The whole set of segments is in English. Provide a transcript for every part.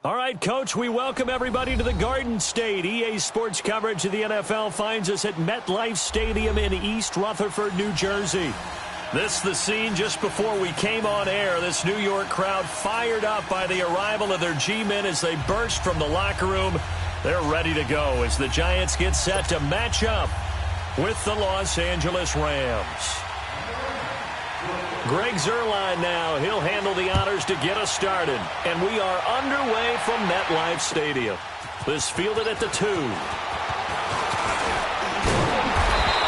All right, Coach, we welcome everybody to the Garden State. EA Sports coverage of the NFL finds us at MetLife Stadium in East Rutherford, New Jersey. This is the scene just before we came on air. This New York crowd fired up by the arrival of their G-men as they burst from the locker room. They're ready to go as the Giants get set to match up with the Los Angeles Rams. Greg Zuerlein now. He'll handle the honors to get us started. And we are underway from MetLife Stadium. This fielded at the 2.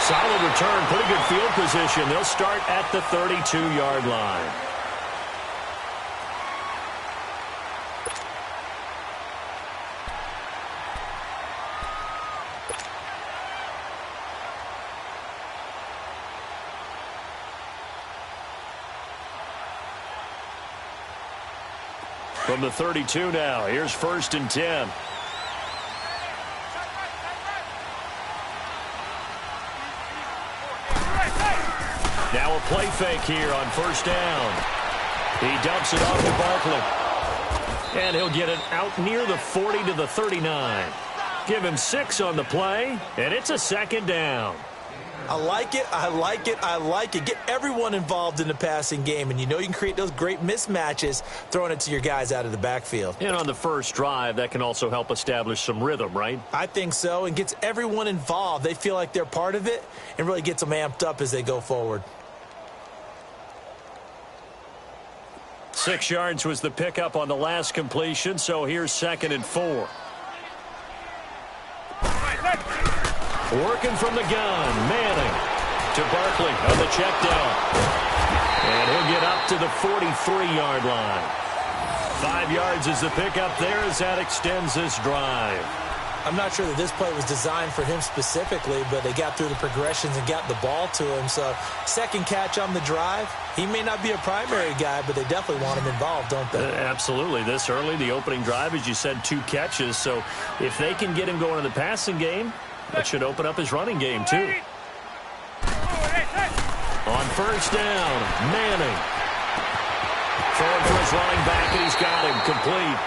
Solid return. Pretty good field position. They'll start at the 32-yard line. From the 32 now, here's 1st and 10. Now a play fake here on 1st down. He dumps it off to Barkley. And he'll get it out near the 40 to the 39. Give him 6 on the play, and it's a 2nd down. I like it, I like it, I like it. Get everyone involved in the passing game, and you know you can create those great mismatches throwing it to your guys out of the backfield. And on the first drive, that can also help establish some rhythm, right? I think so, and gets everyone involved. They feel like they're part of it and really gets them amped up as they go forward. 6 yards was the pickup on the last completion, so here's 2nd and 4. Working from the gun, Manning to Barkley on the check down. And he'll get up to the 43-yard line. 5 yards is the pickup there as that extends this drive. I'm not sure that this play was designed for him specifically, but they got through the progressions and got the ball to him. So, second catch on the drive. He may not be a primary guy, but they definitely want him involved, don't they? Absolutely. This early, the opening drive, as you said, 2 catches. So, if they can get him going in the passing game, that should open up his running game, too. On 1st down, Manning. Throwing for his running back, and he's got him complete.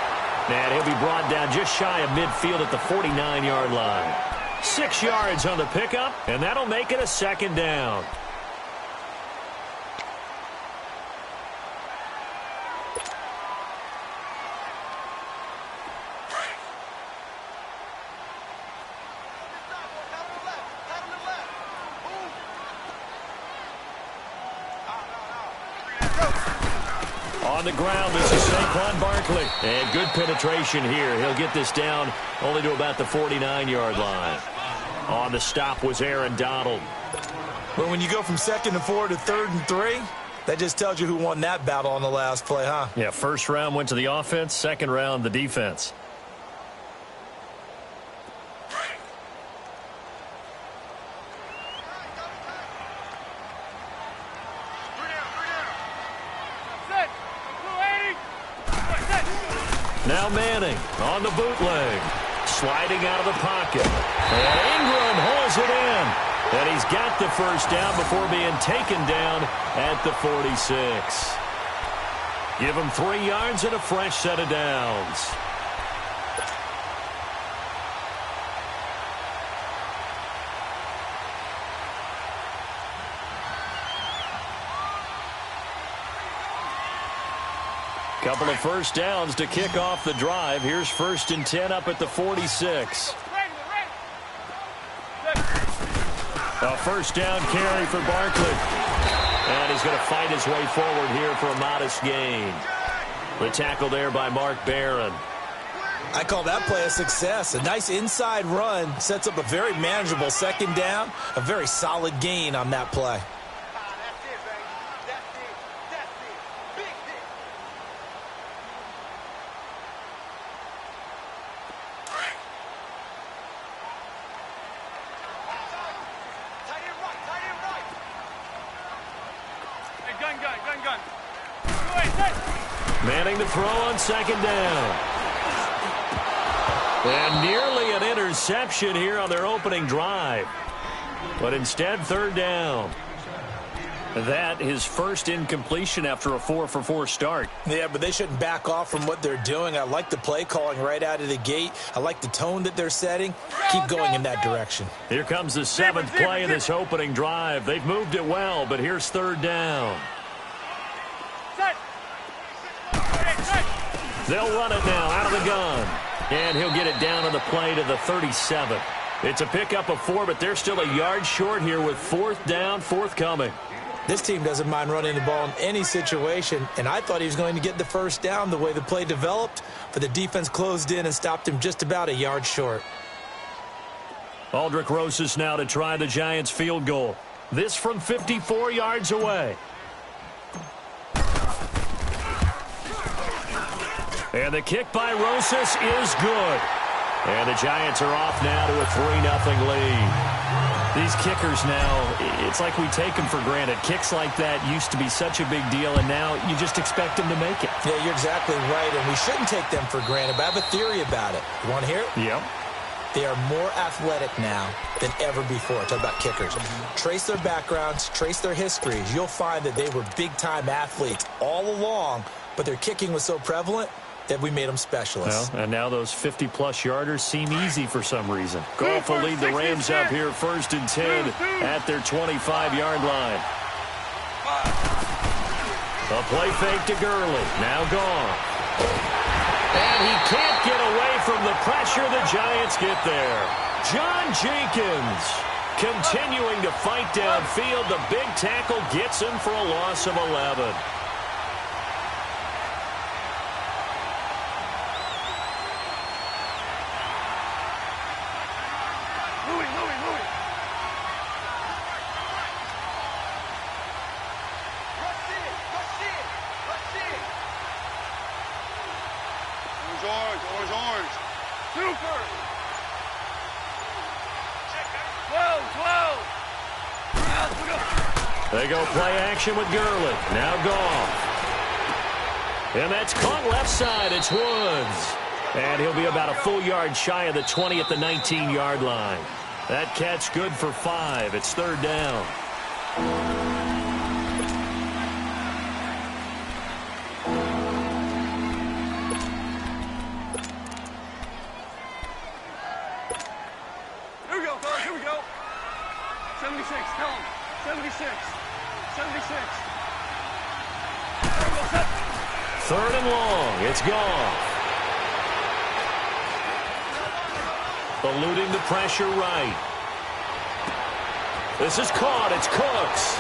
And he'll be brought down just shy of midfield at the 49-yard line. 6 yards on the pickup, and that'll make it a 2nd down. On the ground, this is Saquon Barkley. And good penetration here. He'll get this down only to about the 49-yard line. On the stop was Aaron Donald. But when you go from 2nd and 4 to 3rd and 3, that just tells you who won that battle on the last play, huh? Yeah, 1st round went to the offense, 2nd round the defense. Now Manning on the bootleg. Sliding out of the pocket. And Ingram holds it in. And he's got the 1st down before being taken down at the 46. Give him 3 yards and a fresh set of downs. Couple of 1st downs to kick off the drive. Here's 1st and 10 up at the 46. A 1st down carry for Barkley. And he's going to fight his way forward here for a modest gain. The tackle there by Mark Barron. I call that play a success. A nice inside run sets up a very manageable 2nd down. A very solid gain on that play. Manning to throw on 2nd down. And nearly an interception here on their opening drive. But instead, 3rd down. That his first incompletion after a 4-for-4 start. Yeah, but they shouldn't back off from what they're doing. I like the play calling right out of the gate. I like the tone that they're setting. Keep going in that direction. Here comes the seventh play in this opening drive. They've moved it well, but here's third down. They'll run it now out of the gun. And he'll get it down on the play to the 37. It's a pickup of 4, but they're still a yard short here with fourth down forthcoming. This team doesn't mind running the ball in any situation, and I thought he was going to get the first down the way the play developed, but the defense closed in and stopped him just about a yard short. Aldrick Rosas now to try the Giants field goal. This from 54 yards away. And the kick by Rosas is good. And the Giants are off now to a 3-0 lead. These kickers now, it's like we take them for granted. Kicks like that used to be such a big deal, and now you just expect them to make it. Yeah, you're exactly right, and we shouldn't take them for granted, but I have a theory about it. You want to hear it? Yep. They are more athletic now than ever before. Talk about kickers. Trace their backgrounds, trace their histories. You'll find that they were big-time athletes all along, but their kicking was so prevalent that we made them specialists. Well, and now those 50-plus yarders seem easy for some reason. Goff will lead the Rams up here 1st and 10 at their 25-yard line. A play fake to Gurley. Now gone. And he can't get away from the pressure. The Giants get there. John Jenkins continuing to fight downfield. The big tackle gets him for a loss of 11. They go play action with Gurley. Now Goff. And that's caught left side. It's Woods. And he'll be about a full yard shy of the 20 at the 19-yard line. That catch good for 5. It's third down. Here we go, fellas. Here we go. 76. Tell him. 76. 76. Third and long. It's gone. Eluding the pressure right. This is caught. It's Cooks.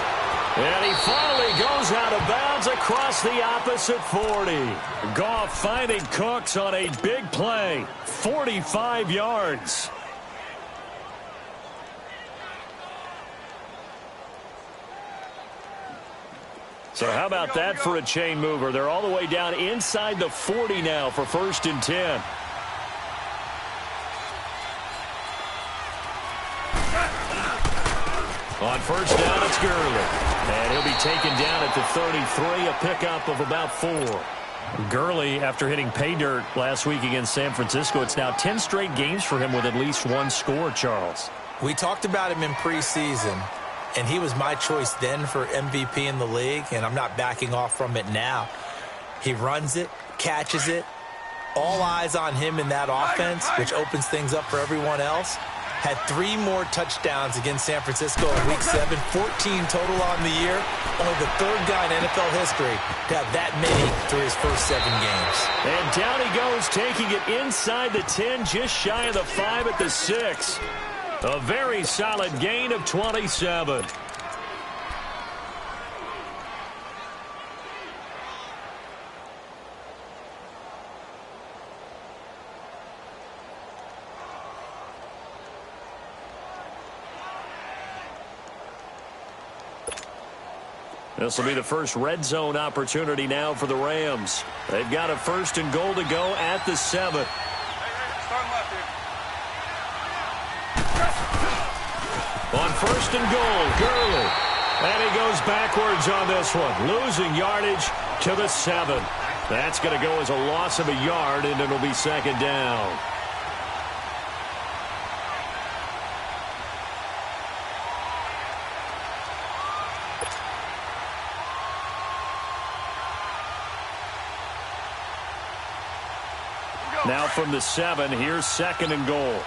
And he finally goes out of bounds across the opposite 40. Goff finding Cooks on a big play. 45 yards. So how about that for a chain mover? They're all the way down inside the 40 now for 1st and 10. On first down, it's Gurley. And he'll be taken down at the 33, a pickup of about 4. Gurley, after hitting pay dirt last week against San Francisco, it's now 10 straight games for him with at least 1 score, Charles. We talked about him in preseason, and he was my choice then for MVP in the league, and I'm not backing off from it now. He runs it, catches it. All eyes on him in that offense, which opens things up for everyone else. Had 3 more touchdowns against San Francisco in Week 7, 14 total on the year. Only the 3rd guy in NFL history to have that many through his first 7 games. And down he goes, taking it inside the 10, just shy of the 5 at the 6. A very solid gain of 27. This will be the first red zone opportunity now for the Rams. They've got a 1st and goal to go at the 7. On 1st and goal, Gurley. And he goes backwards on this one, losing yardage to the 7. That's going to go as a loss of a yard, and it'll be 2nd down. Now from the 7, here's 2nd and goal.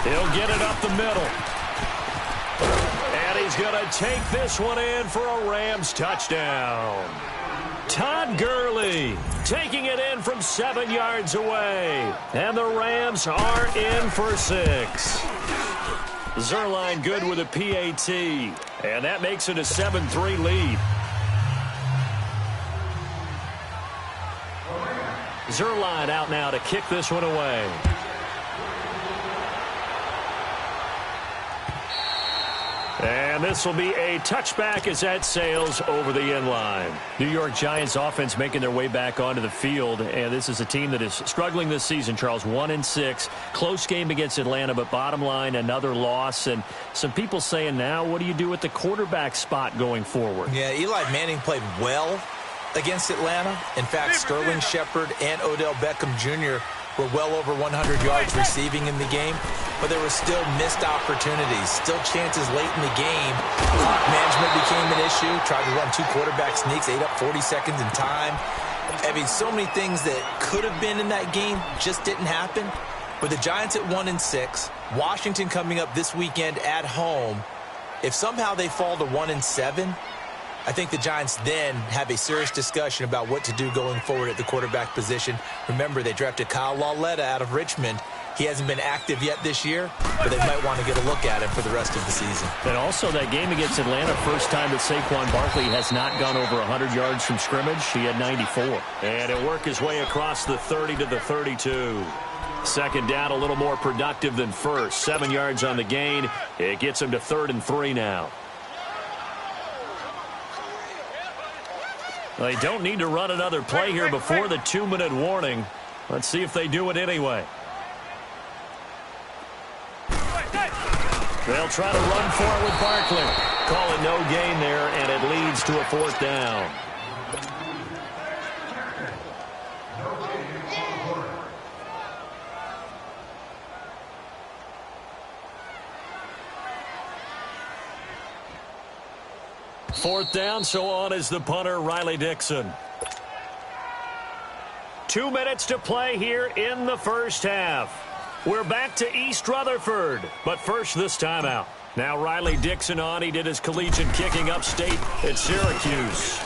He'll get it up the middle. And he's going to take this one in for a Rams touchdown. Todd Gurley taking it in from 7 yards away. And the Rams are in for 6. Zerline good with a PAT. And that makes it a 7-3 lead. Zerline out now to kick this one away. And this will be a touchback as that sails over the end line. New York Giants offense making their way back onto the field. And this is a team that is struggling this season, Charles. 1-6. Close game against Atlanta, but bottom line, another loss. And some people saying now, what do you do at the quarterback spot going forward? Yeah, Eli Manning played well against Atlanta. In fact, Sterling Shepard and Odell Beckham Jr. were well over 100 yards receiving in the game, but there were still missed opportunities, still chances late in the game. Clock management became an issue. Tried to run 2 quarterback sneaks, ate up 40 seconds in time. I mean, so many things that could have been in that game just didn't happen. With the Giants at 1-6, Washington coming up this weekend at home, if somehow they fall to 1-7, I think the Giants then have a serious discussion about what to do going forward at the quarterback position. Remember, they drafted Kyle Lauletta out of Richmond. He hasn't been active yet this year, but they might want to get a look at him for the rest of the season. And also that game against Atlanta, first time that Saquon Barkley has not gone over 100 yards from scrimmage. He had 94. And he'll work his way across the 30 to the 32. Second down, a little more productive than first. 7 yards on the gain. It gets him to 3rd and 3 now. They don't need to run another play here before the 2-minute warning. Let's see if they do it anyway. They'll try to run for it with Barkley. Calling no gain there, and it leads to a 4th down. Fourth down, so on is the punter, Riley Dixon. 2 minutes to play here in the first half. We're back to East Rutherford, but first this timeout. Now Riley Dixon on. He did his collegiate kicking upstate at Syracuse.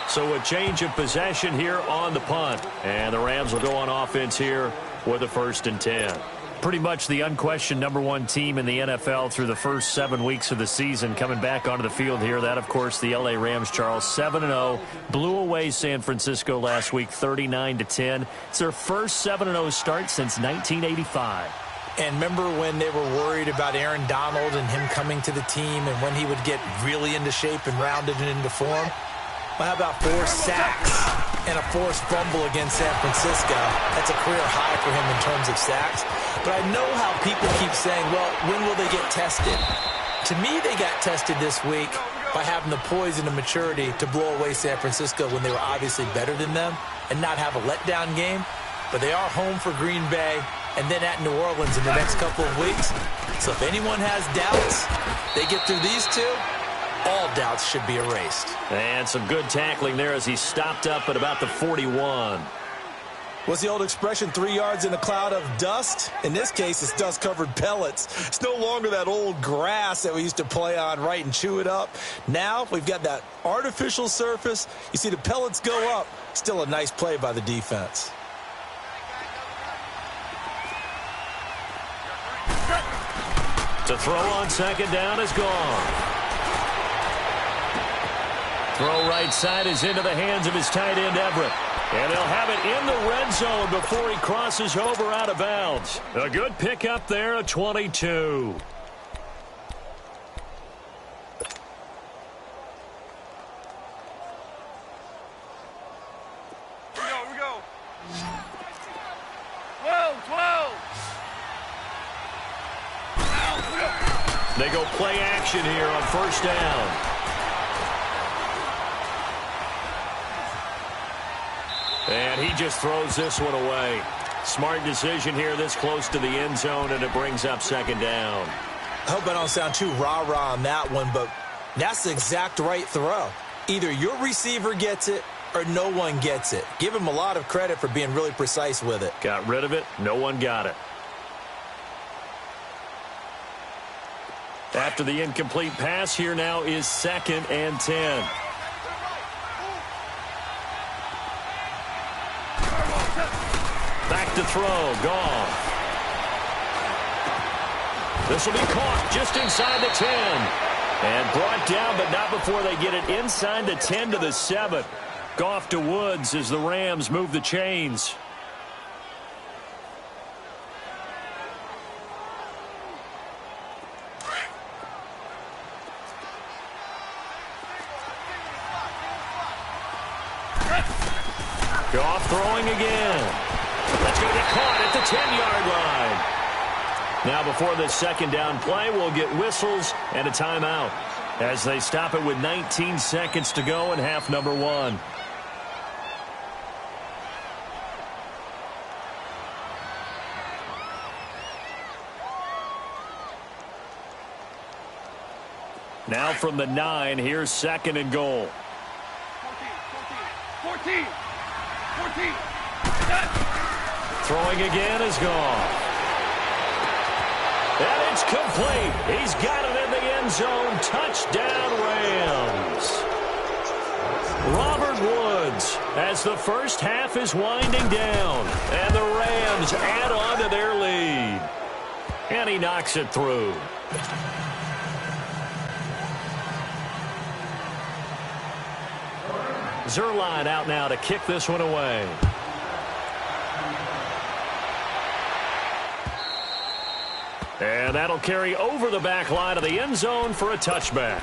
So a change of possession here on the punt. And the Rams will go on offense here with a 1st and 10. Pretty much the unquestioned #1 team in the NFL through the first 7 weeks of the season, coming back onto the field here. That, of course, the L.A. Rams, Charles, 7-0. Blew away San Francisco last week, 39-10. It's their first 7-0 start since 1985. And remember when they were worried about Aaron Donald and him coming to the team and when he would get really into shape and rounded and into form? Well, how about 4 sacks and a forced fumble against San Francisco? That's a career high for him in terms of sacks. But I know how people keep saying, well, when will they get tested? To me, they got tested this week by having the poise and the maturity to blow away San Francisco when they were obviously better than them and not have a letdown game. But they are home for Green Bay and then at New Orleans in the next couple of weeks. So if anyone has doubts, they get through these two, all doubts should be erased. And some good tackling there as he stopped up at about the 41. What's the old expression, 3 yards in a cloud of dust? In this case, it's dust-covered pellets. It's no longer that old grass that we used to play on, right, and chew it up. Now we've got that artificial surface. You see the pellets go up. Still a nice play by the defense. To throw on 2nd down is gone. Throw right side is into the hands of his tight end, Everett. And they'll have it in the red zone before he crosses over out of bounds. A good pickup there, a 22. Here we go. 12. They go play action here on 1st down. And he just throws this one away. Smart decision here this close to the end zone, and it brings up second down. I hope I don't sound too rah-rah on that one, but that's the exact right throw. Either your receiver gets it or no one gets it. Give him a lot of credit for being really precise with it. Got rid of it. No one got it. After the incomplete pass, here now is 2nd and 10. Back to throw. Goff. This will be caught just inside the 10. And brought down, but not before they get it inside the 10 to the 7. Goff to Woods as the Rams move the chains. Goff throwing again. That's going to be caught at the 10-yard line. Now before this second down play, we'll get whistles and a timeout as they stop it with 19 seconds to go in half number 1. Now from the 9, here's 2nd and goal. 14. Throwing again is gone. And it's complete. He's got it in the end zone. Touchdown, Rams. Robert Woods as the first half is winding down. And the Rams add on to their lead. And he knocks it through. Zuerlein out now to kick this one away. And that'll carry over the back line of the end zone for a touchback.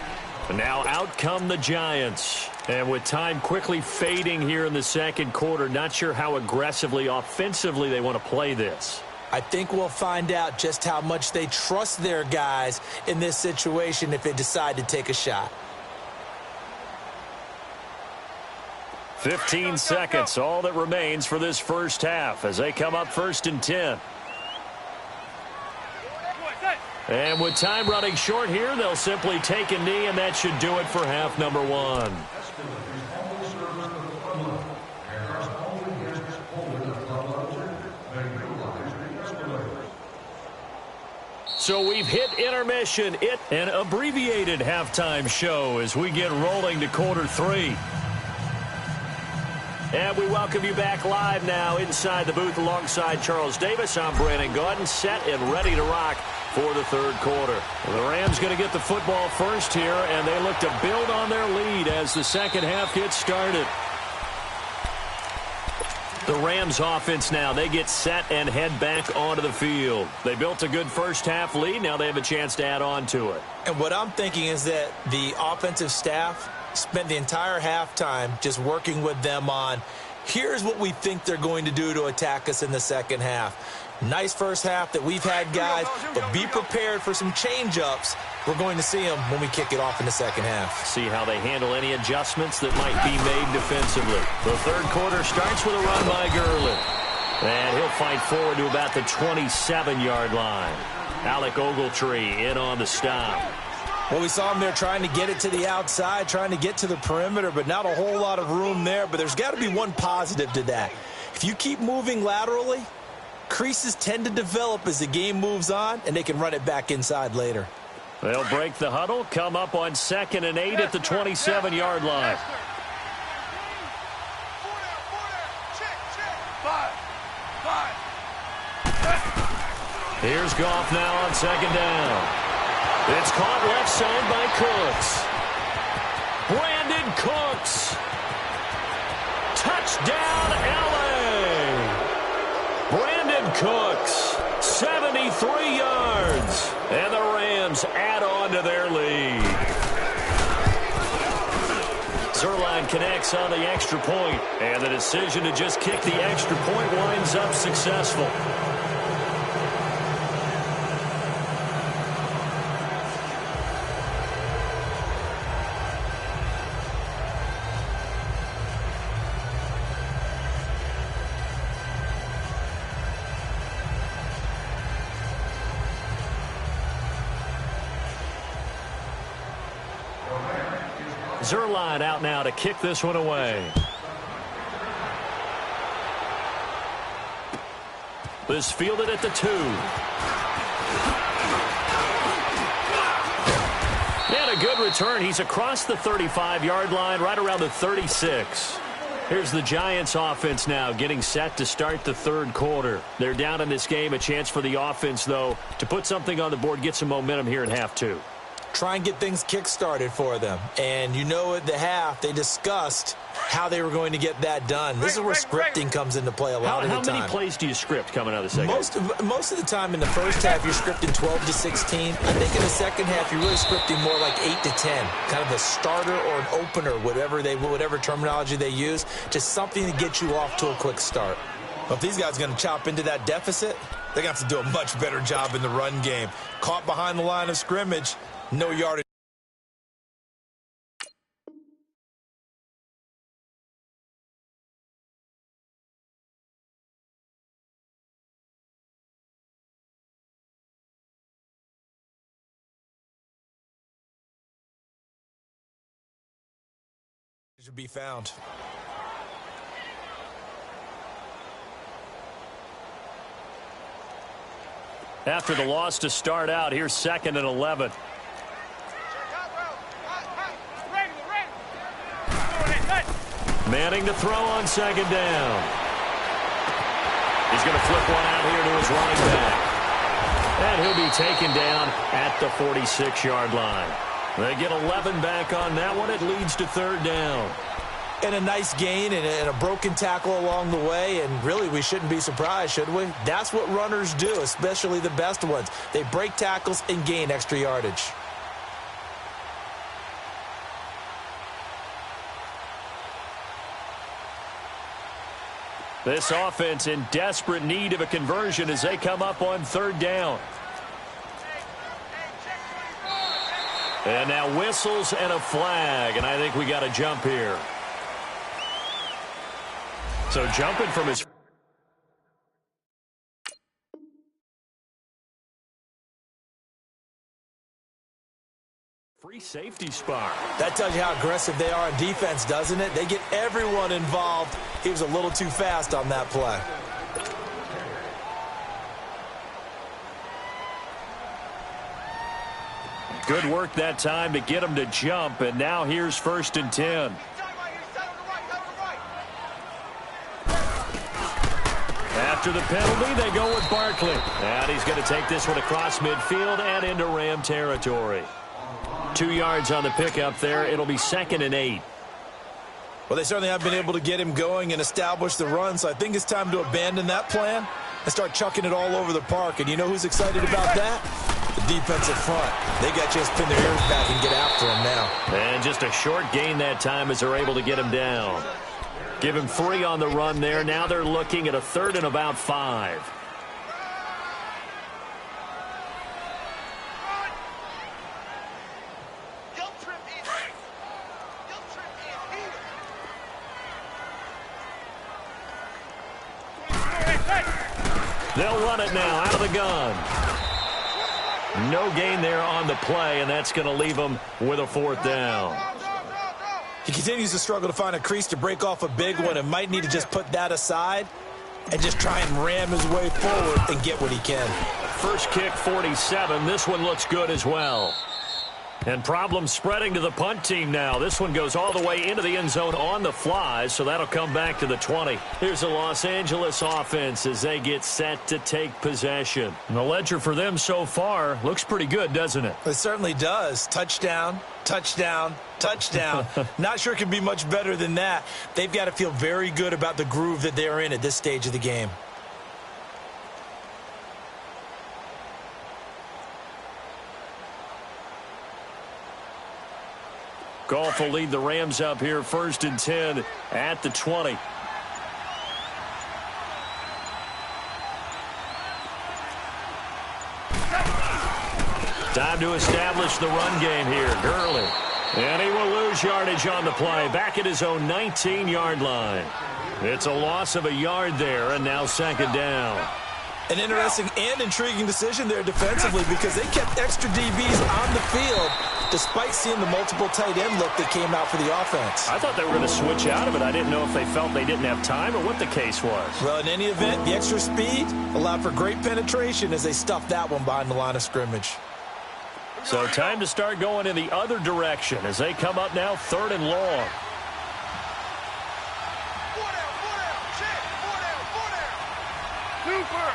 And now out come the Giants. And with time quickly fading here in the second quarter, not sure how aggressively, offensively they want to play this. I think we'll find out just how much they trust their guys in this situation if they decide to take a shot. 15 seconds, all that remains for this first half as they come up 1st and 10. And with time running short here, they'll simply take a knee, and that should do it for half number 1. So we've hit intermission, an abbreviated halftime show as we get rolling to quarter 3. And we welcome you back live now inside the booth alongside Charles Davis. I'm Brandon Gaudin, set and ready to rock for the third quarter. The Rams going to get the football first here, and they look to build on their lead as the second half gets started. The Rams offense now, they get set and head back onto the field. They built a good first half lead. Now they have a chance to add on to it. And what I'm thinking is that the offensive staff spent the entire halftime just working with them on, here's what we think they're going to do to attack us in the second half. Nice first half that we've had, guys, but be prepared for some change-ups. We're going to see them when we kick it off in the second half. See how they handle any adjustments that might be made defensively. The third quarter starts with a run by Gurley. And he'll fight forward to about the 27-yard line. Alec Ogletree in on the stop. Well, we saw him there trying to get it to the outside, trying to get to the perimeter, but not a whole lot of room there. But there's got to be one positive to that. If you keep moving laterally, creases tend to develop as the game moves on, and they can run it back inside later. They'll break the huddle, come up on 2nd and 8 at the 27-yard line. Here's Goff now on 2nd down. It's caught left side by Cooks. Brandon Cooks. Touchdown, L.A. Brandon Cooks, 73 yards. And the Rams add on to their lead. Zuerlein connects on the extra point, and the decision to just kick the extra point winds up successful. Zerline out now to kick this one away. This fielded at the 2. And a good return. He's across the 35-yard line, right around the 36. Here's the Giants offense now getting set to start the third quarter. They're down in this game. A chance for the offense, though, to put something on the board, get some momentum here in half 2. Try and get things kick-started for them. And you know at the half, they discussed how they were going to get that done. This is where scripting comes into play a lot of the time. How many plays do you script coming out of the second? Most of the time in the first half, you're scripting 12 to 16. I think in the second half, you're really scripting more like 8 to 10. Kind of a starter or an opener, whatever terminology they use, just something to get you off to a quick start. Well, if these guys are going to chop into that deficit, they're going to have to do a much better job in the run game. Caught behind the line of scrimmage, no yardage. Should be found. After the loss to start out, here's 2nd and 11. Manning to throw on 2nd down. He's going to flip one out here to his running back. And he'll be taken down at the 46-yard line. They get 11 back on that one. It leads to 3rd down. And a nice gain and a broken tackle along the way. And really, we shouldn't be surprised, should we? That's what runners do, especially the best ones. They break tackles and gain extra yardage. This offense in desperate need of a conversion as they come up on 3rd down. And now whistles and a flag, and I think we got a jump here. So jumping from his free safety spot. That tells you how aggressive they are on defense, doesn't it? They get everyone involved. He was a little too fast on that play. Good work that time to get him to jump, and now here's 1st and 10. After the penalty, they go with Barkley. And he's going to take this one across midfield and into Ram territory. 2 yards on the pickup there. It'll be 2nd and 8. Well, they certainly have been able to get him going and establish the run, so I think it's time to abandon that plan and start chucking it all over the park. And you know who's excited about that? The defensive front. They got to just pin their ears back and get after him now. And just a short gain that time as they're able to get him down. Give him 3 on the run there. Now they're looking at a 3rd and about 5. They'll run it now out of the gun. No gain there on the play, and that's going to leave them with a 4th down. He continues to struggle to find a crease to break off a big one and might need to just put that aside and just try and ram his way forward and get what he can. First kick, 47. This one looks good as well. And problems spreading to the punt team now. This one goes all the way into the end zone on the fly, so that'll come back to the 20. Here's the Los Angeles offense as they get set to take possession. And the ledger for them so far looks pretty good, doesn't it? It certainly does. Touchdown, touchdown, touchdown. Not sure it can be much better than that. They've got to feel very good about the groove that they're in at this stage of the game. Goff will lead the Rams up here 1st and 10 at the 20. Time to establish the run game here. Gurley. And he will lose yardage on the play. Back at his own 19-yard line. It's a loss of a yard there, and now 2nd down. An interesting and intriguing decision there defensively because they kept extra DBs on the field despite seeing the multiple tight end look that came out for the offense. I thought they were going to switch out of it. I didn't know if they felt they didn't have time or what the case was. Well, in any event, the extra speed allowed for great penetration as they stuffed that one behind the line of scrimmage. So time to start going in the other direction as they come up now 3rd and long. Cooper.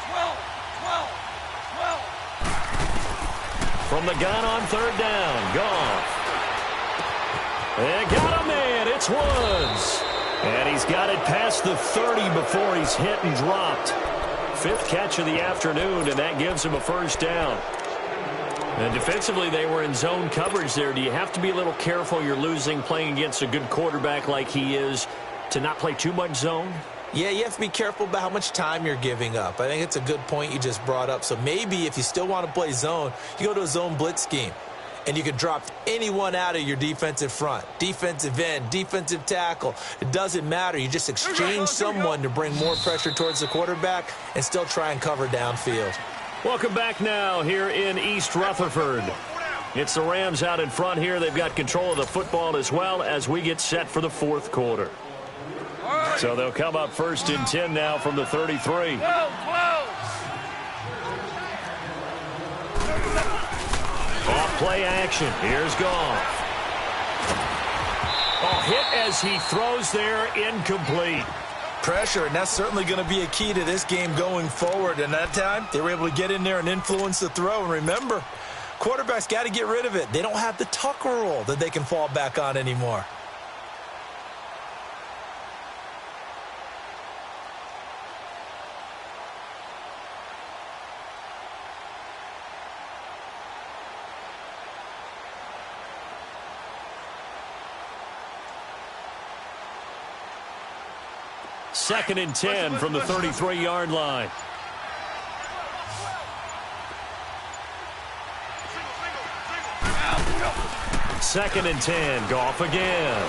12. From the gun on 3rd down, Goff. They got a man, it's Woods. And he's got it past the 30 before he's hit and dropped. 5th catch of the afternoon, and that gives him a 1st down. And defensively, they were in zone coverage there. Do you have to be a little careful you're losing playing against a good quarterback like he is to not play too much zone? Yeah, you have to be careful about how much time you're giving up. I think it's a good point you just brought up. So maybe if you still want to play zone, you go to a zone blitz scheme. And you can drop anyone out of your defensive front. Defensive end, defensive tackle. It doesn't matter. You just exchange someone to bring more pressure towards the quarterback and still try and cover downfield. Welcome back now here in East Rutherford. It's the Rams out in front here. They've got control of the football as well as we get set for the 4th quarter. So they'll come up 1st and 10 now from the 33. Off play action. Here's Goff. Oh, hit as he throws there, incomplete. Pressure, and that's certainly going to be a key to this game going forward. And that time, they were able to get in there and influence the throw. And remember, quarterbacks got to get rid of it. They don't have the Tucker rule that they can fall back on anymore. Second and 10 from the 33-yard line. Second and 10. Goff again.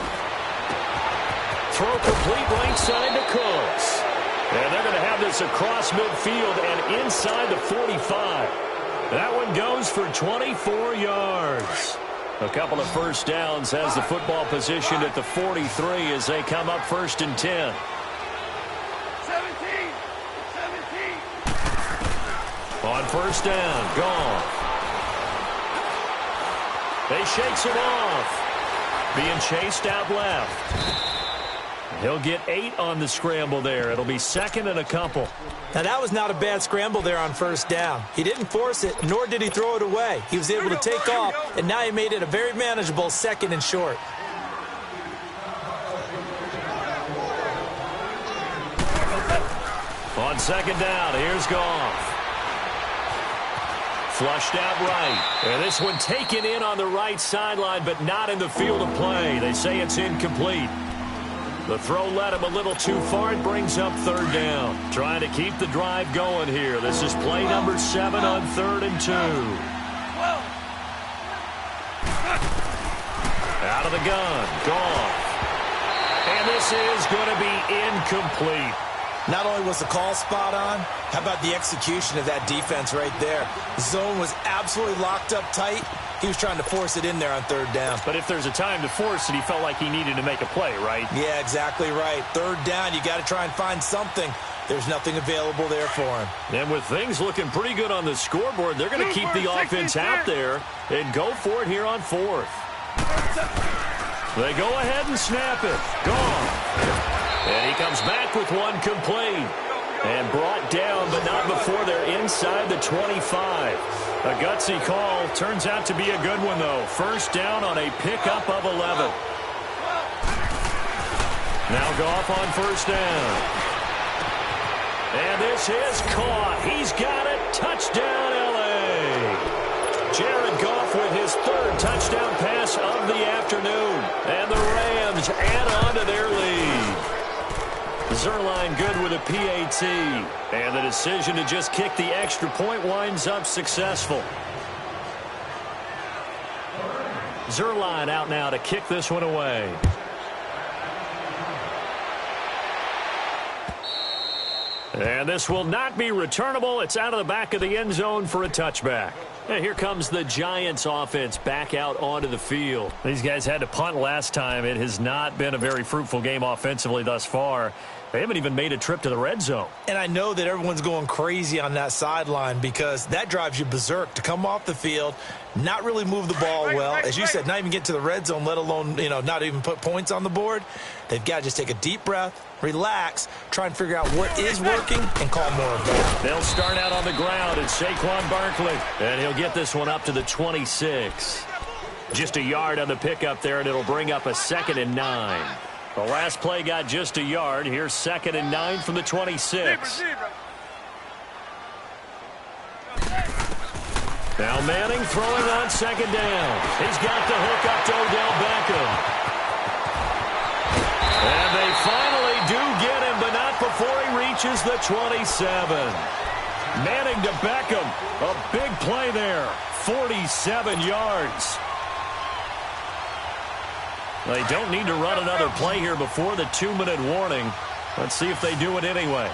Throw complete right side to Cooks. And they're going to have this across midfield and inside the 45. That one goes for 24 yards. A couple of 1st downs has the football positioned at the 43 as they come up 1st and 10. 17. On 1st down, Goff. They shakes him off. Being chased out left. He'll get 8 on the scramble there. It'll be 2nd and a couple. Now, that was not a bad scramble there on 1st down. He didn't force it, nor did he throw it away. He was able to take off, and now he made it a very manageable 2nd and short. On 2nd down, here's Goff. Flushed out right. And this one taken in on the right sideline, but not in the field of play. They say it's incomplete. The throw led him a little too far. It brings up 3rd down. Trying to keep the drive going here. This is play number 7 on 3rd and 2. Out of the gun. Goff. And this is going to be incomplete. Not only was the call spot on, how about the execution of that defense right there? The zone was absolutely locked up tight. He was trying to force it in there on 3rd down. But if there's a time to force it, he felt like he needed to make a play, right? Yeah, exactly right. 3rd down, you got to try and find something. There's nothing available there for him. And with things looking pretty good on the scoreboard, they're going to keep the offense out there and go for it here on 4th. They go ahead and snap it. Gone. And he comes back with one complete. And brought down, but not before they're inside the 25. A gutsy call. Turns out to be a good one, though. 1st down on a pickup of 11. Now Goff on 1st down. And this is caught. He's got it. Touchdown, L.A. Jared Goff with his 3rd touchdown pass of the afternoon. And the Rams add on to their lead. Zerline good with a PAT. And the decision to just kick the extra point winds up successful. Zerline out now to kick this one away. And this will not be returnable. It's out of the back of the end zone for a touchback. And here comes the Giants offense back out onto the field. These guys had to punt last time. It has not been a very fruitful game offensively thus far. They haven't even made a trip to the red zone. And I know that everyone's going crazy on that sideline because that drives you berserk to come off the field, not really move the ball well. As you said, not even get to the red zone, let alone, not even put points on the board. They've got to just take a deep breath, relax, try and figure out what is working, and call more of that. They'll start out on the ground. It's Saquon Barkley, and he'll get this one up to the 26. Just a yard on the pickup there, and it'll bring up a 2nd and 9. The last play got just a yard. Here's 2nd and 9 from the 26. Now Manning throwing on 2nd down. He's got the hook up to Odell Beckham. And they finally do get him, but not before he reaches the 27. Manning to Beckham. A big play there. 47 yards. They don't need to run another play here before the 2-minute warning. Let's see if they do it anyway.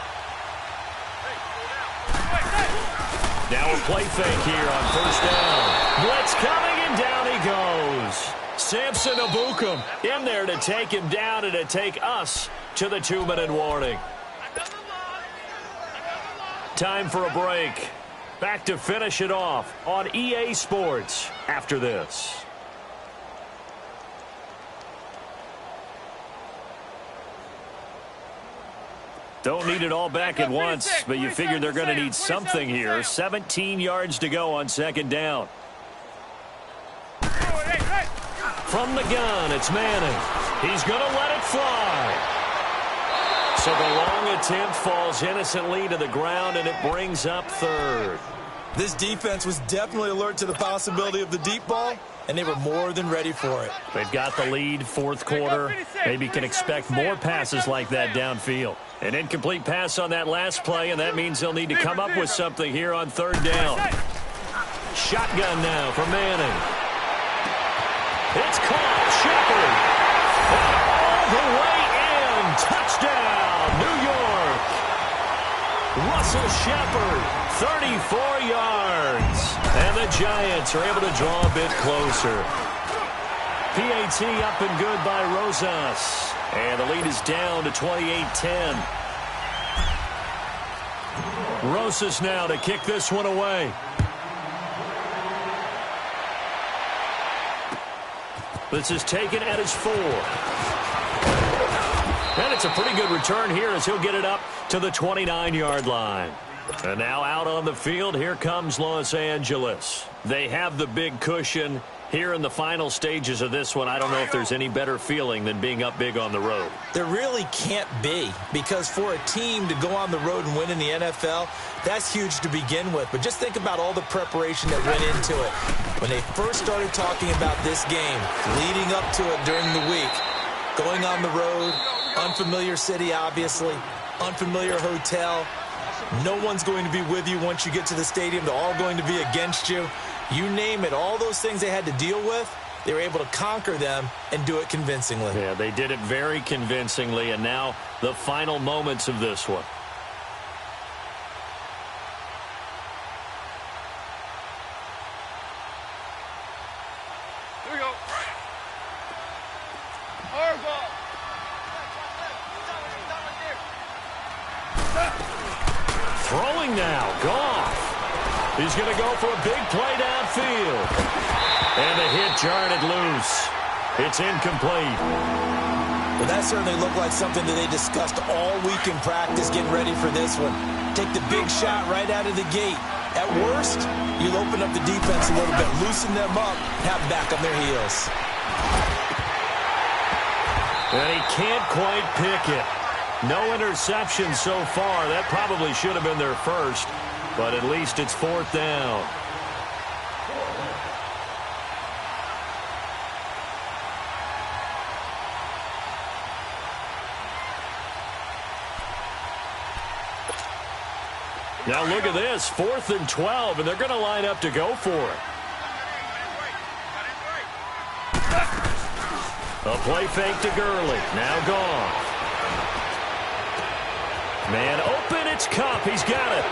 Now a play fake here on 1st down. Blitz coming, and down he goes. Samson Abukum in there to take him down and to take us to the 2-minute warning. Time for a break. Back to finish it off on EA Sports after this. Don't need it all back at once, but you figure they're going to need something here. 17 yards to go on 2nd down. From the gun, it's Manning. He's going to let it fly. So the long attempt falls innocently to the ground, and it brings up 3rd. This defense was definitely alert to the possibility of the deep ball, and they were more than ready for it. They've got the lead, 4th quarter. Maybe can expect more passes like that downfield. An incomplete pass on that last play, and that means they'll need to come up with something here on 3rd down. Shotgun now for Manning. It's caught. Shepard. All the way in. Touchdown, New York. Russell Shepard, 34 yards. And the Giants are able to draw a bit closer. PAT up and good by Rosas. And the lead is down to 28-10. Rosas now to kick this one away. This is taken at his 4. And it's a pretty good return here as he'll get it up to the 29-yard line. And now out on the field, here comes Los Angeles. They have the big cushion. Here in the final stages of this one, I don't know if there's any better feeling than being up big on the road. There really can't be, because for a team to go on the road and win in the NFL, that's huge to begin with. But just think about all the preparation that went into it. When they first started talking about this game, leading up to it during the week, going on the road, unfamiliar city, obviously, unfamiliar hotel. No one's going to be with you once you get to the stadium. They're all going to be against you. You name it, all those things they had to deal with, they were able to conquer them and do it convincingly. Yeah, they did it very convincingly, and now the final moments of this one. Here we go. Hard ball. Throwing now, Goff. He's going to go for a big play downfield. And the hit jarred it loose. It's incomplete. Well, that certainly looked like something that they discussed all week in practice getting ready for this one. Take the big shot right out of the gate. At worst, you'll open up the defense a little bit, loosen them up, have them back on their heels. And he can't quite pick it. No interception so far. That probably should have been their first. But at least it's 4th down. Now look at this, 4th and 12, and they're going to line up to go for it. A play fake to Gurley, now gone. Man open, it's Cup, he's got it.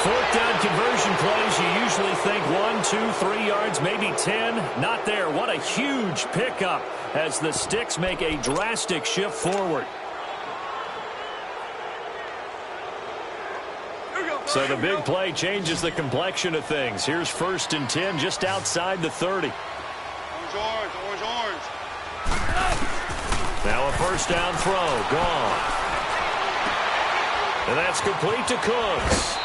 14 down conversion plays, you usually think 1, 2, 3 yards, maybe 10. Not there. What a huge pickup as the Sticks make a drastic shift forward. So the big play changes the complexion of things. Here's 1st and 10 just outside the 30. Orange. Now a 1st down throw. Gone. And that's complete to Cooks.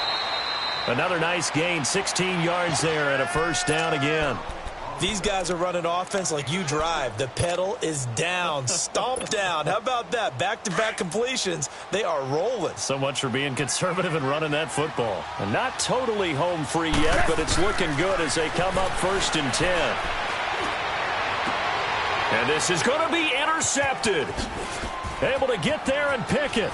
Another nice gain, 16 yards there and a 1st down again. These guys are running offense like you drive. The pedal is down, stomped down. How about that? Back-to-back completions. They are rolling. So much for being conservative and running that football. And not totally home free yet, but it's looking good as they come up 1st and 10. And this is going to be intercepted. Able to get there and pick it.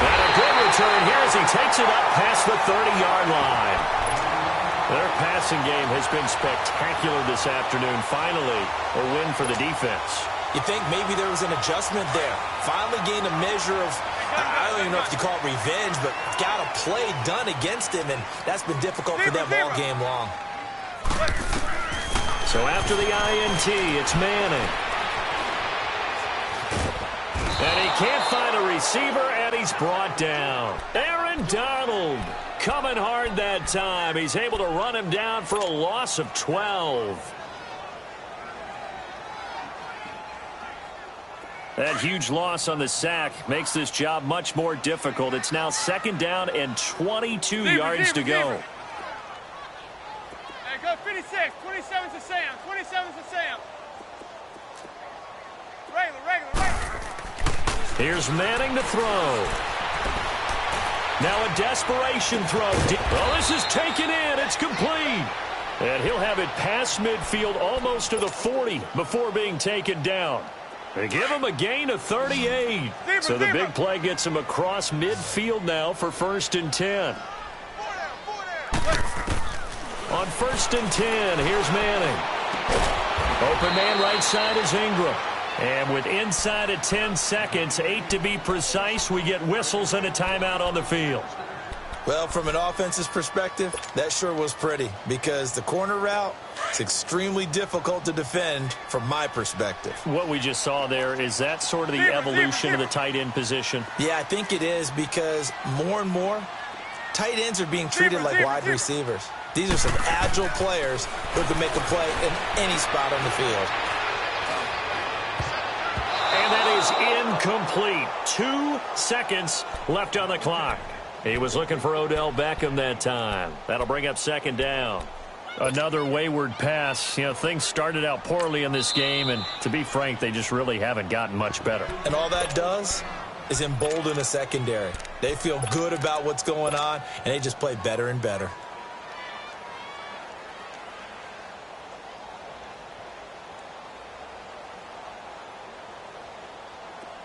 And a good return here as he takes it up past the 30-yard line. Their passing game has been spectacular this afternoon. Finally, a win for the defense. You think maybe there was an adjustment there. Finally gained a measure of, I don't even know if you call it revenge, but got a play done against him, and that's been difficult for them all game long. So after the INT, it's Manning. And he can't find a receiver, and he's brought down. Aaron Donald coming hard that time. He's able to run him down for a loss of 12. That huge loss on the sack makes this job much more difficult. It's now 2nd down and 22 yards to go. Hey, go 56. 27 to Sam. 27 to Sam. Regular. Here's Manning to throw. Now a desperation throw. Well, this is taken in. It's complete. And he'll have it past midfield almost to the 40 before being taken down. They give him a gain of 38. So the big play gets him across midfield now for 1st and 10. On 1st and 10, here's Manning. Open man right side is Ingram. And with inside of 10 seconds, 8 to be precise, we get whistles and a timeout on the field. Well, from an offensive perspective, that sure was pretty because the corner route is extremely difficult to defend from my perspective. What we just saw there, is that sort of the evolution of the tight end position? Yeah, I think it is because more and more, tight ends are being treated like wide receivers. These are some agile players who can make a play in any spot on the field. And that is incomplete. 2 seconds left on the clock. He was looking for Odell Beckham that time. That'll bring up 2nd down. Another wayward pass. You know, things started out poorly in this game, and to be frank, they just really haven't gotten much better. And all that does is embolden a secondary. They feel good about what's going on, and they just play better and better.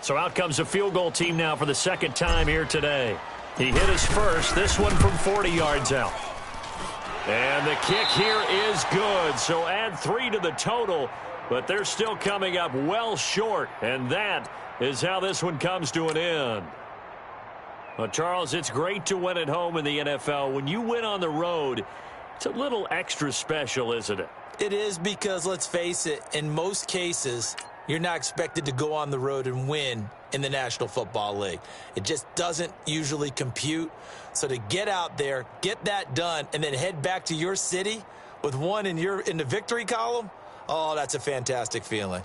So out comes a field goal team now for the 2nd time here today. He hit his first, this one from 40 yards out. And the kick here is good, so add 3 to the total, but they're still coming up well short, and that is how this one comes to an end. Well, Charles, it's great to win at home in the NFL. When you win on the road, it's a little extra special, isn't it? It is because, let's face it, in most cases, you're not expected to go on the road and win in the National Football League. It just doesn't usually compute. So to get out there, get that done, and then head back to your city with one in the victory column, oh, that's a fantastic feeling.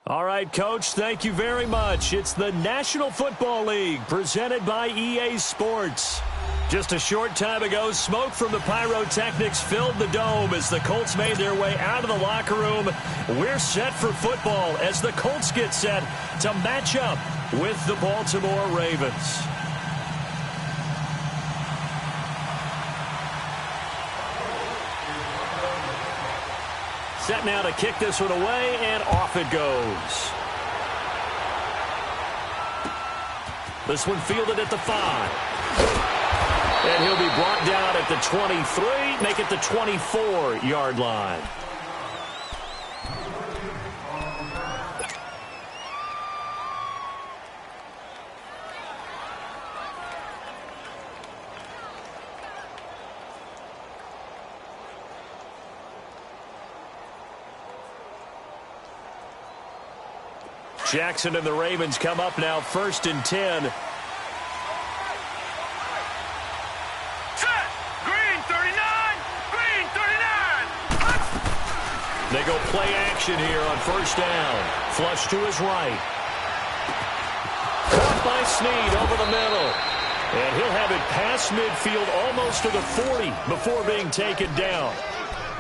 All right, Coach, thank you very much. It's the National Football League presented by EA Sports. Just a short time ago, smoke from the pyrotechnics filled the dome as the Colts made their way out of the locker room. We're set for football as the Colts get set to match up with the Baltimore Ravens. Set now to kick this one away, and off it goes. This one fielded at the 5. And he'll be brought down at the 23, make it the 24-yard line. Jackson and the Ravens come up now, 1st and 10. Green 39! Green 39! They go play action here on 1st down. Flush to his right. Caught by Snead over the middle. And he'll have it past midfield almost to the 40 before being taken down.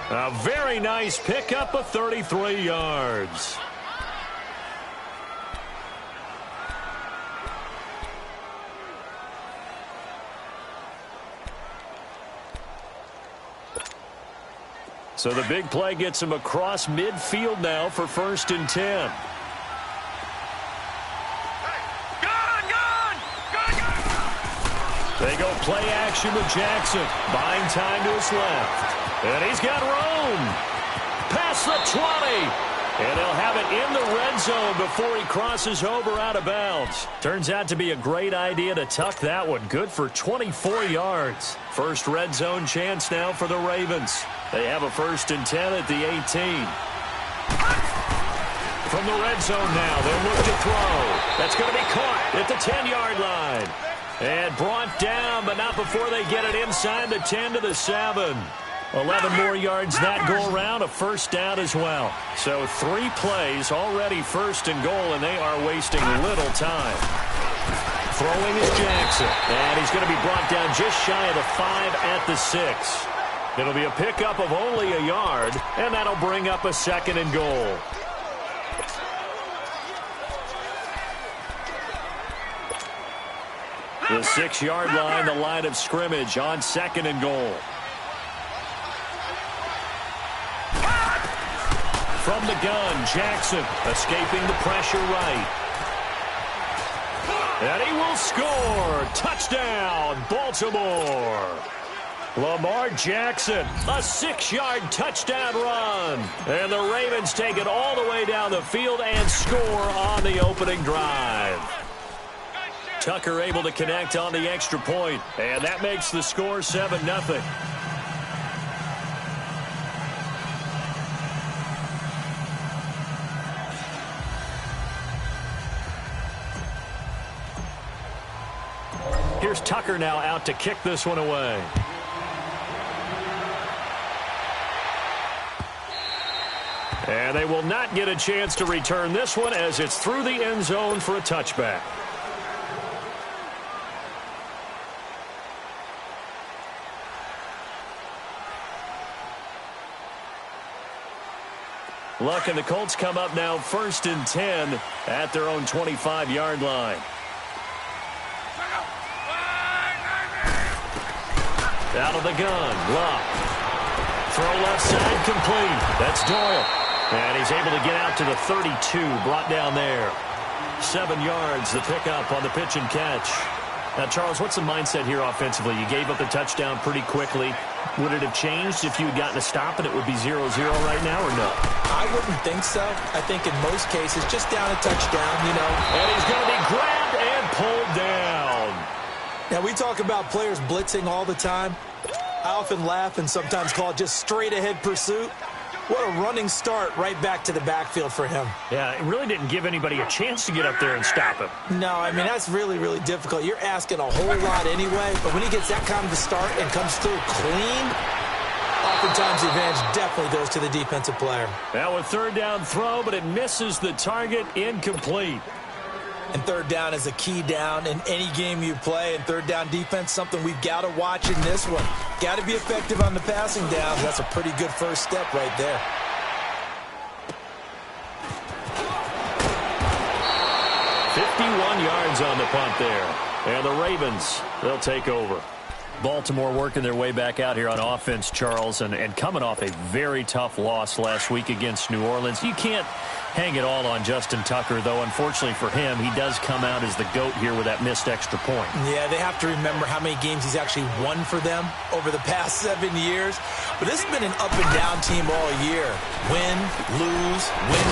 A very nice pickup of 33 yards. So the big play gets him across midfield now for 1st and 10. They go play action with Jackson. Buying time to his left. And he's got room. Past the 20. And they'll have it in the red zone before he crosses over out of bounds. Turns out to be a great idea to tuck that one. Good for 24 yards. First red zone chance now for the Ravens. They have a 1st and 10 at the 18. From the red zone now, they'll look to throw. That's going to be caught at the 10-yard line. And brought down, but not before they get it inside the 10 to the 7. 11 more yards that go around, a 1st down as well. So 3 plays already 1st and goal, and they are wasting little time. Throwing is Jackson, and he's going to be brought down just shy of the 5 at the 6. It'll be a pickup of only a yard, and that'll bring up a 2nd and goal. The 6-yard line, the line of scrimmage on 2nd and goal. From the gun, Jackson escaping the pressure right. And he will score. Touchdown, Baltimore. Lamar Jackson, a 6-yard touchdown run. And the Ravens take it all the way down the field and score on the opening drive. Tucker able to connect on the extra point, and that makes the score 7-0. Here's Tucker now out to kick this one away. And they will not get a chance to return this one as it's through the end zone for a touchback. Luck and the Colts come up now 1st and 10 at their own 25-yard line. Out of the gun, Luck. Throw left side complete. That's Doyle. And he's able to get out to the 32, brought down there. 7 yards, the pickup on the pitch and catch. Now, Charles, what's the mindset here offensively? You gave up the touchdown pretty quickly. Would it have changed if you had gotten a stop and it would be 0-0 right now or no? I wouldn't think so. I think in most cases, just down a touchdown, you know. And he's going to be grabbed and pulled down. Now, we talk about players blitzing all the time. I often laugh and sometimes call it just straight-ahead pursuit. What a running start right back to the backfield for him. Yeah, it really didn't give anybody a chance to get up there and stop him. No, I mean, that's really, really difficult. You're asking a whole lot anyway, but when he gets that kind of a start and comes through clean, Oftentimes, the advantage definitely goes to the defensive player. Now a third down throw, but it misses the target, incomplete. And third down is a key down in any game you play. And third down defense, something we've got to watch in this one. Got to be effective on the passing downs. That's a pretty good first step right there. Yards on the punt there. And the Ravens, they'll take over. Baltimore working their way back out here on offense, Charles, and coming off a very tough loss last week against New Orleans. You can't hang it all on Justin Tucker, though. Unfortunately for him, he does come out as the GOAT here with that missed extra point. Yeah, they have to remember how many games he's actually won for them over the past 7 years. But this has been an up-and-down team all year. Win, lose, win,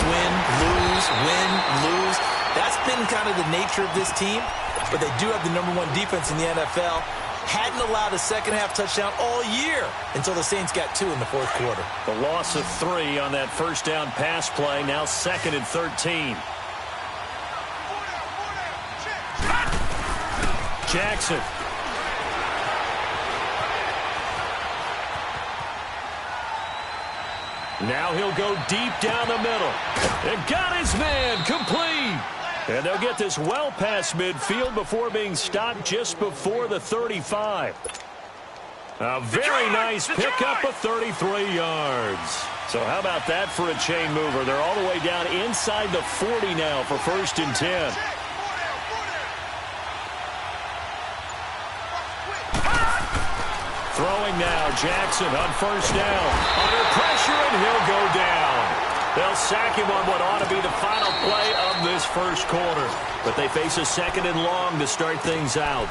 lose, win, lose. That's been kind of the nature of this team, but they do have the #1 defense in the NFL. Hadn't allowed a second-half touchdown all year until the Saints got 2 in the fourth quarter. The loss of 3 on that first down pass play, now 2nd and 13. Jackson. Now he'll go deep down the middle. And got his man complete. And they'll get this well past midfield before being stopped just before the 35. A very nice pickup of 33 yards. So how about that for a chain mover? They're all the way down inside the 40 now for 1st and 10. Throwing now, Jackson on 1st down. Under pressure, and he'll go down. They'll sack him on what ought to be the final play of this first quarter. But they face a 2nd and long to start things out.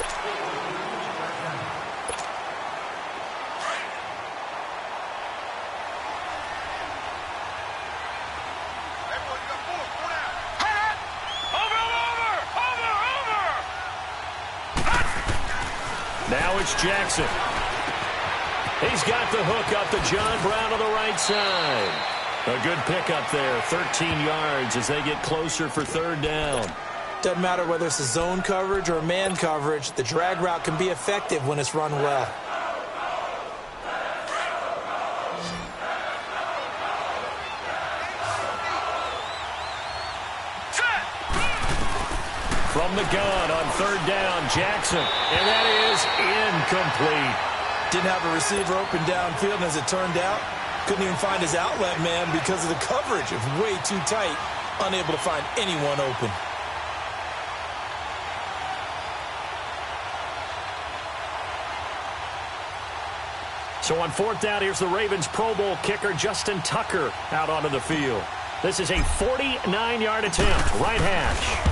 Now it's Jackson. He's got the hook up to John Brown on the right side. A good pickup there, 13 yards as they get closer for 3rd down. Doesn't matter whether it's a zone coverage or man coverage, the drag route can be effective when it's run well. From the gun on 3rd down, Jackson. And that is incomplete. Didn't have a receiver open downfield, and as it turned out, couldn't even find his outlet man because of the coverage. It was way too tight, unable to find anyone open. So on 4th down, here's the Ravens Pro Bowl kicker, Justin Tucker, out onto the field. This is a 49-yard attempt, right hash.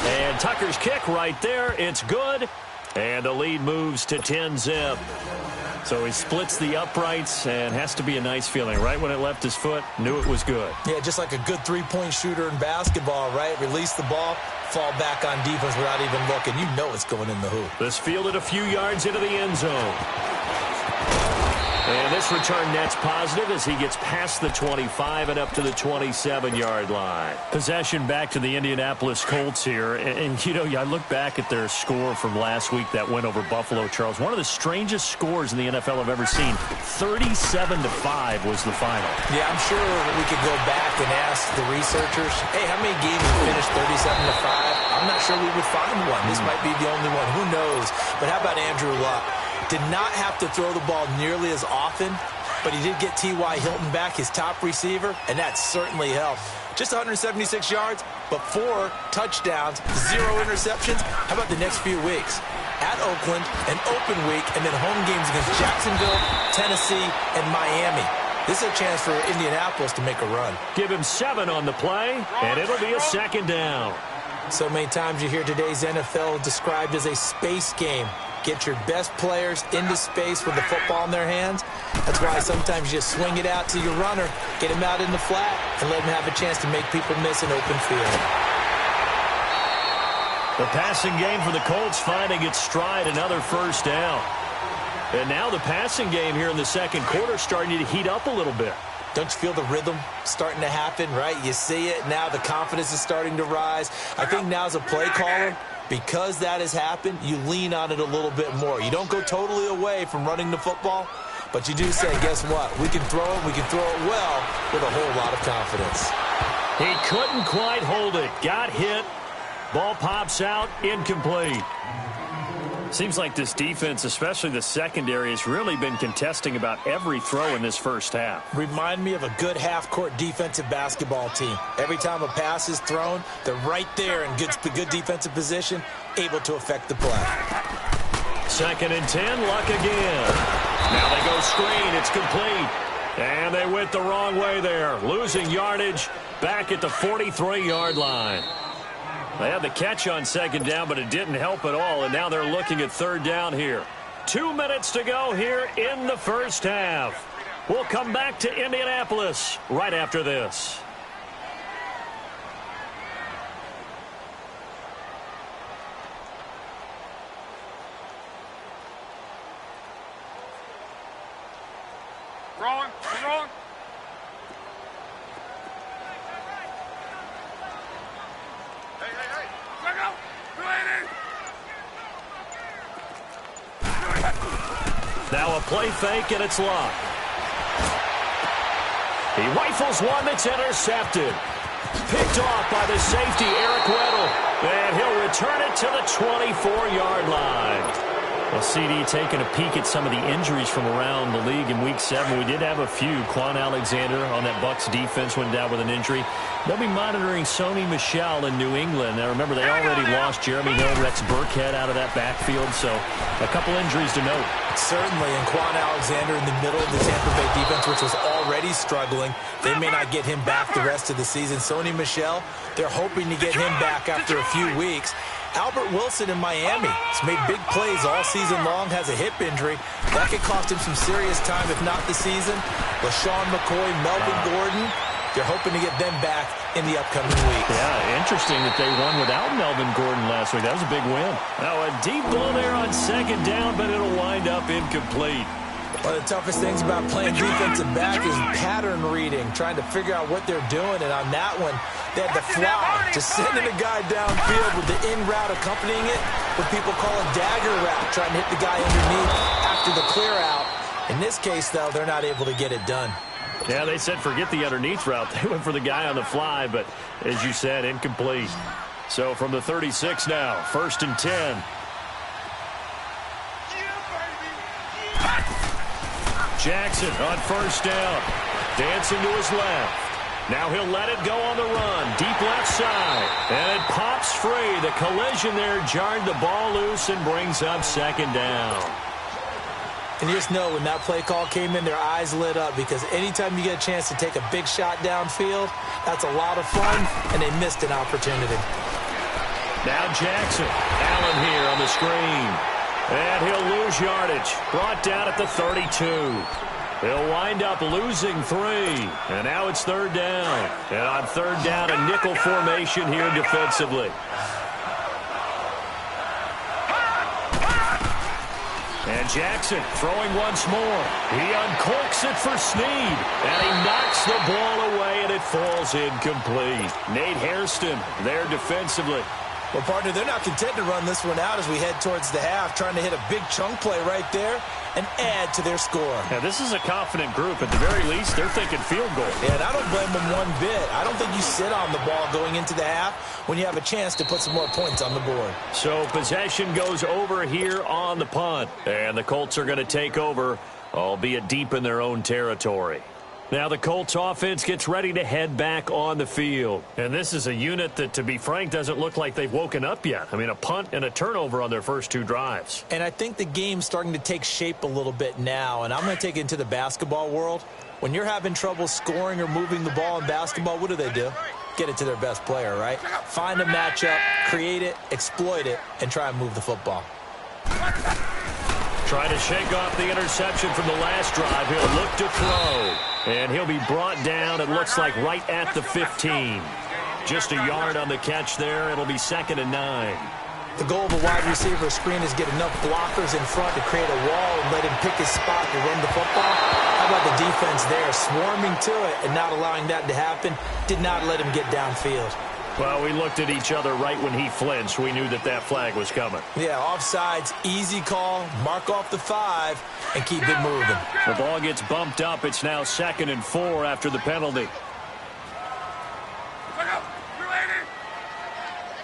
And Tucker's kick right there. It's good. And the lead moves to 10-zip. So he splits the uprights and has to be a nice feeling. Right when it left his foot, knew it was good. Yeah, just like a good three-point shooter in basketball, right? Release the ball, fall back on defense without even looking. You know it's going in the hoop. This fielded a few yards into the end zone. And this return net's positive as he gets past the 25 and up to the 27-yard line. Possession back to the Indianapolis Colts here. And, you know, I look back at their score from last week, that win over Buffalo, Charles. One of the strangest scores in the NFL I've ever seen. 37-5 was the final. Yeah, I'm sure we could go back and ask the researchers, hey, how many games finished 37-5? I'm not sure we would find one. This might be the only one. Who knows? But how about Andrew Luck? Did not have to throw the ball nearly as often, but he did get T.Y. Hilton back, his top receiver, and that certainly helped. Just 176 yards, but 4 touchdowns, 0 interceptions. How about the next few weeks? At Oakland, an open week, and then home games against Jacksonville, Tennessee, and Miami. This is a chance for Indianapolis to make a run. Give him 7 on the play, and it'll be a 2nd down. So many times you hear today's NFL described as a space game. Get your best players into space with the football in their hands. That's why sometimes you just swing it out to your runner, get him out in the flat, and let him have a chance to make people miss an open field. The passing game for the Colts finding its stride, another 1st down. And now the passing game here in the 2nd quarter starting to heat up a little bit. Don't you feel the rhythm starting to happen, right? You see it now, the confidence is starting to rise. I think now as a play caller, because that has happened, you lean on it a little bit more. You don't go totally away from running the football, But you do say, guess what? We can throw it. We can throw it well with a whole lot of confidence. He couldn't quite hold it. Got hit. Ball pops out. Incomplete. Seems like this defense, especially the secondary, has really been contesting about every throw in this first half. Remind me of a good half-court defensive basketball team. Every time a pass is thrown, they're right there in good defensive position, able to affect the play. 2nd and 10, Luck again. Now they go screen. It's complete. And they went the wrong way there. Losing yardage back at the 43-yard line. They had the catch on 2nd down, but it didn't help at all, and now they're looking at 3rd down here. 2 minutes to go here in the first half. We'll come back to Indianapolis right after this. Wrong. Wrong. Now a play fake, and it's Luck. He rifles one that's intercepted. Picked off by the safety, Eric Weddle. And he'll return it to the 24-yard line. Well, CD taking a peek at some of the injuries from around the league in Week 7. We did have a few. Quan Alexander on that Bucs defense went down with an injury. They'll be monitoring Sony Michel in New England. Now, remember, they already lost Jeremy Hill, Rex Burkhead out of that backfield, so a couple injuries to note. Certainly, and Quan Alexander in the middle of the Tampa Bay defense, which was already struggling. They may not get him back the rest of the season. Sony Michel, they're hoping to get him back after a few weeks. Albert Wilson in Miami has made big plays all season long, has a hip injury. That could cost him some serious time, if not the season. LaShawn McCoy, Melvin Gordon, they're hoping to get them back in the upcoming weeks. Yeah, interesting that they won without Melvin Gordon last week. That was a big win. Now, a deep ball there on 2nd down, but it'll wind up incomplete. One of the toughest things about playing defensive back is pattern reading, trying to figure out what they're doing. And on that one, they had to fly, just sending a guy downfield with the in route accompanying it, what people call a dagger route, trying to hit the guy underneath after the clear out. In this case, though, they're not able to get it done. Yeah, they said forget the underneath route. They went for the guy on the fly, but as you said, incomplete. So from the 36 now, 1st and 10. Jackson on 1st down. Dancing to his left. Now he'll let it go on the run. Deep left side. And it pops free. The collision there jarred the ball loose and brings up 2nd down. And you just know when that play call came in, their eyes lit up, because anytime you get a chance to take a big shot downfield, that's a lot of fun, and they missed an opportunity. Now Jackson. Allen here on the screen. And he'll lose yardage. Brought down at the 32. He'll wind up losing 3. And now it's 3rd down. And on 3rd down, a nickel formation here defensively. And Jackson throwing once more. He uncorks it for Snead. And he knocks the ball away, and it falls incomplete. Nate Hairston there defensively. Well, partner, they're not content to run this one out as we head towards the half, trying to hit a big chunk play right there and add to their score. Now, this is a confident group. At the very least, they're thinking field goal. Yeah, and I don't blame them one bit. I don't think you sit on the ball going into the half when you have a chance to put some more points on the board. So possession goes over here on the punt, and the Colts are going to take over, albeit deep in their own territory. Now the Colts offense gets ready to head back on the field. And this is a unit that, to be frank, doesn't look like they've woken up yet. I mean, a punt and a turnover on their first 2 drives. And I think the game's starting to take shape a little bit now. And I'm going to take it into the basketball world. When you're having trouble scoring or moving the ball in basketball, what do? Get it to their best player, right? Find a matchup, create it, exploit it, and try and move the football. Trying to shake off the interception from the last drive. He'll look to throw. And he'll be brought down, it looks like, right at the 15. Just a yard on the catch there. It'll be 2nd and 9. The goal of a wide receiver screen is get enough blockers in front to create a wall and let him pick his spot to run the football. How about the defense there, swarming to it and not allowing that to happen? Did not let him get downfield. Well, we looked at each other right when he flinched. We knew that that flag was coming. Yeah, offsides, easy call, mark off the 5, and keep it moving. The ball gets bumped up. It's now 2nd and 4 after the penalty.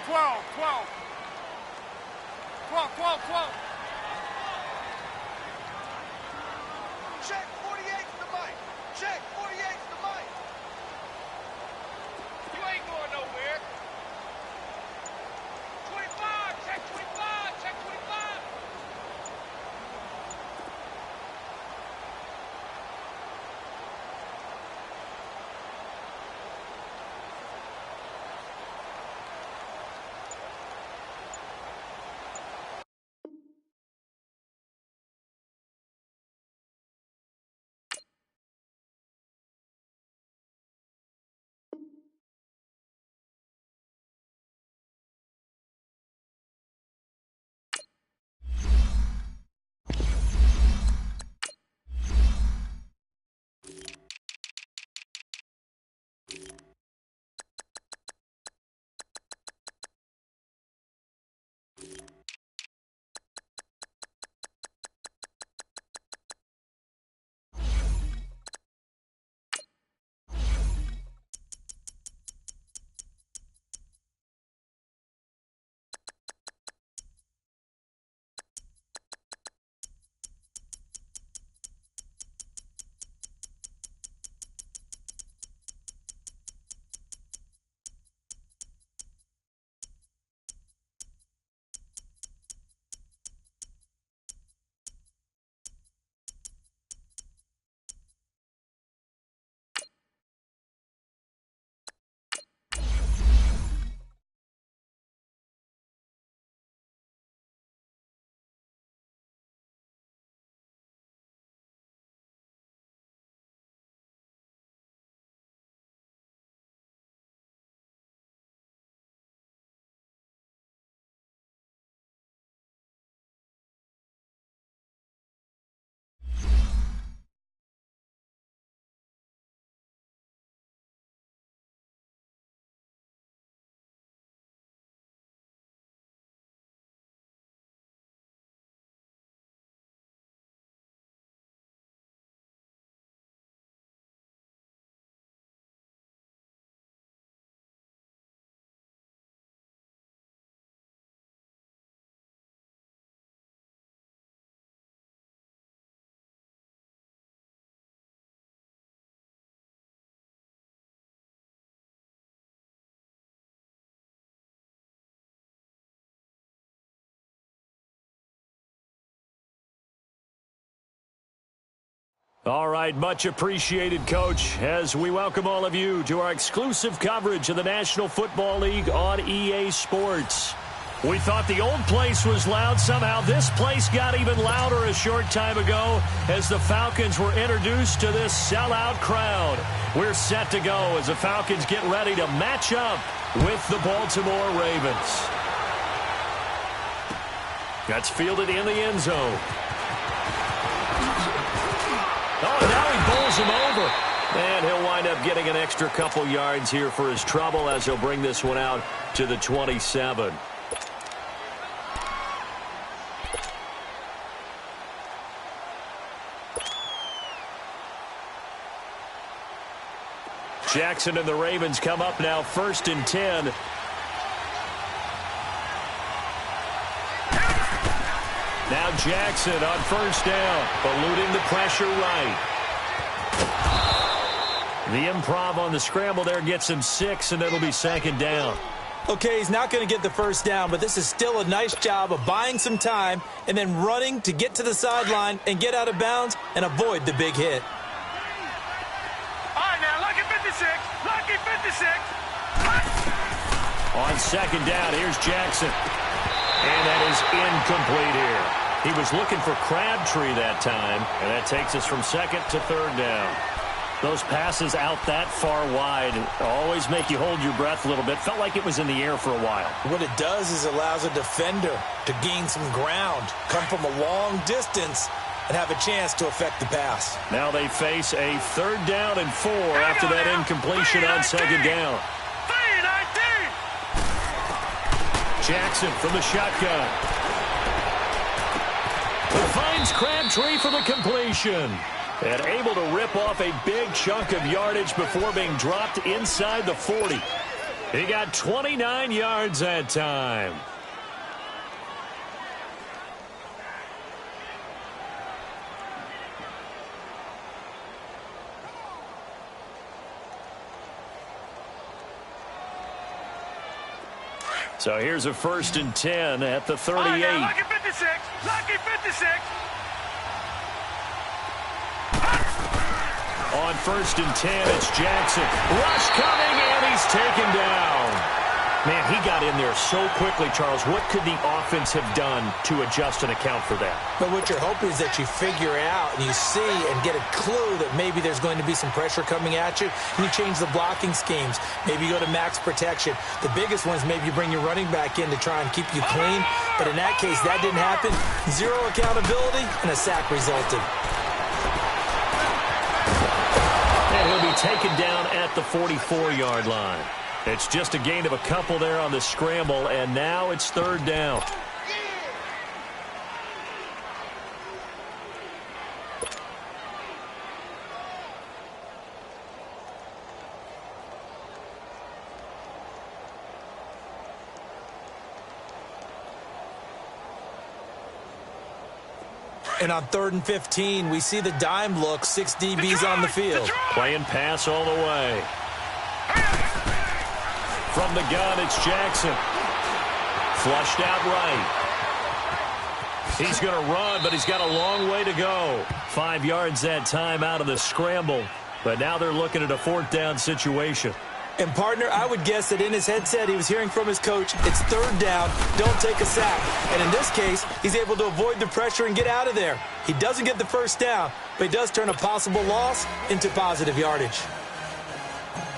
12, 12. 12, 12, 12. Check 48 to the mic. Check 48 to the mic. You ain't going nowhere. 25, check 25, check 25. All right, much appreciated, Coach, as we welcome all of you to our exclusive coverage of the National Football League on EA Sports. We thought the old place was loud. Somehow this place got even louder a short time ago as the Falcons were introduced to this sellout crowd. We're set to go as the Falcons get ready to match up with the Baltimore Ravens. That's fielded in the end zone. Oh, now he bowls him over. And he'll wind up getting an extra couple yards here for his trouble as he'll bring this one out to the 27. Jackson and the Ravens come up now 1st and 10. Now Jackson on 1st down, eluding the pressure right. The improv on the scramble there gets him 6, and it'll be 2nd down. Okay, he's not going to get the 1st down, but this is still a nice job of buying some time and then running to get to the sideline and get out of bounds and avoid the big hit. All right, now, lucky 56. Lucky 56. On 2nd down, here's Jackson. And that is incomplete here. He was looking for Crabtree that time, and that takes us from 2nd to 3rd down. Those passes out that far wide always make you hold your breath a little bit. Felt like it was in the air for a while. What it does is allows a defender to gain some ground, come from a long distance, and have a chance to affect the pass. Now they face a 3rd down and 4 after that incompletion on 2nd down. 3-19. Jackson from the shotgun. Finds Crabtree for the completion. And able to rip off a big chunk of yardage before being dropped inside the 40. He got 29 yards that time. So here's a 1st and 10 at the 38. Lucky 56. Lucky 56. On 1st and 10, it's Jackson. Rush coming, and he's taken down. Man, he got in there so quickly, Charles. What could the offense have done to adjust and account for that? But what you're hoping is that you figure out and you see and get a clue that maybe there's going to be some pressure coming at you, and you change the blocking schemes. Maybe you go to max protection. The biggest one is maybe you bring your running back in to try and keep you clean. But in that case, that didn't happen. Zero accountability, and a sack resulted. And he'll be taken down at the 44-yard line. It's just a gain of a couple there on the scramble, and now it's 3rd down. And on 3rd and 15, we see the dime look, 6 DBs on the field. Playing pass all the way. From the gun, it's Jackson. Flushed out right. He's going to run, but he's got a long way to go. 5 yards that time out of the scramble. But now they're looking at a 4th down situation. And, partner, I would guess that in his headset he was hearing from his coach, it's 3rd down, don't take a sack. And in this case, he's able to avoid the pressure and get out of there. He doesn't get the 1st down, but he does turn a possible loss into positive yardage.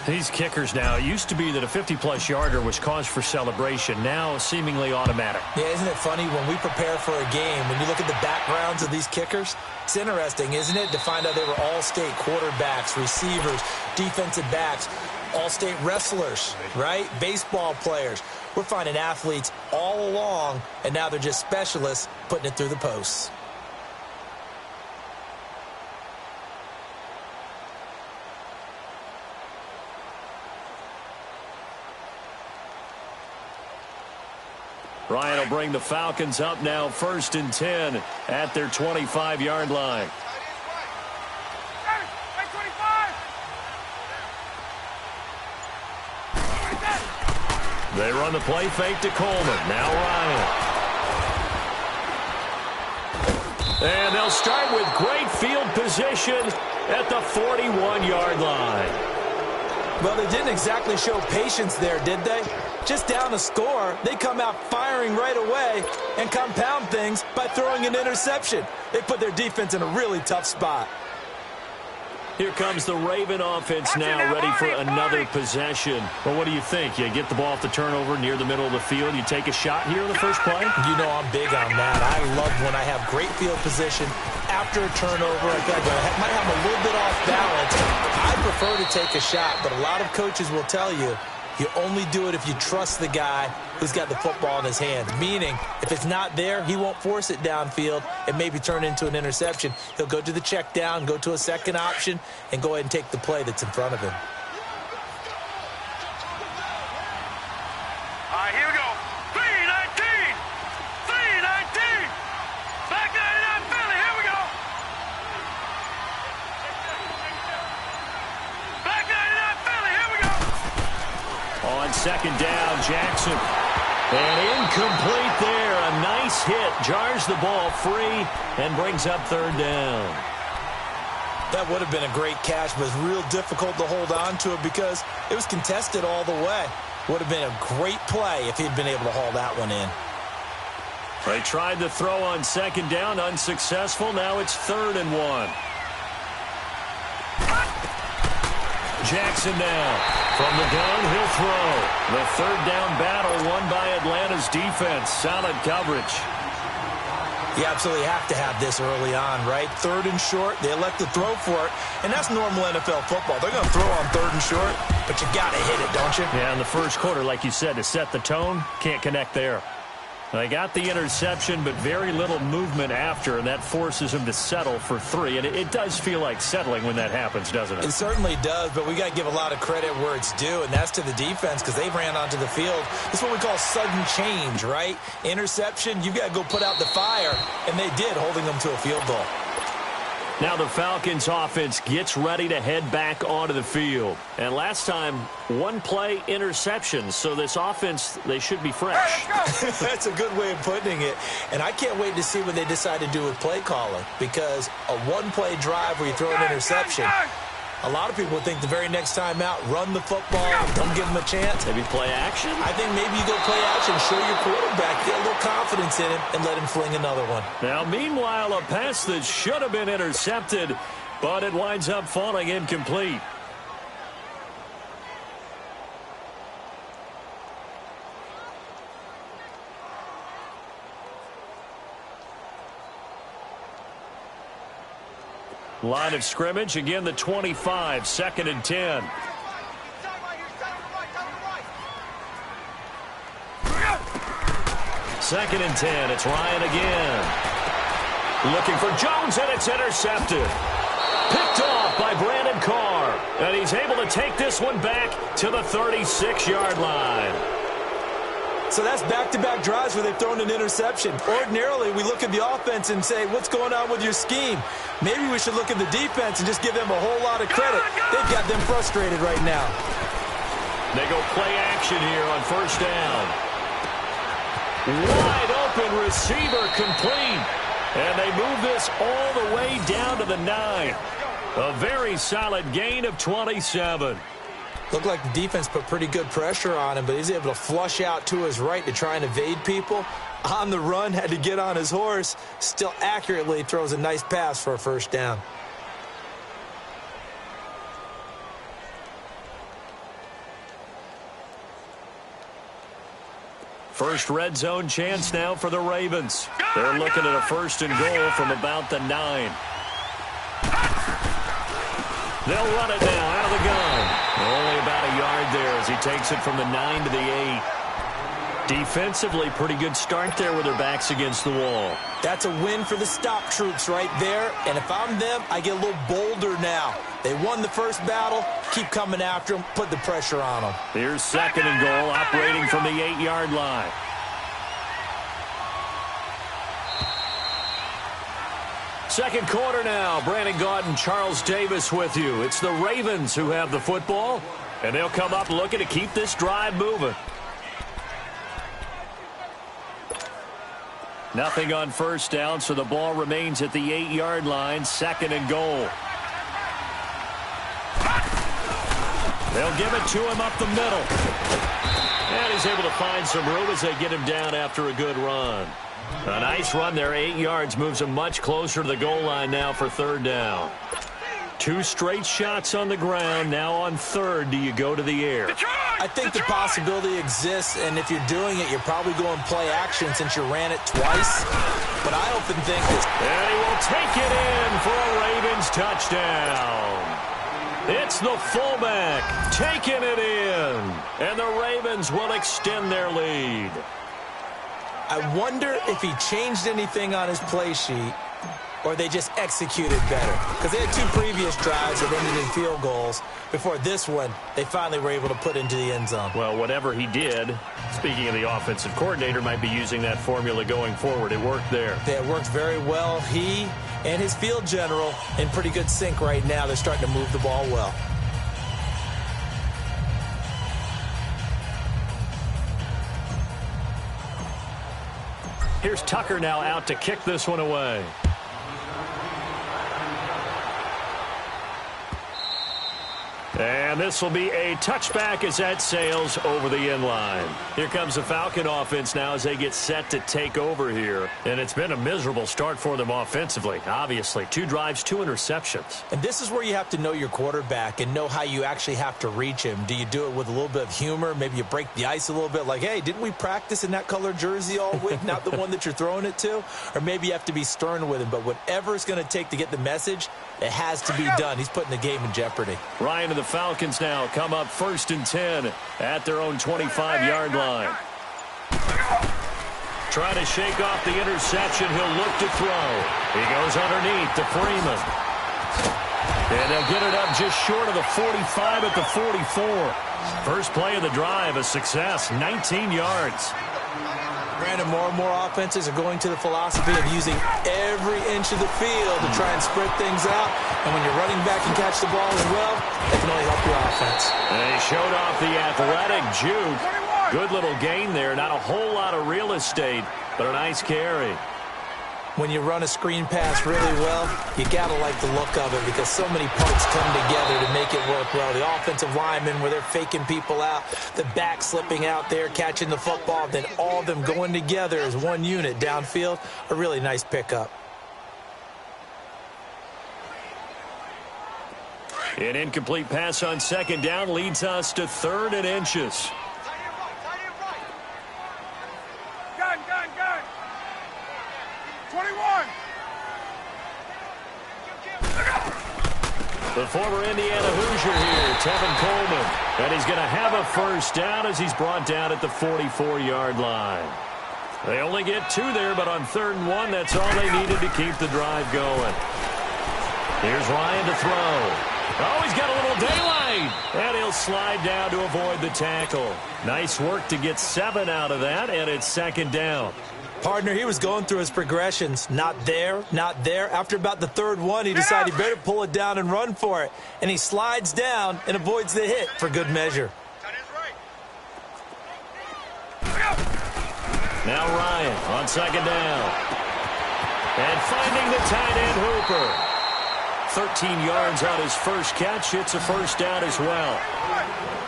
These kickers now, it used to be that a 50-plus yarder was cause for celebration. Now seemingly automatic. Yeah, isn't it funny when we prepare for a game, when you look at the backgrounds of these kickers? It's interesting, isn't it, to find out they were all-state quarterbacks, receivers, defensive backs, all-state wrestlers, right? Baseball players. We're finding athletes all along, and now they're just specialists putting it through the posts. Ryan will bring the Falcons up now, 1st and 10 at their 25-yard line. They run the play fake to Coleman. Now Ryan. And they'll start with great field position at the 41-yard line. Well, they didn't exactly show patience there, did they? Just down a score, they come out firing right away and compound things by throwing an interception. They put their defense in a really tough spot. Here comes the Raven offense now, ready for another possession. Well, what do you think? You get the ball off the turnover near the middle of the field. You take a shot here in the first play? You know I'm big on that. I love when I have great field position after a turnover. I feel like I might have a little bit off balance. I prefer to take a shot, but a lot of coaches will tell you, you only do it if you trust the guy who's got the football in his hands. Meaning, if it's not there, he won't force it downfield and maybe turn into an interception. He'll go to the check down, go to a second option, and go ahead and take the play that's in front of him. All right, here we go. 3-19. 3-19. Back 99 Philly. Here we go. Back 99 Philly. Here we go. On 2nd down, Jackson. And incomplete there. A nice hit. Jars the ball free and brings up 3rd down. That would have been a great catch, but it's real difficult to hold on to it because it was contested all the way. Would have been a great play if he'd been able to haul that one in. They tried the throw on 2nd down, unsuccessful. Now it's 3rd and 1. Jackson now. From the gun, he'll throw. The 3rd down battle won by Atlanta's defense. Solid coverage. You absolutely have to have this early on, right? 3rd and short, they elect to throw for it, and that's normal NFL football. They're going to throw on 3rd and short, but you got to hit it, don't you? Yeah, in the first quarter, like you said, to set the tone, can't connect there. They got the interception, but very little movement after, and that forces him to settle for 3. And it does feel like settling when that happens, doesn't it? It certainly does, but we got to give a lot of credit where it's due, and that's to the defense because they ran onto the field. This is what we call sudden change, right? Interception, you got to go put out the fire, and they did, holding them to a field goal. Now the Falcons offense gets ready to head back onto the field. And last time, 1-play interception. So this offense, they should be fresh. That's a good way of putting it. And I can't wait to see what they decide to do with play calling. Because a 1-play drive where you throw an interception, a lot of people think the very next time out, run the football, don't give them a chance. Maybe play action? I think maybe you go play action, show your quarterback, get a little confidence in him, and let him fling another one. Now, meanwhile, a pass that should have been intercepted, but it winds up falling incomplete. Line of scrimmage, again the 25, 2nd and 10. Second and 10, it's Ryan again. Looking for Jones, and it's intercepted. Picked off by Brandon Carr, and he's able to take this one back to the 36-yard line. So that's back-to-back drives where they've thrown an interception. Ordinarily, we look at the offense and say, what's going on with your scheme? Maybe we should look at the defense and just give them a whole lot of credit. They've got them frustrated right now. They go play action here on 1st down. Wide open receiver complete. And they move this all the way down to the 9. A very solid gain of 27. Looked like the defense put pretty good pressure on him, but he's able to flush out to his right to try and evade people. On the run, had to get on his horse. Still accurately throws a nice pass for a 1st down. First red zone chance now for the Ravens. They're looking at a 1st and goal from about the 9. They'll run it now out of the gun. Only about a yard there as he takes it from the 9 to the 8. Defensively, pretty good start there with their backs against the wall. That's a win for the stop troops right there. And if I'm them, I get a little bolder now. They won the first battle. Keep coming after them. Put the pressure on them. Here's 2nd and goal, operating from the 8-yard line. Second quarter now. Brandon Gaudin and Charles Davis with you. It's the Ravens who have the football, and they'll come up looking to keep this drive moving. Nothing on 1st down, so the ball remains at the 8-yard line. 2nd and goal. They'll give it to him up the middle. And he's able to find some room as they get him down after a good run. A nice run there, 8 yards, moves him much closer to the goal line now for 3rd down. 2 straight shots on the ground. Now on 3rd, do you go to the air? I think the possibility exists, and if you're doing it, you're probably going play action since you ran it twice. But I often think that... And he will take it in for a Ravens touchdown. It's the fullback taking it in, and the Ravens will extend their lead. I wonder if he changed anything on his play sheet or they just executed better. Because they had 2 previous drives that ended in field goals. Before this one, they finally were able to put into the end zone. Well, whatever he did, speaking of the offensive coordinator, might be using that formula going forward. It worked there. Yeah, it worked very well. He and his field general in pretty good sync right now. They're starting to move the ball well. Here's Tucker now out to kick this one away. And this will be a touchback as that sails over the inline. Here comes the Falcon offense now as they get set to take over here. And it's been a miserable start for them offensively, obviously. 2 drives, 2 interceptions. And this is where you have to know your quarterback and know how you actually have to reach him. Do you do it with a little bit of humor? Maybe you break the ice a little bit like, hey, didn't we practice in that color jersey all week? Not the one that you're throwing it to? Or maybe you have to be stern with him. But whatever it's going to take to get the message, it has to be done. He's putting the game in jeopardy. Ryan and the Falcons now come up 1st and 10 at their own 25-yard line. Trying to shake off the interception. He'll look to throw. He goes underneath to Freeman. And they'll get it up just short of the 45 at the 44. First play of the drive, a success, 19 yards. Brandon, more and more offenses are going to the philosophy of using every inch of the field to try and spread things out. And when you're running back and catch the ball as well, that can only help your offense. They showed off the athletic juke. Good little gain there. Not a whole lot of real estate, but a nice carry. When you run a screen pass really well, you got to like the look of it because so many parts come together to make it work well. The offensive linemen where they're faking people out, the back slipping out there, catching the football, then all of them going together as one unit downfield, a really nice pickup. An incomplete pass on 2nd down leads us to 3rd and inches. Gun. 21. The former Indiana Hoosier here, Tevin Coleman. And he's going to have a first down as he's brought down at the 44-yard line. They only get 2 there, but on 3rd and 1, that's all they needed to keep the drive going. Here's Ryan to throw. Oh, he's got a little daylight. And he'll slide down to avoid the tackle. Nice work to get 7 out of that, and it's 2nd down. Partner, he was going through his progressions. Not there, not there. After about the 3rd one, he decided he better pull it down and run for it. And he slides down and avoids the hit for good measure. Now Ryan on 2nd down. And finding the tight end Hooper. 13 yards on his first catch. It's a first down as well.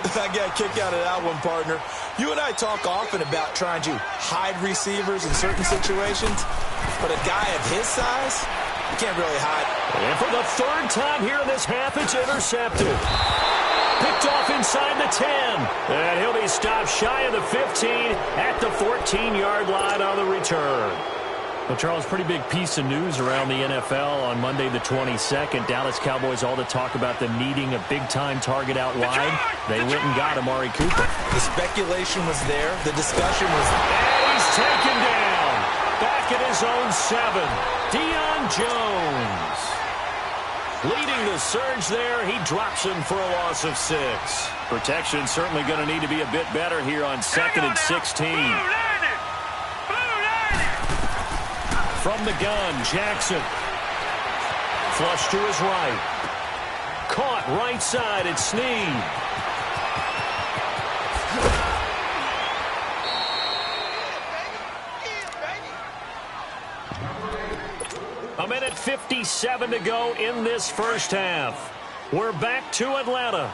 I got a kick out of that one, partner. You and I talk often about trying to hide receivers in certain situations, but a guy of his size, you can't really hide. And for the 3rd time here in this half, it's intercepted. Picked off inside the 10. And he'll be stopped shy of the 15 at the 14-yard line on the return. Well, Charles, pretty big piece of news around the NFL on Monday the 22nd. Dallas Cowboys all to talk about them needing a big-time target out wide. They went and got Amari Cooper. The speculation was there. The discussion was there. And he's taken down. Back at his own 7. Deion Jones. Leading the surge there. He drops him for a loss of 6. Protection certainly going to need to be a bit better here on 2nd and 16. From the gun, Jackson. Flush to his right. Caught right side, it's Snead. A minute 57 to go in this first half. We're back to Atlanta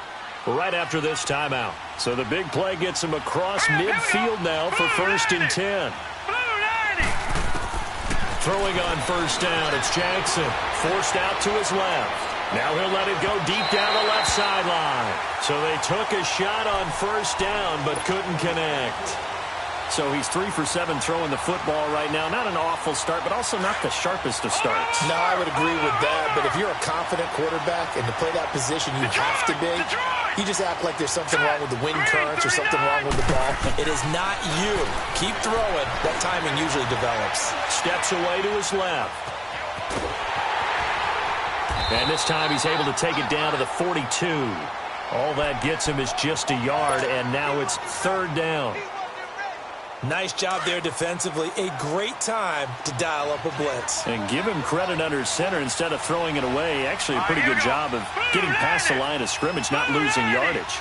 right after this timeout. So the big play gets him across midfield now for 1st and 10. Throwing on 1st down, it's Jackson. Forced out to his left. Now he'll let it go deep down the left sideline. So they took a shot on 1st down, but couldn't connect. So he's 3 for 7 throwing the football right now. Not an awful start, but also not the sharpest of starts. No, I would agree with that. But if you're a confident quarterback and to play that position you have to be, you just act like there's something wrong with the wind currents or something wrong with the ball. It is not you. Keep throwing. That timing usually develops. Steps away to his left. And this time he's able to take it down to the 42. All that gets him is just a yard, and now it's 3rd down. Nice job there defensively. A great time to dial up a blitz. And give him credit under center instead of throwing it away. Actually, a pretty good job of getting past the line of scrimmage, not losing yardage.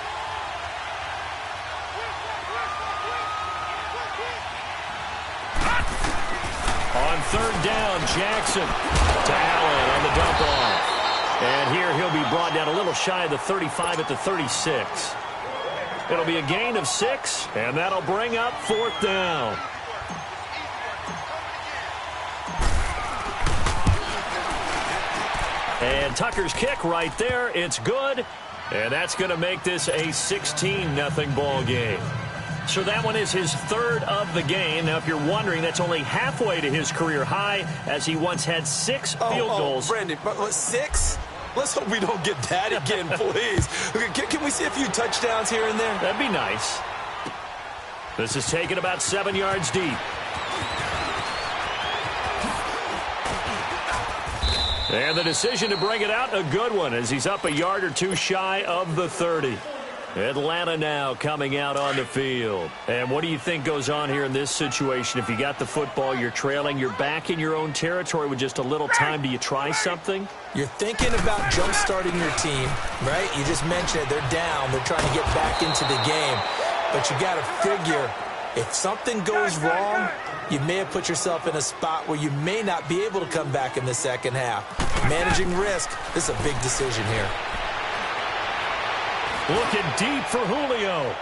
On 3rd down, Jackson to Allen on the dump off. And here he'll be brought down a little shy of the 35 at the 36. It'll be a gain of 6, and that'll bring up 4th down. And Tucker's kick right there. It's good. And that's going to make this a 16-0 ball game. So that one is his 3rd of the game. Now, if you're wondering, that's only halfway to his career high, as he once had 6 field goals. Brandon, but 6? Let's hope we don't get that again, please. Can we see a few touchdowns here and there? That'd be nice. This is taken about 7 yards deep. And the decision to bring it out, a good one, as he's up a yard or 2 shy of the 30. Atlanta now coming out on the field. And what do you think goes on here in this situation? If you got the football, you're trailing, you're back in your own territory with just a little time. Do you try something? You're thinking about jump-starting your team, right? You just mentioned it. They're down. They're trying to get back into the game. But you got to figure, if something goes wrong, you may have put yourself in a spot where you may not be able to come back in the second half. Managing risk, this is a big decision here. Looking deep for Julio.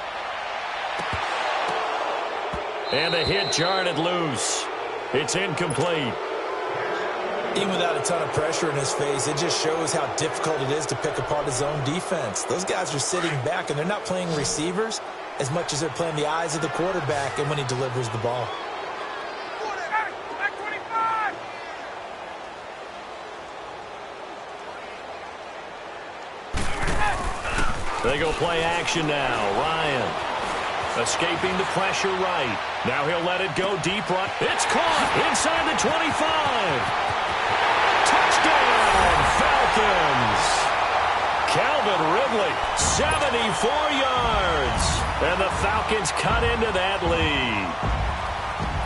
And the hit jarred it loose. It's incomplete. Even without a ton of pressure in his face, it just shows how difficult it is to pick apart his own defense. Those guys are sitting back, and they're not playing receivers as much as they're playing the eyes of the quarterback and when he delivers the ball. They go play action now. Ryan escaping the pressure right. Now he'll let it go deep right. It's caught inside the 25. Touchdown, Falcons. Calvin Ridley, 74 yards. And the Falcons cut into that lead.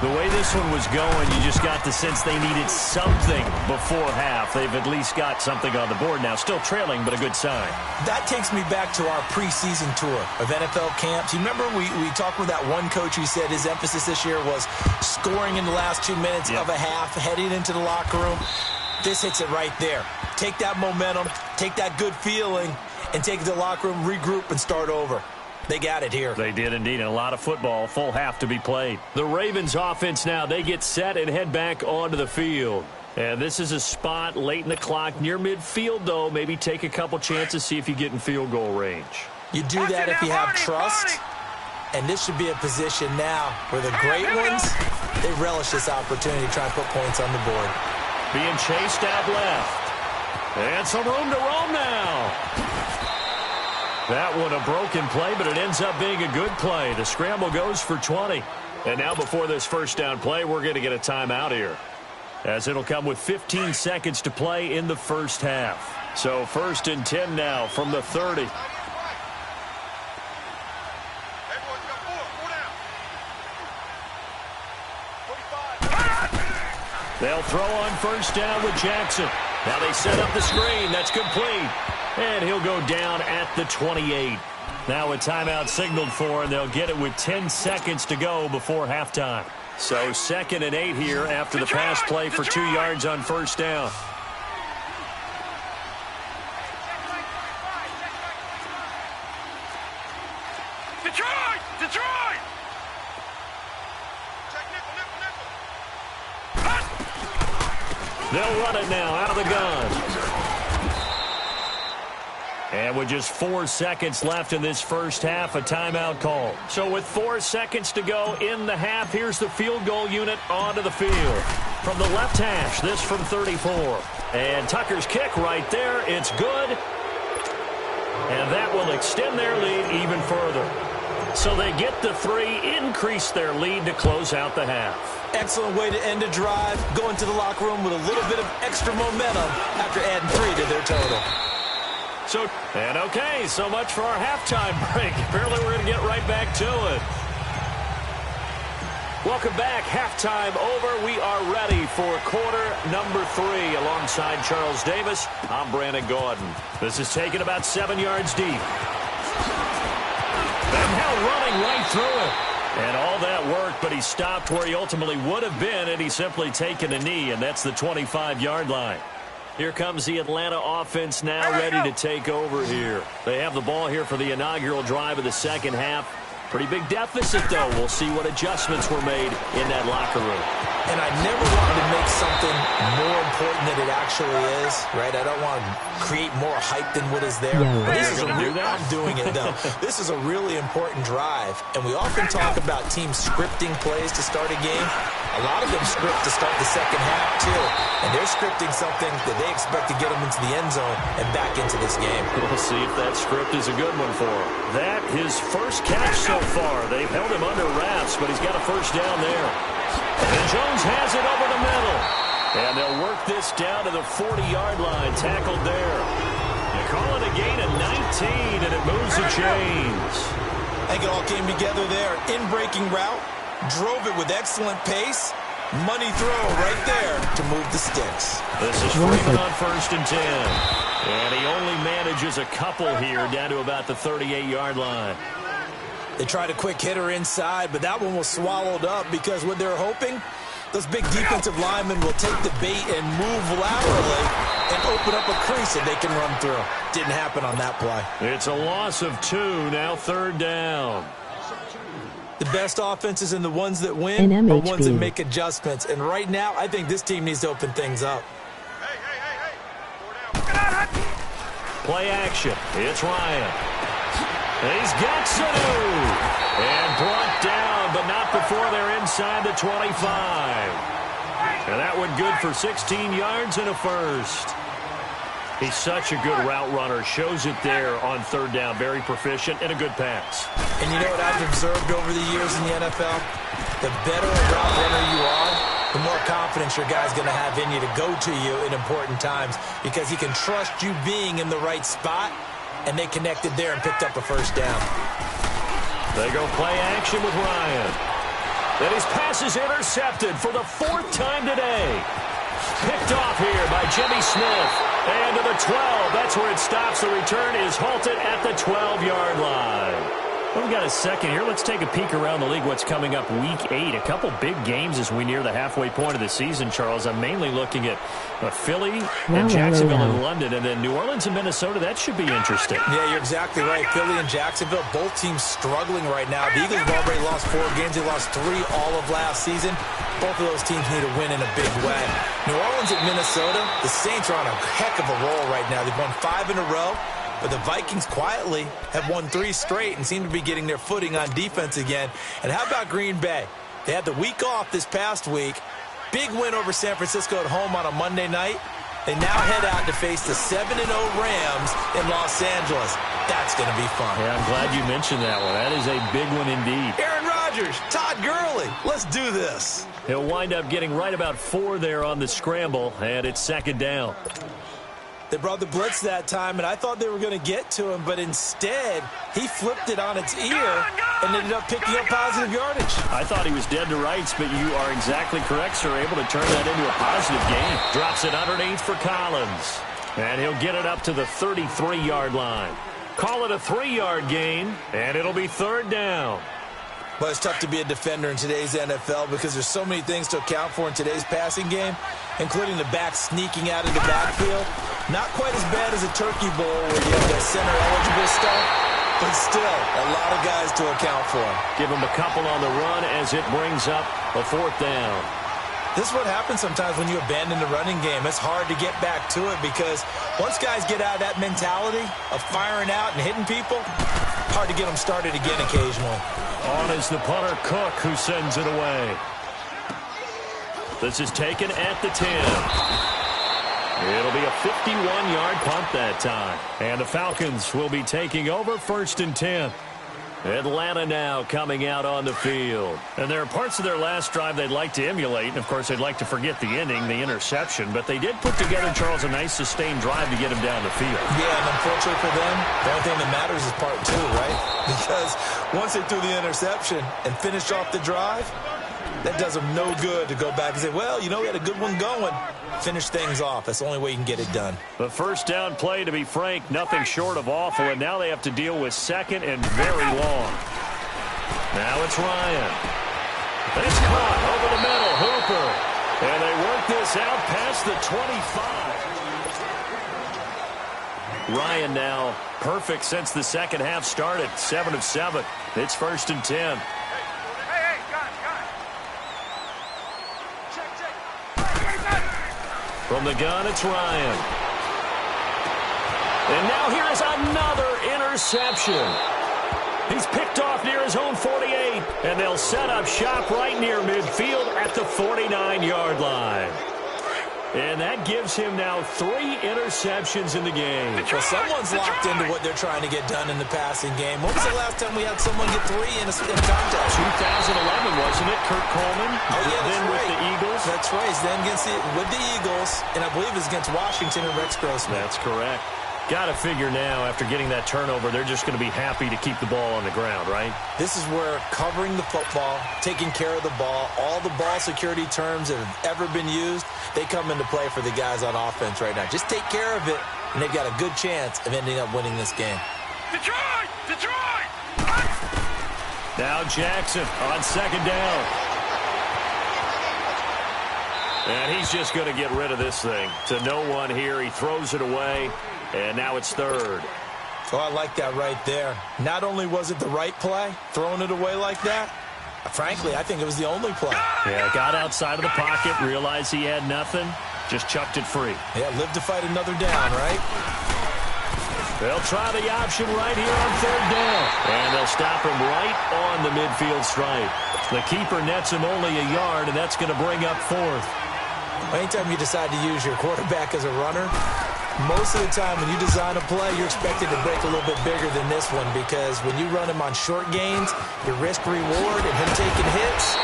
The way this one was going, you just got the sense they needed something before half. They've at least got something on the board now. Still trailing, but a good sign. That takes me back to our preseason tour of NFL camps. You remember we talked with that one coach who said his emphasis this year was scoring in the last 2 minutes of a half, heading into the locker room. This hits it right there. Take that momentum, take that good feeling, and take it to the locker room, regroup, and start over. They got it here. They did indeed, and a lot of football, full half to be played. The Ravens offense now, they get set and head back onto the field. And this is a spot late in the clock near midfield, though. Maybe take a couple chances, see if you get in field goal range. You do that if you have trust, and this should be a position now where the great ones, they relish this opportunity to try and put points on the board. Being chased out left. And some room to roam now. That one a broken play, but it ends up being a good play. The scramble goes for 20. And now before this first down play, we're going to get a timeout here, as it'll come with 15 seconds to play in the first half. So 1st and 10 now from the 30. They'll throw on first down with Jackson. Now they set up the screen. That's complete. And he'll go down at the 28. Now a timeout signaled for, and they'll get it with 10 seconds to go before halftime. So 2nd and 8 here after the pass play for 2 yards on first down. Detroit! Detroit! They'll run it now out of the gun. And with just 4 seconds left in this first half, a timeout call. So with 4 seconds to go in the half, here's the field goal unit onto the field. From the left hash, this from 34. And Tucker's kick right there. It's good. And that will extend their lead even further. So they get the 3, increase their lead to close out the half. Excellent way to end a drive. Go into the locker room with a little bit of extra momentum after adding 3 to their total. And okay, so much for our halftime break. Apparently we're going to get right back to it. Welcome back. Halftime over. We are ready for quarter number 3 alongside Charles Davis. I'm Brandon Gordon. This is taken about 7 yards deep. And now running right through it. And all that worked, but he stopped where he ultimately would have been, and he simply taken a knee, and that's the 25-yard line. Here comes the Atlanta offense now ready to take over here. They have the ball here for the inaugural drive of the second half. Pretty big deficit, though. We'll see what adjustments were made in that locker room. And I never wanted to make something more important than it actually is, right? I don't want to create more hype than what is there. But this is I'm doing it, though. This is a really important drive. And we often talk about teams scripting plays to start a game. A lot of them script to start the second half, too. And they're scripting something that they expect to get them into the end zone and back into this game. We'll see if that script is a good one for him. That his first catch so far. They've held him under wraps, but he's got a first down there. And Jones has it over the middle. And they'll work this down to the 40-yard line. Tackled there. You call it a gain of 19, and it moves the chains. I think it all came together there. In-breaking route. Drove it with excellent pace. Money throw right there to move the sticks. This is Freeman on 1st and 10. And he only manages a couple here down to about the 38-yard line. They tried a quick hitter inside, but that one was swallowed up because what they're hoping, those big defensive linemen will take the bait and move laterally and open up a crease that they can run through. Didn't happen on that play. It's a loss of 2, now 3rd down. The best offenses and the ones that win are ones that make adjustments. And right now, I think this team needs to open things up. Play action. It's Ryan. He's got Sanu. And brought down, but not before they're inside the 25. And that one good for 16 yards and a first. He's such a good route runner. Shows it there on 3rd down. Very proficient and a good pass. And you know what I've observed over the years in the NFL? The better a route runner you are, the more confidence your guy's going to have in you to go to you in important times because he can trust you being in the right spot, and they connected there and picked up a first down. They go play action with Ryan. And his pass is intercepted for the 4th time today. Picked off here by Jimmy Smith. And to the 12. That's where it stops. The return is halted at the 12-yard line. Well, we've got a second here. Let's take a peek around the league. What's coming up week 8? A couple big games as we near the halfway point of the season, Charles. I'm mainly looking at Philly and Jacksonville and London, and then New Orleans and Minnesota. That should be interesting. Yeah, you're exactly right. Philly and Jacksonville, both teams struggling right now. The Eagles have already lost 4 games. They lost 3 all of last season. Both of those teams need a win in a big way. New Orleans at Minnesota, the Saints are on a heck of a roll right now. They've won 5 in a row. But the Vikings quietly have won 3 straight and seem to be getting their footing on defense again. And how about Green Bay? They had the week off this past week. Big win over San Francisco at home on a Monday night. They now head out to face the 7-0 Rams in Los Angeles. That's going to be fun. Yeah, I'm glad you mentioned that one. That is a big one indeed. Aaron Rodgers, Todd Gurley, let's do this. He'll wind up getting right about 4 there on the scramble, and it's 2nd down. They brought the blitz that time, and I thought they were going to get to him, but instead, he flipped it on its ear and ended up picking up positive yardage. I thought he was dead to rights, but you are exactly correct, sir. Able to turn that into a positive gain. Drops it underneath for Collins, and he'll get it up to the 33-yard line. Call it a 3-yard gain, and it'll be 3rd down. Well, it's tough to be a defender in today's NFL because there's so many things to account for in today's passing game, including the back sneaking out of the backfield. Not quite as bad as a turkey bowl where you have that center-eligible stuff, but still a lot of guys to account for. Give him a couple on the run as it brings up a 4th down. This is what happens sometimes when you abandon the running game. It's hard to get back to it because once guys get out of that mentality of firing out and hitting people, hard to get them started again occasionally. On is the punter, Cook, who sends it away. This is taken at the 10. It'll be a 51-yard punt that time. And the Falcons will be taking over 1st and 10. Atlanta now coming out on the field. And there are parts of their last drive they'd like to emulate. And, of course, they'd like to forget the ending, the interception. But they did put together, Charles, a nice sustained drive to get him down the field. Yeah, and unfortunately for them, the only thing that matters is part 2, right? Because once they threw the interception and finished off the drive, that does them no good to go back and say, well, you know, we had a good one going. Finish things off. That's the only way you can get it done. The first down play, to be frank, nothing short of awful, and now they have to deal with 2nd and very long. Now it's Ryan. It's caught over the middle. Hooper. And they work this out past the 25. Ryan now perfect since the second half started. 7 of 7. It's 1st and 10. Hey, got it. Check. From the gun, it's Ryan. And now here is another interception. He's picked off near his own 48, and they'll set up shop right near midfield at the 49-yard line. And that gives him now 3 interceptions in the game. Well, someone's locked into what they're trying to get done in the passing game. When was the last time we had someone get 3 in a contest? 2011, wasn't it? Kurt Coleman. Oh, yeah, then right. with the Eagles. That's right. Then with the Eagles, and I believe it's against Washington and Rex Grossman. That's correct. Got to figure now, after getting that turnover, they're just going to be happy to keep the ball on the ground, right? This is where covering the football, taking care of the ball, all the ball security terms that have ever been used, they come into play for the guys on offense right now. Just take care of it, and they've got a good chance of ending up winning this game. Detroit! Detroit! Now Jackson on 2nd down. And he's just going to get rid of this thing. To no one here. He throws it away. And now it's 3rd. Oh, I like that right there. Not only was it the right play, throwing it away like that, frankly, I think it was the only play. Yeah, got outside of the pocket, realized he had nothing, just chucked it free. Yeah, live to fight another down, right? They'll try the option right here on 3rd down. And they'll stop him right on the midfield stripe. The keeper nets him only a yard, and that's going to bring up 4th. Anytime you decide to use your quarterback as a runner, most of the time when you design a play, you're expected to break a little bit bigger than this one, because when you run him on short gains, your risk-reward and him taking hits,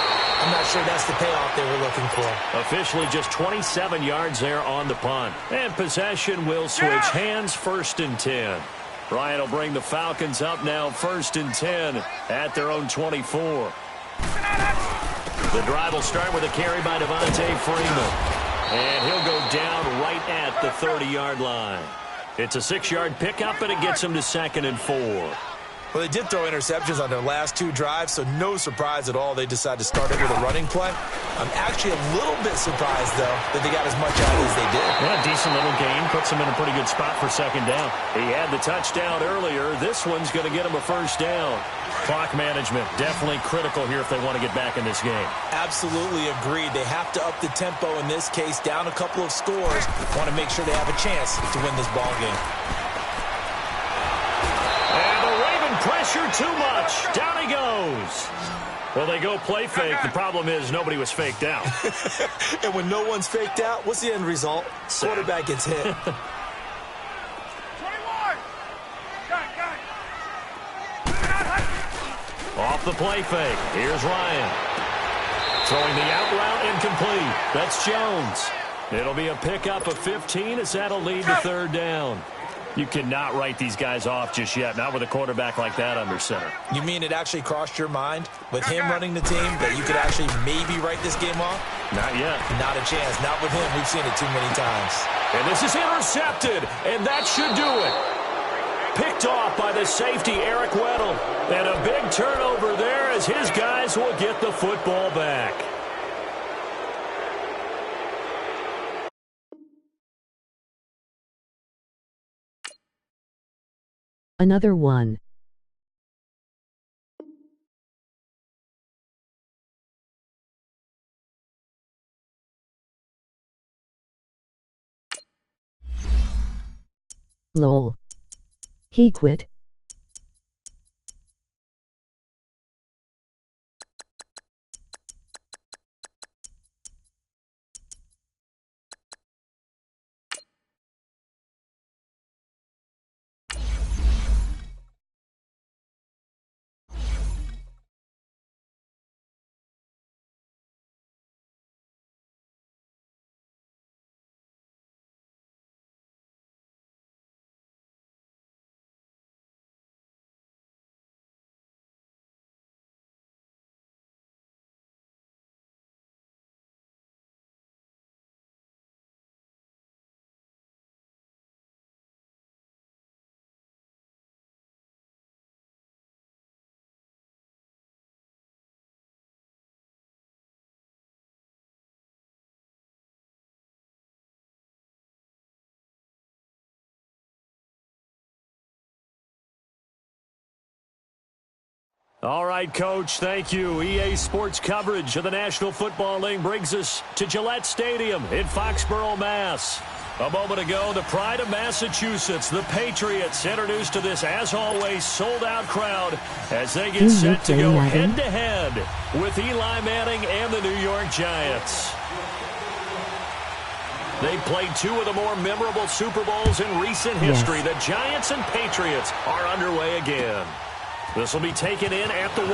I'm not sure that's the payoff they were looking for. Officially just 27 yards there on the punt. And possession will switch hands, 1st and 10. Ryan will bring the Falcons up now 1st and 10 at their own 24. The drive will start with a carry by Devontae Freeman. And he'll go down right at the 30-yard line. It's a 6-yard pickup, and it gets him to 2nd and 4. Well, they did throw interceptions on their last 2 drives, so no surprise at all they decided to start it with a running play. I'm actually a little bit surprised, though, that they got as much out as they did. Yeah, decent little gain. Puts him in a pretty good spot for 2nd down. He had the touchdown earlier. This one's going to get him a 1st down. Clock management, definitely critical here if they want to get back in this game. Absolutely agreed. They have to up the tempo in this case, down a couple of scores. Want to make sure they have a chance to win this ball game. And the Raven pressure too much. Down he goes. Well, they go play fake. The problem is nobody was faked out. And when no one's faked out, what's the end result? Quarterback gets hit. 21! Off the play fake. Here's Ryan. Throwing the out route incomplete. That's Jones. It'll be a pickup of 15 as that'll lead to 3rd down. You cannot write these guys off just yet, not with a quarterback like that under center. You mean it actually crossed your mind with him running the team that you could actually maybe write this game off? Not yet. Not a chance. Not with him. We've seen it too many times. And this is intercepted, and that should do it. Picked off by the safety, Eric Weddle. And a big turnover there as his guys will get the football back. Another one. Lol. He quit. All right, Coach, thank you. EA Sports coverage of the National Football League brings us to Gillette Stadium in Foxborough, Mass. A moment ago, the pride of Massachusetts, the Patriots, introduced to this, as always, sold-out crowd as they get set to go head-to-head with Eli Manning and the New York Giants. They played two of the more memorable Super Bowls in recent history. The Giants and Patriots are underway again. This will be taken in at the 1.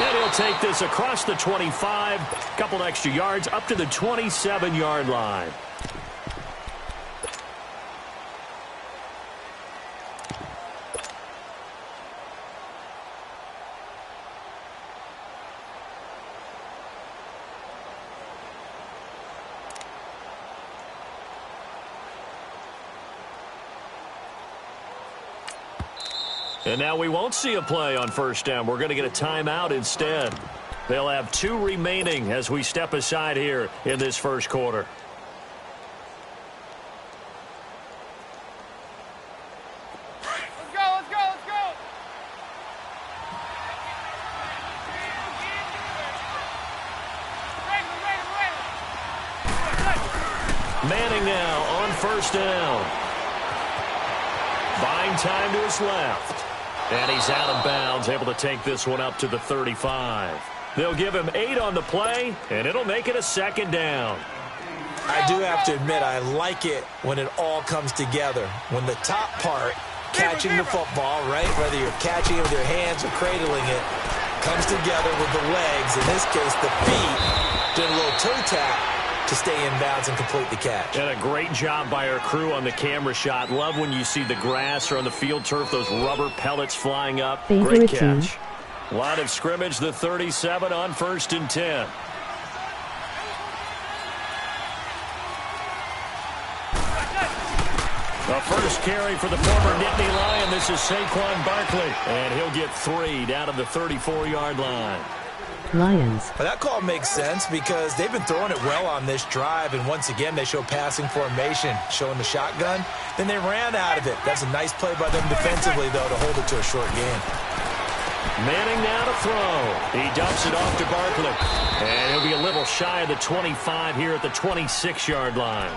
And he'll take this across the 25, a couple extra yards, up to the 27-yard line. And now we won't see a play on first down. We're going to get a timeout instead. They'll have 2 remaining as we step aside here in this first quarter. Let's go, let's go, let's go. Manning now on first down. Buying time to his left. And he's out of bounds, able to take this one up to the 35. They'll give him 8 on the play, and it'll make it a second down. I do have to admit, I like it when it all comes together. When the top part, catching the football, right, whether you're catching it with your hands or cradling it, comes together with the legs, in this case the feet, doing a little toe tap to stay in bounds and complete the catch. And a great job by our crew on the camera shot. Love when you see the grass or on the field turf, those rubber pellets flying up. Great catch. Line of scrimmage, the 37 on 1st and 10. The first carry for the former Nittany Lion. This is Saquon Barkley. And he'll get 3 down to the 34-yard line. Lions. Well, that call makes sense because they've been throwing it well on this drive, and once again they show passing formation, showing the shotgun. Then they ran out of it. That's a nice play by them defensively, though, to hold it to a short game. Manning now to throw. He dumps it off to Barkley. And he'll be a little shy of the 25 here at the 26-yard line.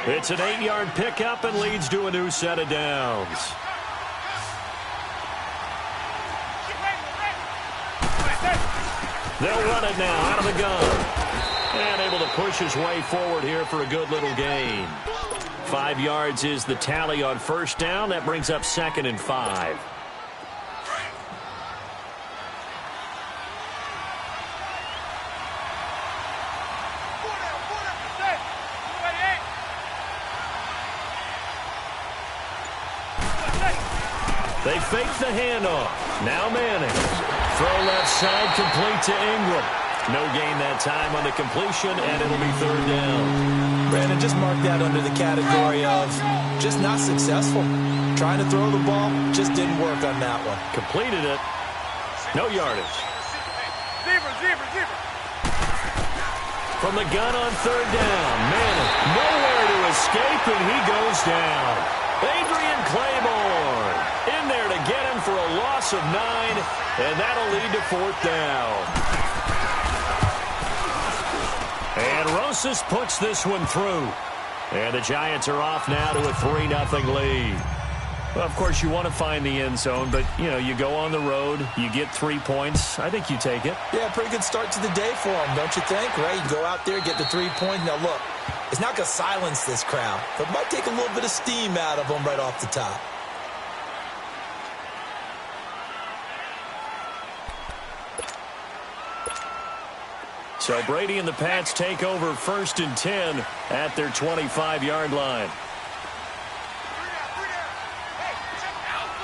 It's an 8-yard pickup and leads to a new set of downs. They'll run it now out of the gun. And able to push his way forward here for a good little gain. 5 yards is the tally on first down. That brings up 2nd and 5. They fake the handoff. Now Manning. Throw left side, complete to Ingram. No gain that time on the completion, and it'll be 3rd down. Brandon, just mark that under the category of just not successful. Trying to throw the ball, just didn't work on that one. Completed it. No yardage. Zebra. From the gun on 3rd down, Manning nowhere to escape, and he goes down. Adrian Claiborne in there to get him for a loss of 9, and that'll lead to 4th down. And Rosas puts this one through. And the Giants are off now to a 3-0 lead. Well, of course, you want to find the end zone, but, you know, you go on the road, you get 3 points. I think you take it. Yeah, pretty good start to the day for them, don't you think? Right? You go out there, get the 3 points. Now, look, it's not going to silence this crowd, but it might take a little bit of steam out of them right off the top. So Brady and the Pats take over 1st and 10 at their 25-yard line.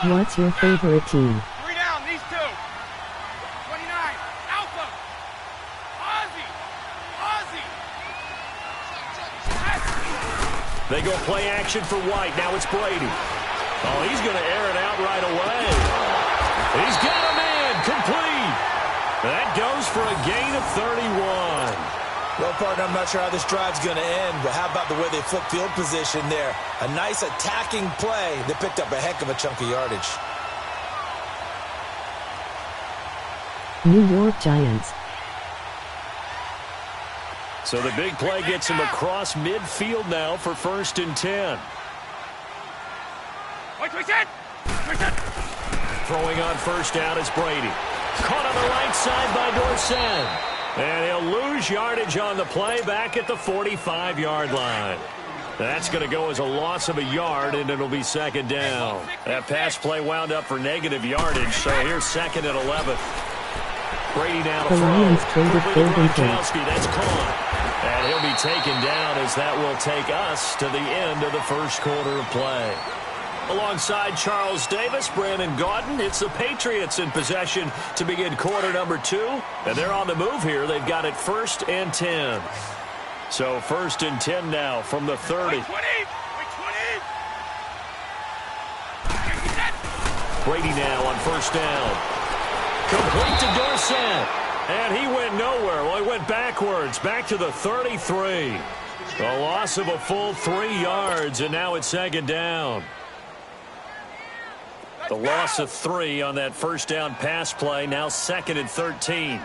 What's your favorite team? 3 down, these 2. 29, Alpha. Ozzy. They go play action for White. Now it's Brady. Oh, he's going to air it out right away. He's got a man complete. That goes for a gain of 31. Well, partner, I'm not sure how this drive's going to end, but how about the way they flip field position there? A nice attacking play that picked up a heck of a chunk of yardage. New York Giants. So the big play gets him across midfield now for 1st and 10. Throwing on 1st down is Brady. Caught on the right side by Dorsett. And he'll lose yardage on the play back at the 45-yard line. That's going to go as a loss of a yard, and it'll be 2nd down. That pass play wound up for negative yardage, so here's 2nd and 11. Brady now to The Lions traded Golden Gronkowski. That's caught. And he'll be taken down as that will take us to the end of the first quarter of play. Alongside Charles Davis, Brandon Gaudin, it's the Patriots in possession to begin quarter number 2. And they're on the move here. They've got it 1st and 10. So 1st and 10 now from the 30. Brady now on 1st down. Complete to Dorsett. And he went nowhere. Well, he went backwards, back to the 33. A loss of a full 3 yards, and now it's 2nd down. The loss of 3 on that 1st down pass play, now 2nd and 13.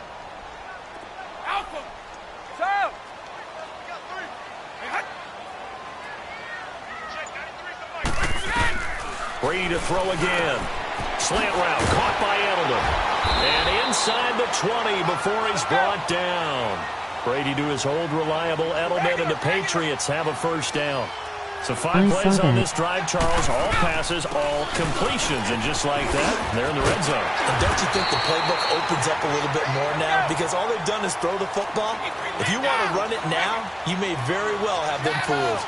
Brady to throw again. Slant route, caught by Edelman. And inside the 20 before he's brought down. Brady to his old reliable Edelman, and the Patriots have a 1st down. So 5 plays on this drive, Charles. All passes, all completions. And just like that, they're in the red zone. And don't you think the playbook opens up a little bit more now? Because all they've done is throw the football. If you want to run it now, you may very well have them fooled.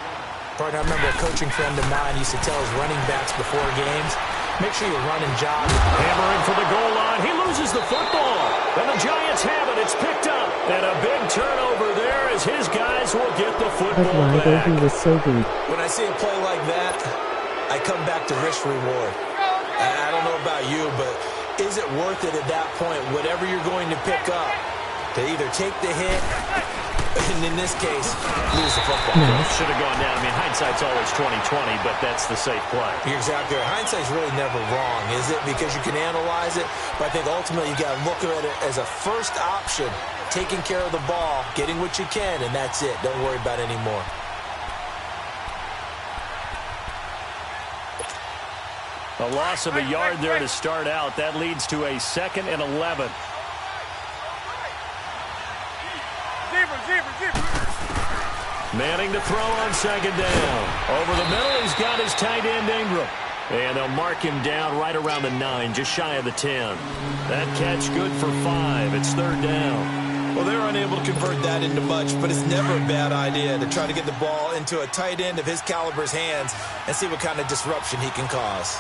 Partner, I remember a coaching friend of mine used to tell his running backs before games, make sure you run and jog. Hammering for the goal line. He loses the football. And the Giants have it. It's picked up. And a big turnover there as his guys will get the football back. He was so good. When I see a play like that, I come back to risk reward. I don't know about you, but is it worth it at that point, whatever you're going to pick up, to either take the hit, and in this case, lose the football? No. Should have gone down. I mean, hindsight's always 20/20, but that's the safe play. You're exactly right. Hindsight's really never wrong, is it? Because you can analyze it, but I think ultimately you got to look at it as a first option, taking care of the ball, getting what you can, and that's it. Don't worry about it anymore. A loss of a yard there to start out. That leads to a 2nd and 11. Manning to throw on 2nd down. Over the middle, he's got his tight end Ingram. And they'll mark him down right around the 9, just shy of the 10. That catch good for 5. It's 3rd down. Well, they're unable to convert that into much, but it's never a bad idea to try to get the ball into a tight end of his caliber's hands and see what kind of disruption he can cause.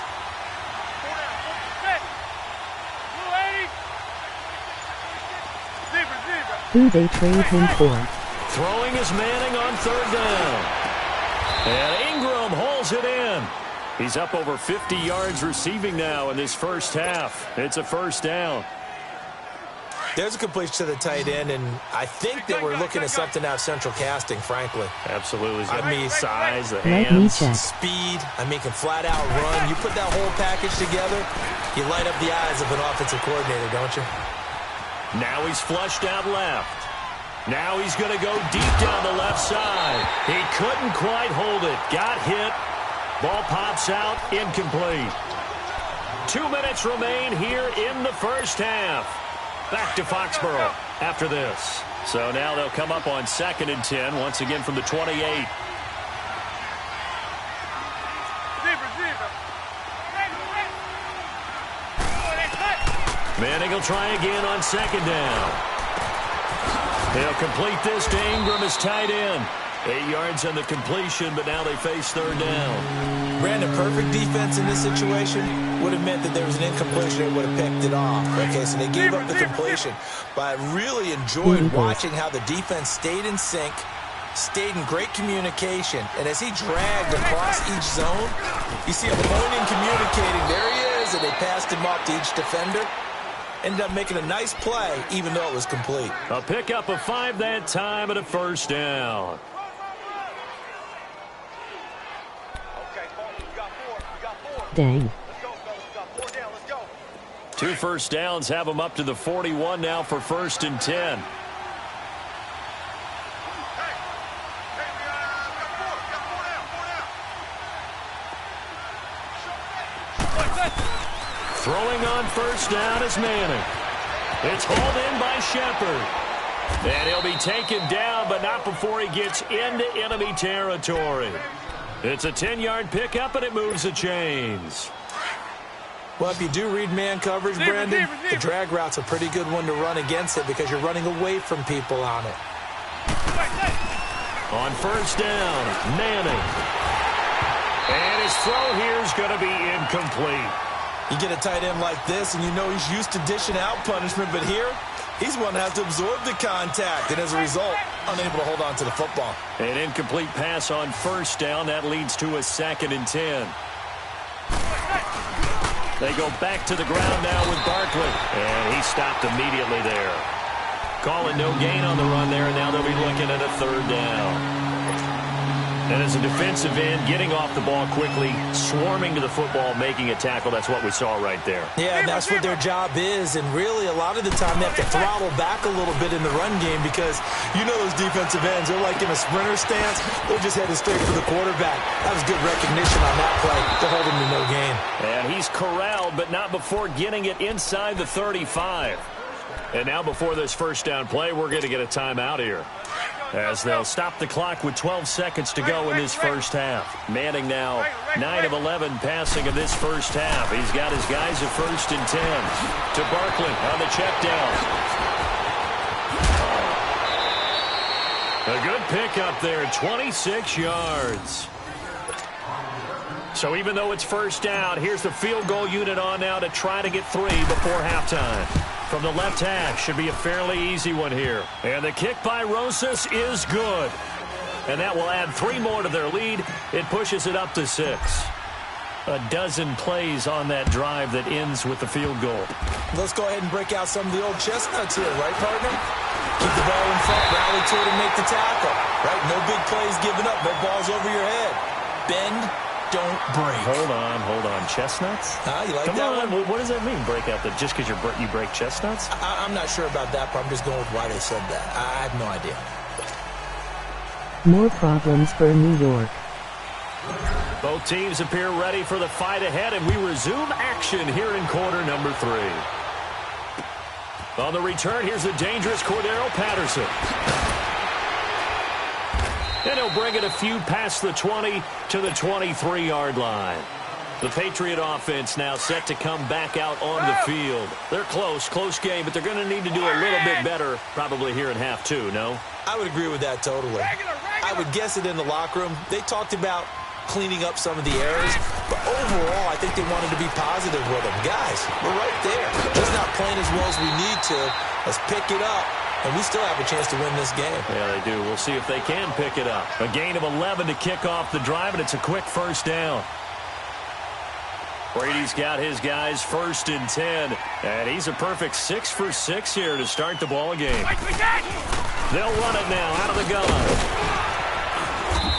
Who they trade him for? Throwing is Manning on 3rd down. And Ingram holds it in. He's up over 50 yards receiving now in this first half. It's a 1st down. There's a completion to the tight end, and I think that we're looking at something out of central casting, frankly. Absolutely. He's got I mean, size, the Let hands. me check. Speed, can flat out run. You put that whole package together, you light up the eyes of an offensive coordinator, don't you? Now he's flushed out left. Now he's going to go deep down the left side. He couldn't quite hold it. Got hit. Ball pops out. Incomplete. 2 minutes remain here in the first half. Back to Foxborough after this. So now they'll come up on 2nd and 10, once again from the 28. Manning will try again on 2nd down. They'll complete this to Ingram as tight end. 8 yards on the completion, but now they face 3rd down. Brandon, perfect defense in this situation would have meant that there was an incompletion. They would have picked it off. Okay, so they gave up the completion. But I really enjoyed watching how the defense stayed in sync, stayed in great communication. And as he dragged across each zone, you see him pointing, communicating. There he is, and they passed him off to each defender. ended up making a nice play, even though it was complete. A pickup of 5 that time and a first down. Dang. 2 first downs have them up to the 41 now for 1st and 10. Throwing on first down is Manning. It's hauled in by Shepard. And he'll be taken down, but not before he gets into enemy territory. It's a 10-yard pickup, and it moves the chains. Well, if you do read man coverage, Brandon, the drag route's a pretty good one to run against it because you're running away from people on it. On first down, Manning. And his throw here is going to be incomplete. You get a tight end like this, and you know he's used to dishing out punishment, but here, he's one that has to absorb the contact, and as a result, unable to hold on to the football. An incomplete pass on first down. That leads to a 2nd and 10. They go back to the ground now with Barkley. And he stopped immediately there. Calling no gain on the run there, and now they'll be looking at a 3rd down. And as a defensive end, getting off the ball quickly, swarming to the football, making a tackle, that's what we saw right there. Yeah, and that's what their job is, and really a lot of the time they have to throttle back a little bit in the run game because you know those defensive ends, they're like in a sprinter stance, they're just headed straight for the quarterback. That was good recognition on that play to hold him to no gain. And he's corralled, but not before getting it inside the 35. And now before this first down play, we're going to get a timeout here, as they'll stop the clock with 12 seconds to go in this first half. Manning now 9 of 11 passing in this first half. He's got his guys at 1st and 10. To Barkley on the check down. A good pickup there, 26 yards. So even though it's first down, here's the field goal unit on now to try to get 3 before halftime. From the left hash, should be a fairly easy one here. And the kick by Rosas is good. And that will add 3 more to their lead. It pushes it up to 6. A dozen plays on that drive that ends with the field goal. Let's go ahead and break out some of the old chestnuts here, right, partner? Keep the ball in front, rally to it, and make the tackle. Right? No big plays given up, no balls over your head. Bend, don't break. Hold on. Chestnuts? You like Come that on. one? What does that mean, break out the, just because you break chestnuts? I'm not sure about that, but I'm just going with why they said that. I have no idea. More problems for New York. Both teams appear ready for the fight ahead, and we resume action here in quarter number 3. On the return, here's the dangerous Cordero Patterson. And he'll bring it a few past the 20 to the 23-yard line. The Patriot offense now set to come back out on the field. They're close game, but they're going to need to do a little bit better probably here in half 2, no? I would agree with that totally. I would guess it in the locker room. They talked about cleaning up some of the errors, but overall, I think they wanted to be positive with them. Guys, we're right there. Just not playing as well as we need to. Let's pick it up. And we still have a chance to win this game. Yeah, they do. We'll see if they can pick it up. A gain of 11 to kick off the drive, and it's a quick first down. Brady's got his guys 1st and 10, and he's a perfect 6 for 6 here to start the ball game. They'll run it now out of the gun.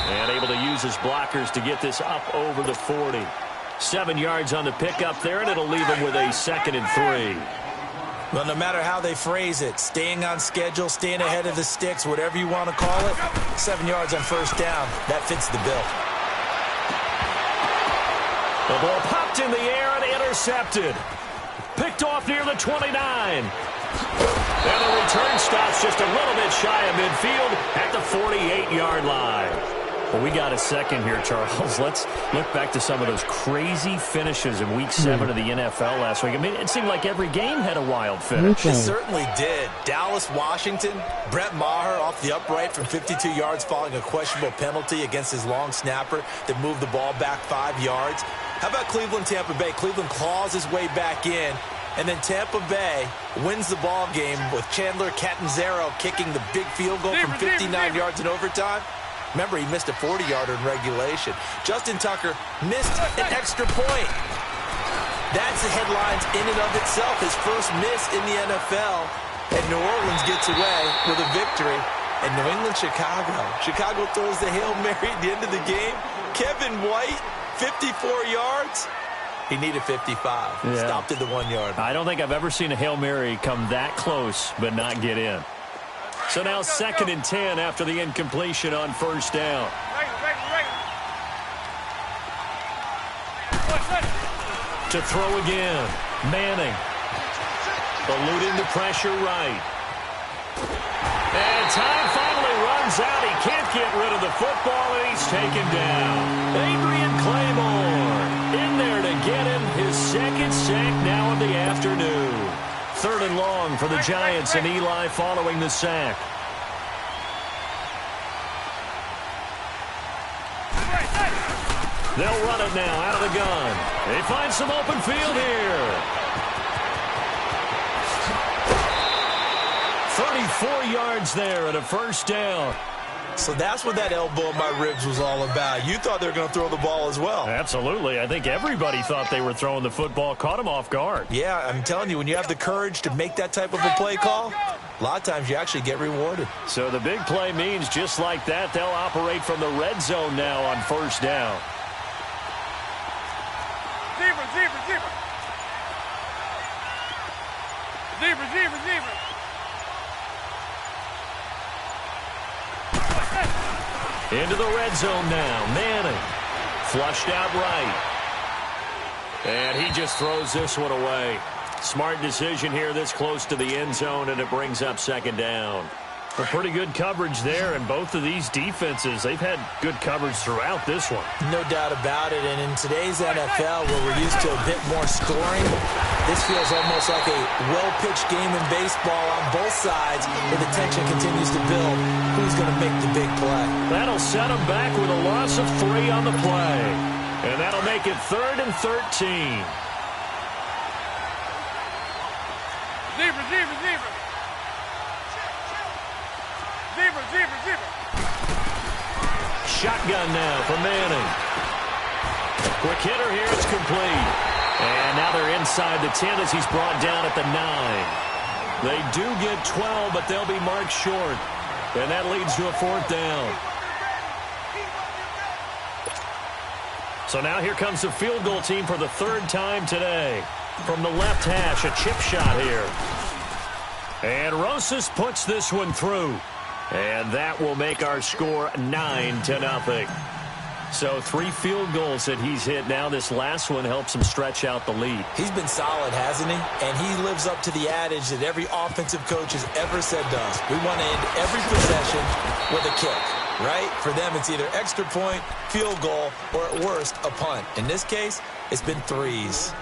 And able to use his blockers to get this up over the 40. 7 yards on the pickup there, and it'll leave him with a 2nd and 3. Well, no matter how they phrase it, staying on schedule, staying ahead of the sticks, whatever you want to call it, 7 yards on first down, that fits the bill. The ball popped in the air and intercepted. Picked off near the 29. And the return stops just a little bit shy of midfield at the 48-yard line. Well, we got a second here, Charles. Let's look back to some of those crazy finishes in Week 7 of the NFL last week. I mean, it seemed like every game had a wild finish. It certainly did. Dallas, Washington, Brett Maher off the upright from 52 yards following a questionable penalty against his long snapper that moved the ball back 5 yards. How about Cleveland, Tampa Bay? Cleveland claws his way back in, and then Tampa Bay wins the ball game with Chandler Catanzaro kicking the big field goal from 59 yards in overtime. Remember, he missed a 40-yarder in regulation. Justin Tucker missed an extra point. That's the headlines in and of itself. His first miss in the NFL, and New Orleans gets away with a victory. And New England, Chicago. Chicago throws the Hail Mary at the end of the game. Kevin White, 54 yards. He needed 55. Yeah. Stopped at the 1 yard. I don't think I've ever seen a Hail Mary come that close but not get in. So now 2nd and 10 after the incompletion on first down. To throw again. Manning. Eluding the pressure right. And time finally runs out. He can't get rid of the football, and he's taken down. Adrian Claymore in there to get him his second sack now of the afternoon. 3rd and long for the Giants, and Eli following the sack. They'll run it now out of the gun. They find some open field here. 34 yards there and a first down. So that's what that elbow in my ribs was all about. You thought they were going to throw the ball as well. Absolutely. I think everybody thought they were throwing the football, caught him off guard. Yeah, I'm telling you, when you have the courage to make that type of a play call, a lot of times you actually get rewarded. So the big play means just like that, they'll operate from the red zone now on first down. Zebra. Into the red zone now. Manning. Flushed out right. And he just throws this one away. Smart decision here this close to the end zone, and it brings up 2nd down. Well, pretty good coverage there, and both of these defenses, they've had good coverage throughout this one. No doubt about it, and in today's NFL, where we're used to a bit more scoring, this feels almost like a well-pitched game in baseball on both sides, where the tension continues to build. Who's going to make the big play? That'll set him back with a loss of 3 on the play. And that'll make it 3rd and 13. Zebra. Shotgun now for Manning. Quick hitter here, it's complete. And now they're inside the 10 as he's brought down at the 9. They do get 12, but they'll be marked short. And that leads to a 4th down. So now here comes the field goal team for the 3rd time today. From the left hash, a chip shot here. And Rosas puts this one through. And that will make our score 9-0. So 3 field goals that he's hit now. This last one helps him stretch out the lead. He's been solid, hasn't he? And he lives up to the adage that every offensive coach has ever said to us. We want to end every possession with a kick, right? For them, it's either extra point, field goal, or at worst, a punt. In this case, it's been 3s.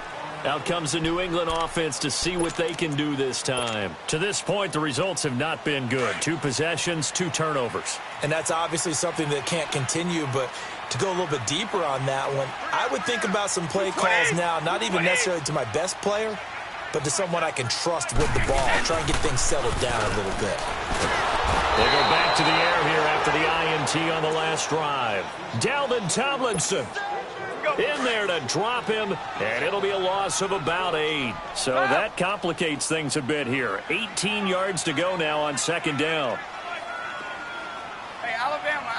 Out comes the New England offense to see what they can do this time. To this point, the results have not been good. 2 possessions, 2 turnovers. And that's obviously something that can't continue, but to go a little bit deeper on that one, I would think about some play calls now, not even necessarily to my best player, but to someone I can trust with the ball. Try and get things settled down a little bit. They go back to the air here after the INT on the last drive. Dalvin Tomlinson in there to drop him, and it'll be a loss of about 8. So that complicates things a bit here. 18 yards to go now on 2nd down. Hey, Alabama.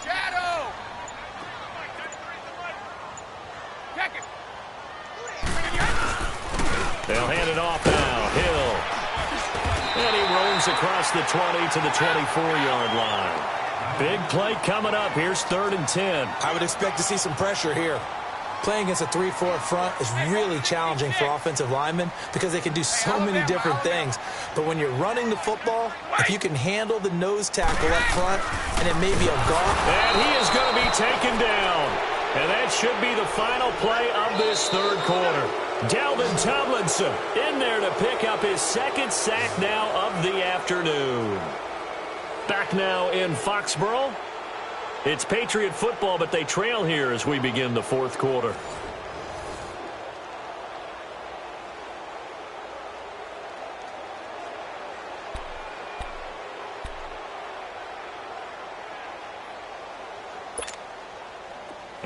Shadow. Check it. They'll hand it off now. Hill. And he roams across the 20 to the 24-yard line. Big play coming up. Here's 3rd and 10. I would expect to see some pressure here. Playing against a 3-4 front is really challenging for offensive linemen because they can do so many different things. But when you're running the football, if you can handle the nose tackle up front, and it may be a guard. And he is going to be taken down. And that should be the final play of this 3rd quarter. Dalvin Tomlinson in there to pick up his 2nd sack now of the afternoon. Back now in Foxborough. It's Patriot football, but they trail here as we begin the 4th quarter.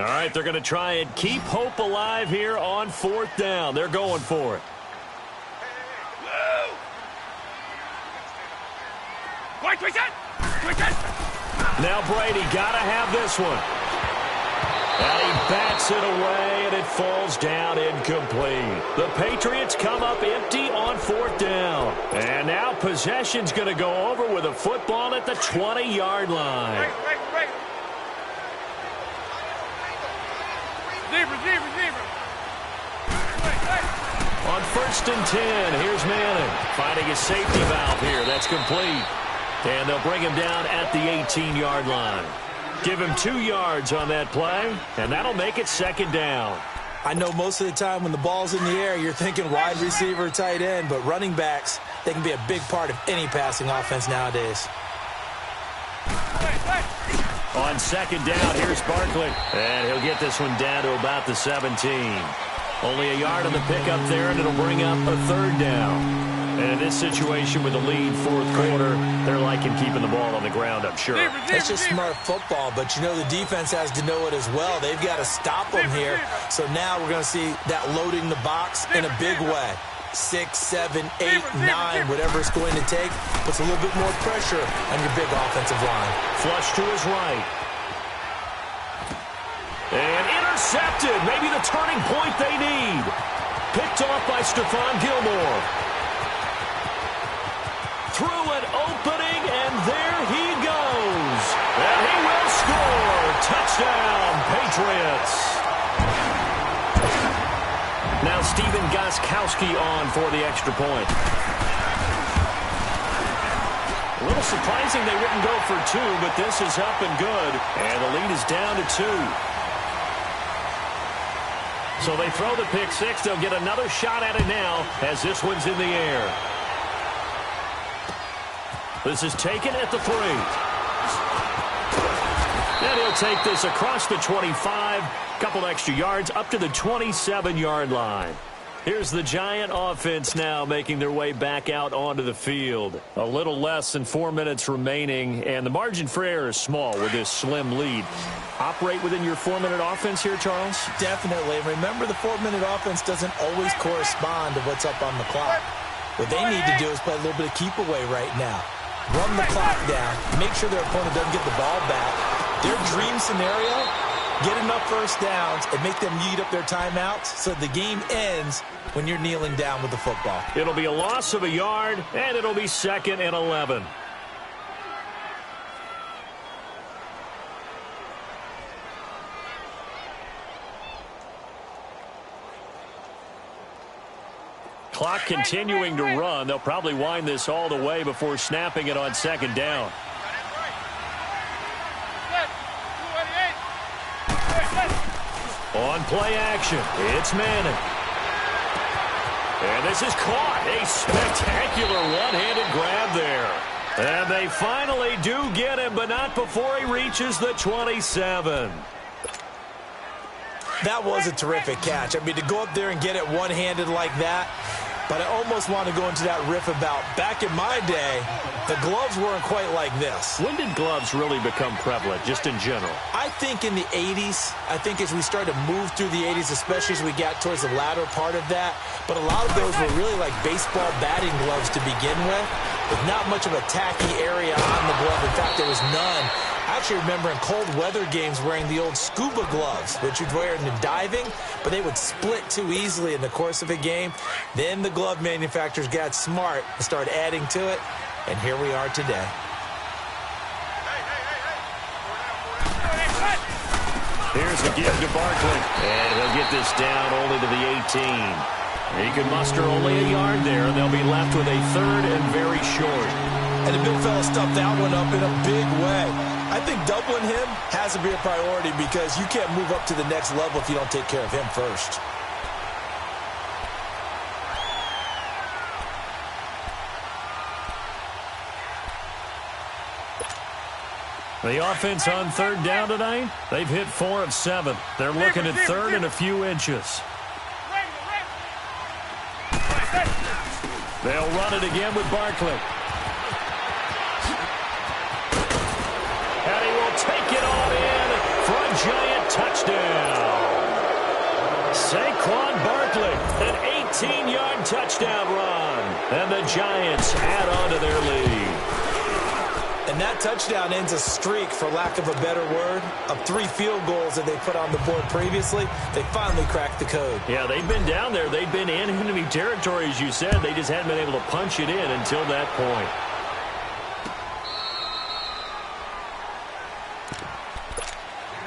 All right, they're going to try and keep hope alive here on 4th down. They're going for it. Now Brady got to have this one. And he bats it away, and it falls down incomplete. The Patriots come up empty on 4th down. And now possession's going to go over with a football at the 20-yard line. On 1st and 10, here's Madden finding a safety valve here. That's complete. And they'll bring him down at the 18-yard line. Give him 2 yards on that play, and that'll make it 2nd down. I know most of the time when the ball's in the air, you're thinking wide receiver, tight end, but running backs, they can be a big part of any passing offense nowadays. On 2nd down, here's Barkley. And he'll get this one down to about the 17. Only a yard on the pickup there, and it'll bring up a 3rd down. And in this situation with the lead 4th quarter, they're liking keeping the ball on the ground, I'm sure. It's just smart football, but you know the defense has to know it as well. They've got to stop them here. So now we're going to see that loading the box in a big way. 6, 7, 8, 9, whatever it's going to take, puts a little bit more pressure on your big offensive line. Flush to his right. And intercepted. Maybe the turning point they need. Picked off by Stephon Gilmore. Through an opening, and there he goes. And he will score. Touchdown, Patriots. Now Stephen Gostkowski on for the extra point. A little surprising they wouldn't go for 2, but this is up and good. And the lead is down to 2. So they throw the pick 6. They'll get another shot at it now as this one's in the air. This is taken at the 3. And he'll take this across the 25. Couple extra yards up to the 27-yard line. Here's the Giant offense now making their way back out onto the field. A little less than 4 minutes remaining, and the margin for error is small with this slim lead. Operate within your 4-minute offense here, Charles? Definitely. Remember, the 4-minute offense doesn't always correspond to what's up on the clock. What they need to do is play a little bit of keep away right now. Run the clock down. Make sure their opponent doesn't get the ball back. Their dream scenario, get enough first downs and make them eat up their timeouts so the game ends when you're kneeling down with the football. It'll be a loss of a yard, and it'll be 2nd and 11. Clock continuing to run. They'll probably wind this all the way before snapping it on 2nd down. On play action, it's Madden. And this is caught. A spectacular one-handed grab there. And they finally do get him, but not before he reaches the 27. That was a terrific catch. I mean, to go up there and get it one-handed like that, but I almost want to go into that riff about back in my day, the gloves weren't quite like this. When did gloves really become prevalent, just in general? I think in the 80s. I think as we started to move through the 80s, especially as we got towards the latter part of that. But a lot of those were really like baseball batting gloves to begin with not much of a tacky area on the glove. In fact, there was none. I actually remember in cold weather games wearing the old scuba gloves, which you'd wear in the diving, but they would split too easily in the course of a game. Then the glove manufacturers got smart and started adding to it, and here we are today. Here's the give to Barkley, and he'll get this down only to the 18. He can muster only a yard there, and they'll be left with a 3rd and very short. And the big fella stuffed that one up in a big way. I think doubling him has to be a priority because you can't move up to the next level if you don't take care of him first. The offense on 3rd down tonight, they've hit 4 of 7. They're looking at 3rd and a few inches. They'll run it again with Barkley. And he will take it on in for a Giant touchdown. Saquon Barkley, an 18-yard touchdown run. And the Giants add on to their lead. And that touchdown ends a streak, for lack of a better word, of 3 field goals that they put on the board previously. They finally cracked the code. Yeah, they've been down there. They've been in enemy territory, as you said. They just hadn't been able to punch it in until that point.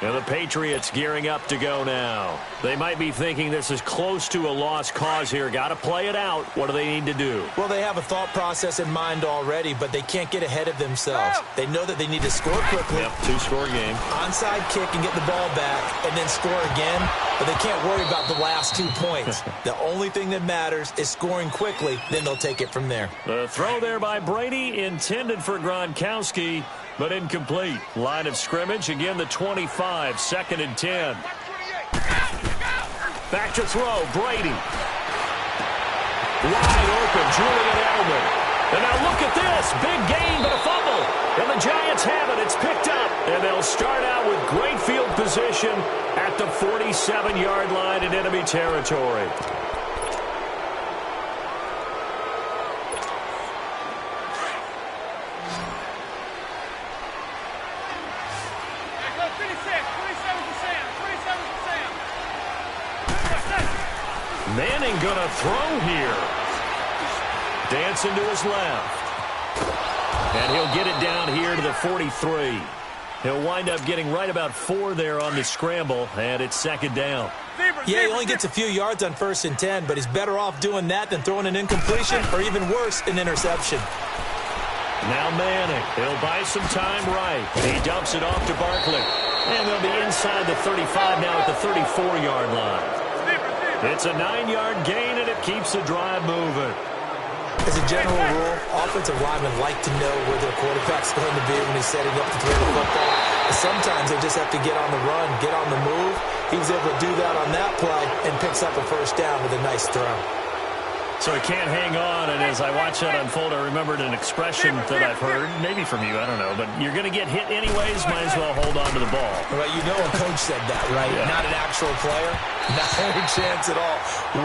And the Patriots gearing up to go now. They might be thinking this is close to a lost cause here. Got to play it out. What do they need to do? Well, they have a thought process in mind already, but they can't get ahead of themselves. They know that they need to score quickly. Yep, 2-score game. Onside kick and get the ball back and then score again. But they can't worry about the last 2 points. The only thing that matters is scoring quickly. Then they'll take it from there. The throw there by Brady, intended for Gronkowski, but incomplete. Line of scrimmage, again the 25, 2nd and 10. Back to throw, Brady. Wide open, Julian Edelman. And now look at this, big gain but a fumble. And the Giants have it, it's picked up. And they'll start out with great field position at the 47-yard line in enemy territory. Manning gonna throw here. Dancing to his left. And he'll get it down here to the 43. He'll wind up getting right about 4 there on the scramble, and it's 2nd down. Yeah, he only gets a few yards on 1st and 10, but he's better off doing that than throwing an incompletion, or even worse, an interception. Now Manning, he'll buy some time right. He dumps it off to Barkley. And they'll be inside the 35 now at the 34-yard line. It's a 9-yard gain, and it keeps the drive moving. As a general rule, offensive linemen like to know where their quarterback's going to be when he's setting up to throw the football. But sometimes they just have to get on the run, get on the move. He was able to do that on that play and picks up a 1st down with a nice throw. So he can't hang on, and as I watch that unfold, I remembered an expression that I've heard, maybe from you, I don't know, but you're going to get hit anyways, might as well hold on to the ball. Well, you know a coach said that, right? Yeah. Not an actual player. Not a chance at all.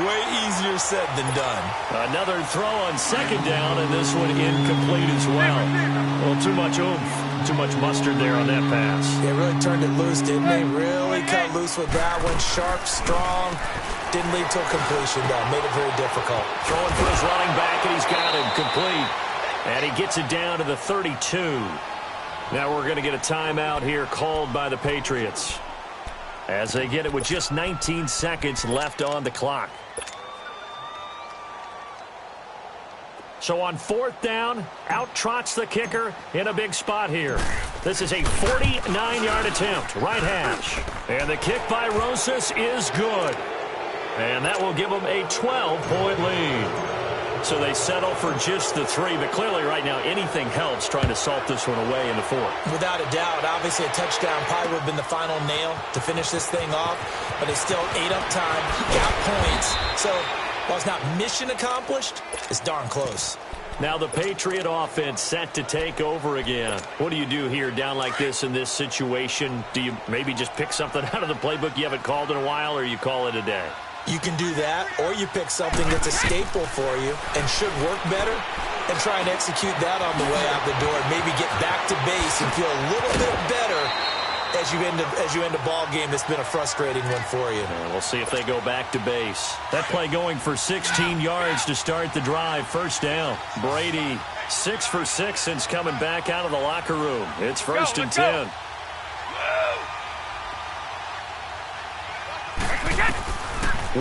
Way easier said than done. Another throw on 2nd down, and this one incomplete as well. Well, too much oomph, too much mustard there on that pass. They really turned it loose, didn't they? Really cut loose with that one. Sharp, strong. Didn't lead to a completion, though. Made it very difficult. Throwing for his running back, and he's got him complete. And he gets it down to the 32. Now we're going to get a timeout here called by the Patriots, as they get it with just 19 seconds left on the clock. So on 4th down, out trots the kicker in a big spot here. This is a 49-yard attempt, right hash. And the kick by Rosas is good. And that will give them a 12-point lead. So they settle for just the 3, but clearly right now anything helps trying to salt this one away in the 4th. Without a doubt, obviously a touchdown probably would have been the final nail to finish this thing off, but they still ate up time, got points. So while it's not mission accomplished, it's darn close. Now the Patriot offense set to take over again. What do you do here down like this in this situation? Do you maybe just pick something out of the playbook you haven't called in a while, or you call it a day? You can do that, or you pick something that's a staple for you and should work better and try and execute that on the way out the door and maybe get back to base and feel a little bit better as you end a ball game that's been a frustrating one for you. And we'll see if they go back to base. That play going for 16 yards to start the drive. 1st down. Brady 6 for 6 since coming back out of the locker room. It's 1st and 10.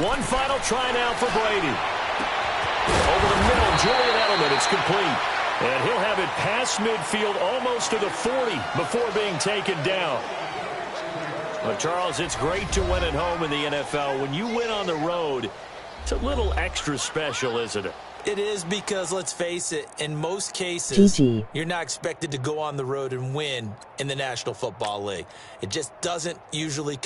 One final try now for Brady. Over the middle, Julian Edelman. It's complete. And he'll have it past midfield almost to the 40 before being taken down. Well, Charles, it's great to win at home in the NFL. When you win on the road, it's a little extra special, isn't it? It is, because let's face it, in most cases, GG. you're not expected to go on the road and win in the National Football League. It just doesn't usually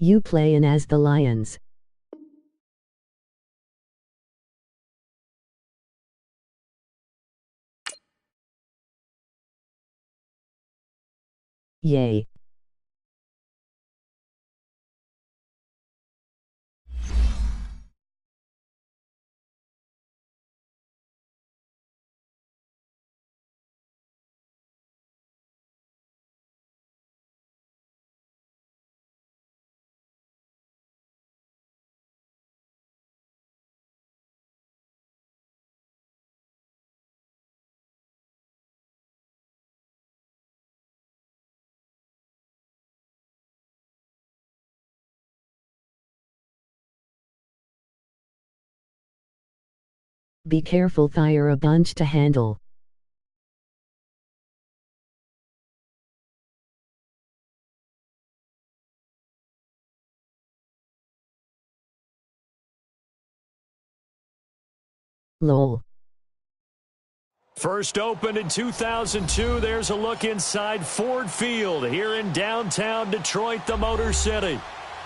You playin' as the Lions. Yay. Be careful, fire a bunch to handle. Lol. First opened in 2002, there's a look inside Ford Field here in downtown Detroit, the Motor City.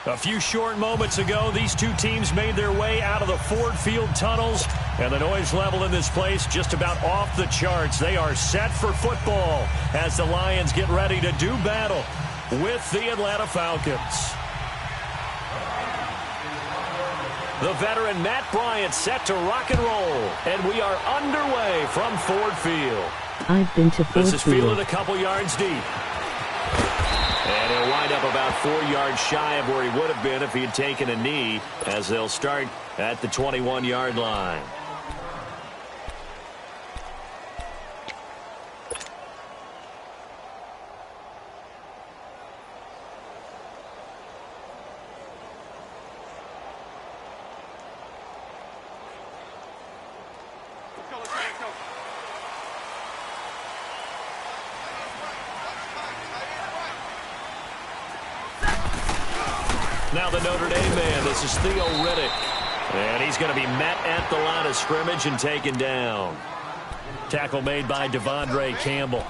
A few short moments ago, these two teams made their way out of the Ford Field tunnels, and the noise level in this place just about off the charts. They are set for football as the Lions get ready to do battle with the Atlanta Falcons. The veteran Matt Bryant set to rock and roll, and we are underway from Ford Field. I've been to Ford This is Field. fielded a couple yards deep. And he'll wind up about 4 yards shy of where he would have been if he had taken a knee, as they'll start at the 21-yard line. Now the Notre Dame man, this is Theo Riddick. And he's going to be met at the line of scrimmage and taken down. Tackle made by Devondre Campbell.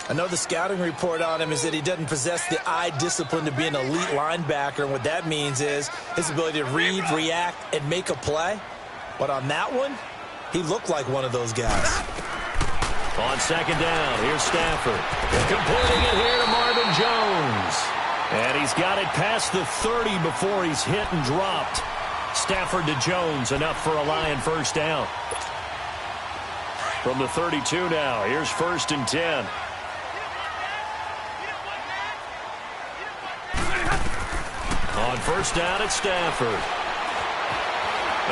I know the scouting report on him is that he doesn't possess the eye discipline to be an elite linebacker. And what that means is his ability to read, react, and make a play. But on that one, he looked like one of those guys. On second down, here's Stafford. Completing it here to Marvin Jones. And he's got it past the 30 before he's hit and dropped. Stafford to Jones, enough for a Lion first down. From the 32 now, here's 1st and 10. On first down, it's Stafford.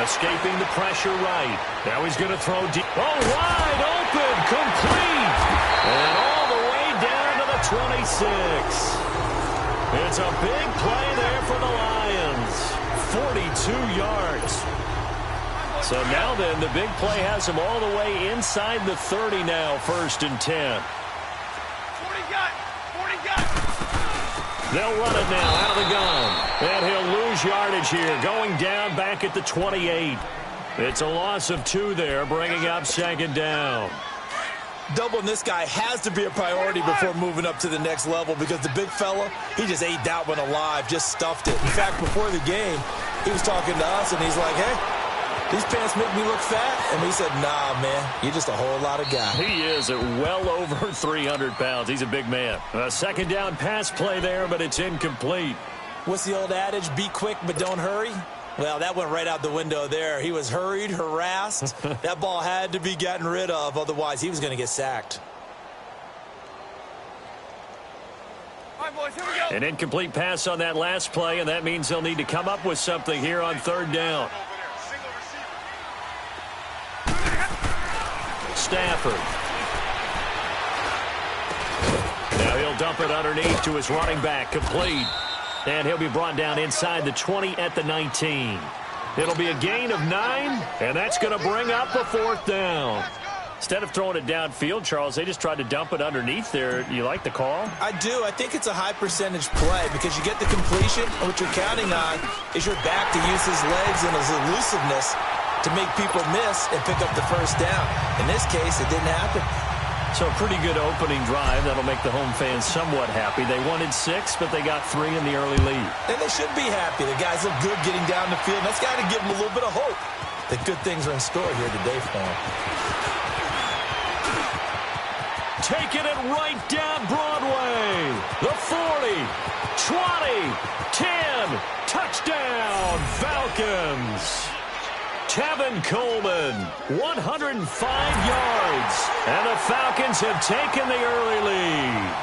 Escaping the pressure right. Now he's going to throw deep. Oh, wide open, complete. And all the way down to the 26. It's a big play there for the Lions. 42 yards. So now then, the big play has him all the way inside the 30 now, 1st and 10. 40 got. They'll run it now out of the gun. And he'll lose yardage here, going down back at the 28. It's a loss of 2 there, bringing up 2nd down. Doubling this guy has to be a priority before moving up to the next level, because the big fella, he just ate that one alive, just stuffed it. In fact, before the game, he was talking to us, and he's like, hey, these pants make me look fat. And we said, nah, man, you're just a whole lot of guy. He is at well over 300 pounds. He's a big man. A 2nd down pass play there, but it's incomplete. What's the old adage? Be quick, but don't hurry. Well, that went right out the window there. He was hurried, harassed. That ball had to be gotten rid of. Otherwise, he was going to get sacked. All right, boys, here we go. An incomplete pass on that last play, and that means they'll need to come up with something here on 3rd down. Single receiver. Stafford. Now he'll dump it underneath to his running back, complete. And he'll be brought down inside the 20 at the 19. It'll be a gain of 9, and that's going to bring up a 4th down. Instead of throwing it downfield, Charles, they just tried to dump it underneath there. You like the call? I do. I think it's a high percentage play because you get the completion, and what you're counting on is your back to use his legs and his elusiveness to make people miss and pick up the 1st down. In this case, it didn't happen. So a pretty good opening drive. That'll make the home fans somewhat happy. They wanted 6, but they got 3 in the early lead. And they should be happy. The guys look good getting down the field. That's got to give them a little bit of hope that good things are in store here today for them. Taking it right down Broadway. The 40, 20, 10, touchdown Falcons. Tevin Coleman, 105 yards. And the Falcons have taken the early lead.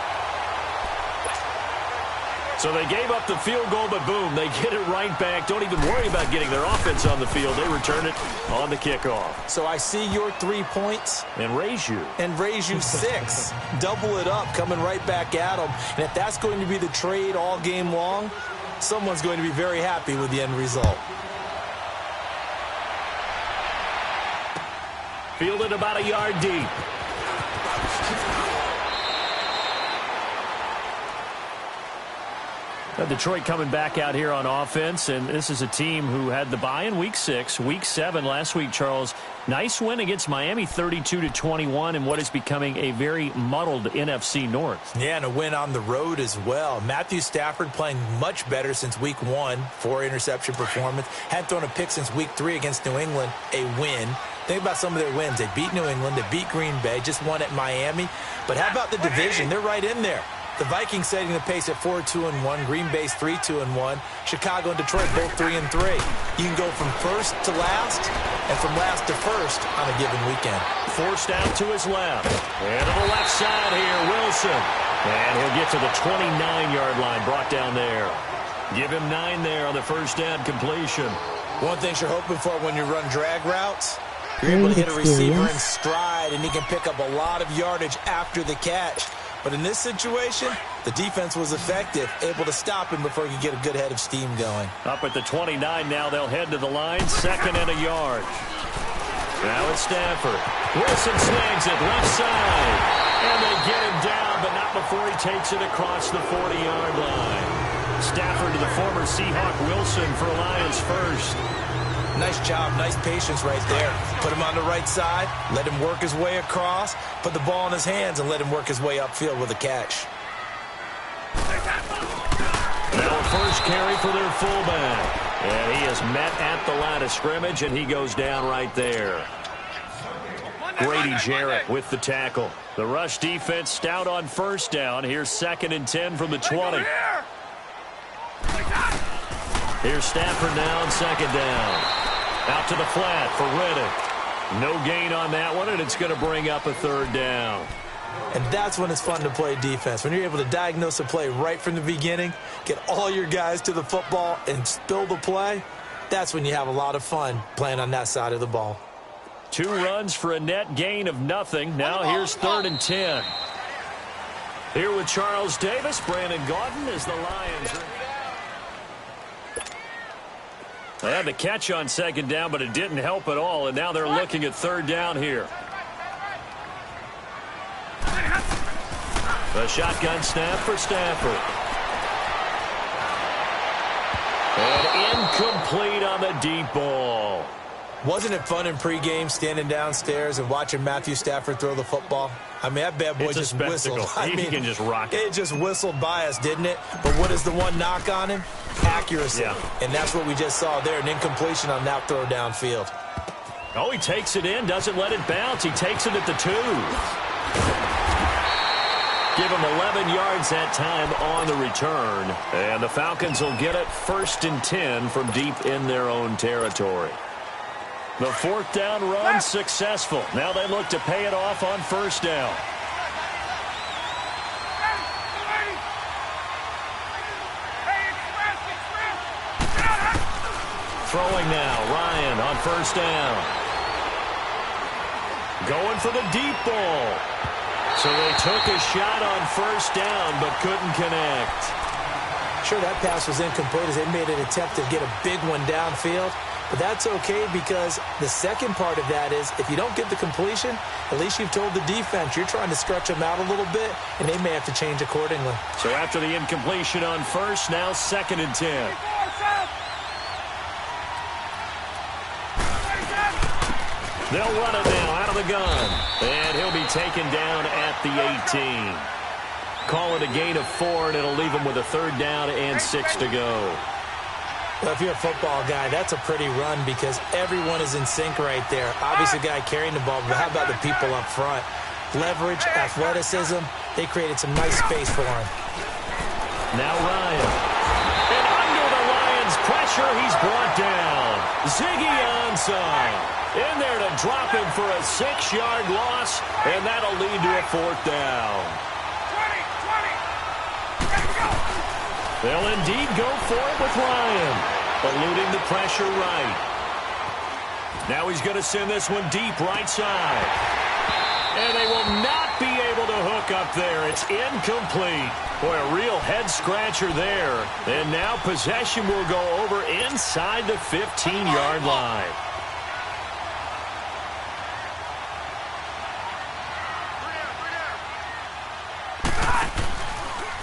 So they gave up the field goal, but boom, they get it right back. Don't even worry about getting their offense on the field. They return it on the kickoff. So I see your 3 points. And raise you. 6. Double it up, coming right back at them. And if that's going to be the trade all game long, someone's going to be very happy with the end result. Fielded about a yard deep. Detroit coming back out here on offense, and this is a team who had the bye in Week 6, Week 7 last week, Charles. Nice win against Miami, 32-21, in what is becoming a very muddled NFC North. Yeah, and a win on the road as well. Matthew Stafford playing much better since Week 1, 4-interception performance. Hadn't thrown a pick since Week 3 against New England, a win. Think about some of their wins. They beat New England, they beat Green Bay, just won at Miami. But how about the division? They're right in there. The Vikings setting the pace at 4-2-1. Green Bay's 3-2-1. Chicago and Detroit both 3-3. You can go from first to last and from last to first on a given weekend. Forced out to his left. And to the left side here, Wilson. And he'll get to the 29-yard line, brought down there. Give him 9 there on the first down completion. One thing you're hoping for when you run drag routes, you're able to hit a receiver in stride, and he can pick up a lot of yardage after the catch. But in this situation, the defense was effective, able to stop him before he could get a good head of steam going. Up at the 29 now, they'll head to the line, 2nd and a yard. Now it's Stafford. Wilson snags it, left side. And they get him down, but not before he takes it across the 40-yard line. Stafford to the former Seahawk Wilson for Lions first. Nice job, nice patience right there. Put him on the right side, let him work his way across, put the ball in his hands, and let him work his way upfield with a catch. Now a first carry for their fullback. And he is met at the line of scrimmage, and he goes down right there. Grady Jarrett with the tackle. The rush defense stout on first down. Here's 2nd and 10 from the 20. Here's Stafford now on 2nd down. Out to the flat for Riddick. No gain on that one, and it's going to bring up a 3rd down. And that's when it's fun to play defense. When you're able to diagnose a play right from the beginning, get all your guys to the football, and spill the play, that's when you have a lot of fun playing on that side of the ball. 2 runs for a net gain of nothing. Now here's 3rd and 10. Here with Charles Davis, Brandon Gaudin as the Lions. They had the catch on 2nd down, but it didn't help at all, and now they're looking at 3rd down here. The shotgun snap for Stafford. And incomplete on the deep ball. Wasn't it fun in pregame standing downstairs and watching Matthew Stafford throw the football? I mean, that bad boy just whistled. He can just rock it. It just whistled by us, didn't it? But what is the one knock on him? Accuracy. Yeah. And that's what we just saw there, an incompletion on that throw downfield. Oh, he takes it in, doesn't let it bounce. He takes it at the 2. Give him 11 yards that time on the return. And the Falcons will get it 1st and 10 from deep in their own territory. The 4th down run successful. Now they look to pay it off on 1st down. Throwing now, Ryan on 1st down. Going for the deep ball. So they took a shot on 1st down, but couldn't connect. Sure, that pass was incomplete as they made an attempt to get a big one downfield. But that's okay because the second part of that is if you don't get the completion, at least you've told the defense you're trying to stretch them out a little bit, and they may have to change accordingly. So after the incompletion on 1st, now 2nd and 10. They'll run it now out of the the gun. And he'll be taken down at the 18. Call it a gain of 4, and it'll leave him with a 3rd down and 6 to go. Well, if you're a football guy, that's a pretty run because everyone is in sync right there. Obviously, the guy carrying the ball, but how about the people up front? Leverage, athleticism, they created some nice space for him. Now Ryan. And under the Lions' pressure, he's brought down. Ziggy Ansah in there to drop him for a 6-yard loss, and that'll lead to a 4th down. 20, let's go. They'll indeed go for it with Ryan, eluding the pressure right. Now he's going to send this one deep right side. And they will not be able to hook up there. It's incomplete. Boy, a real head-scratcher there. And now possession will go over inside the 15-yard line.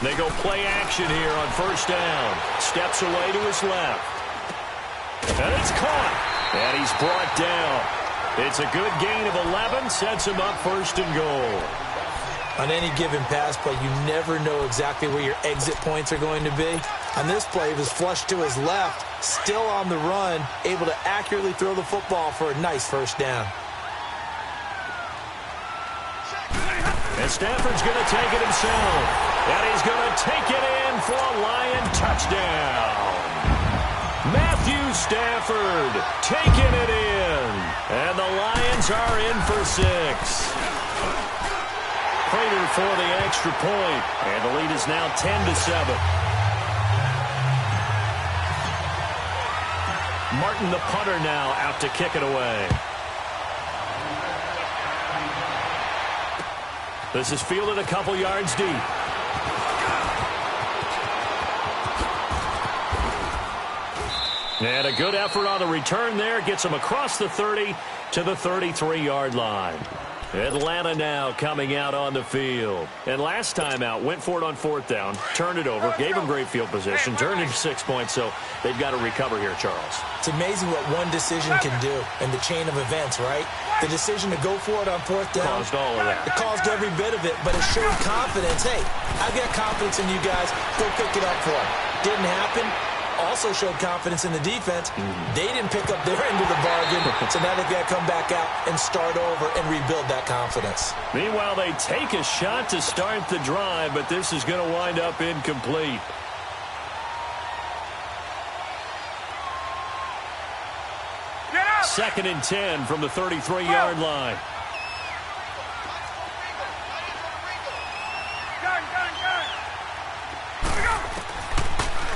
They go play action here on 1st down. Steps away to his left. And it's caught. And he's brought down. It's a good gain of 11. Sets him up 1st and goal. On any given pass play, you never know exactly where your exit points are going to be. On this play, he was flushed to his left, still on the run, able to accurately throw the football for a nice 1st down. And Stafford's going to take it himself. And he's going to take it in for a Lion touchdown. Matthew Stafford taking it in. And the Lions are in for 6. Prater for the extra point. And the lead is now 10-7. Martin, the punter, now out to kick it away. This is fielded a couple yards deep. And a good effort on the return there. Gets him across the 30 to the 33-yard line. Atlanta now coming out on the field. And last time out, went for it on 4th down, turned it over, gave him great field position, turned into 6 points, so they've got to recover here, Charles. It's amazing what one decision can do in the chain of events, right? The decision to go for it on 4th down. Caused all of that. It caused every bit of it, but it showed confidence. Hey, I've got confidence in you guys. Go pick it up for them. Didn't happen. Also showed confidence in the defense. They didn't pick up their end of the bargain, so now they've got to come back out and start over and rebuild that confidence. Meanwhile, they take a shot to start the drive, but this is going to wind up incomplete. Second and 10 from the 33-yard line.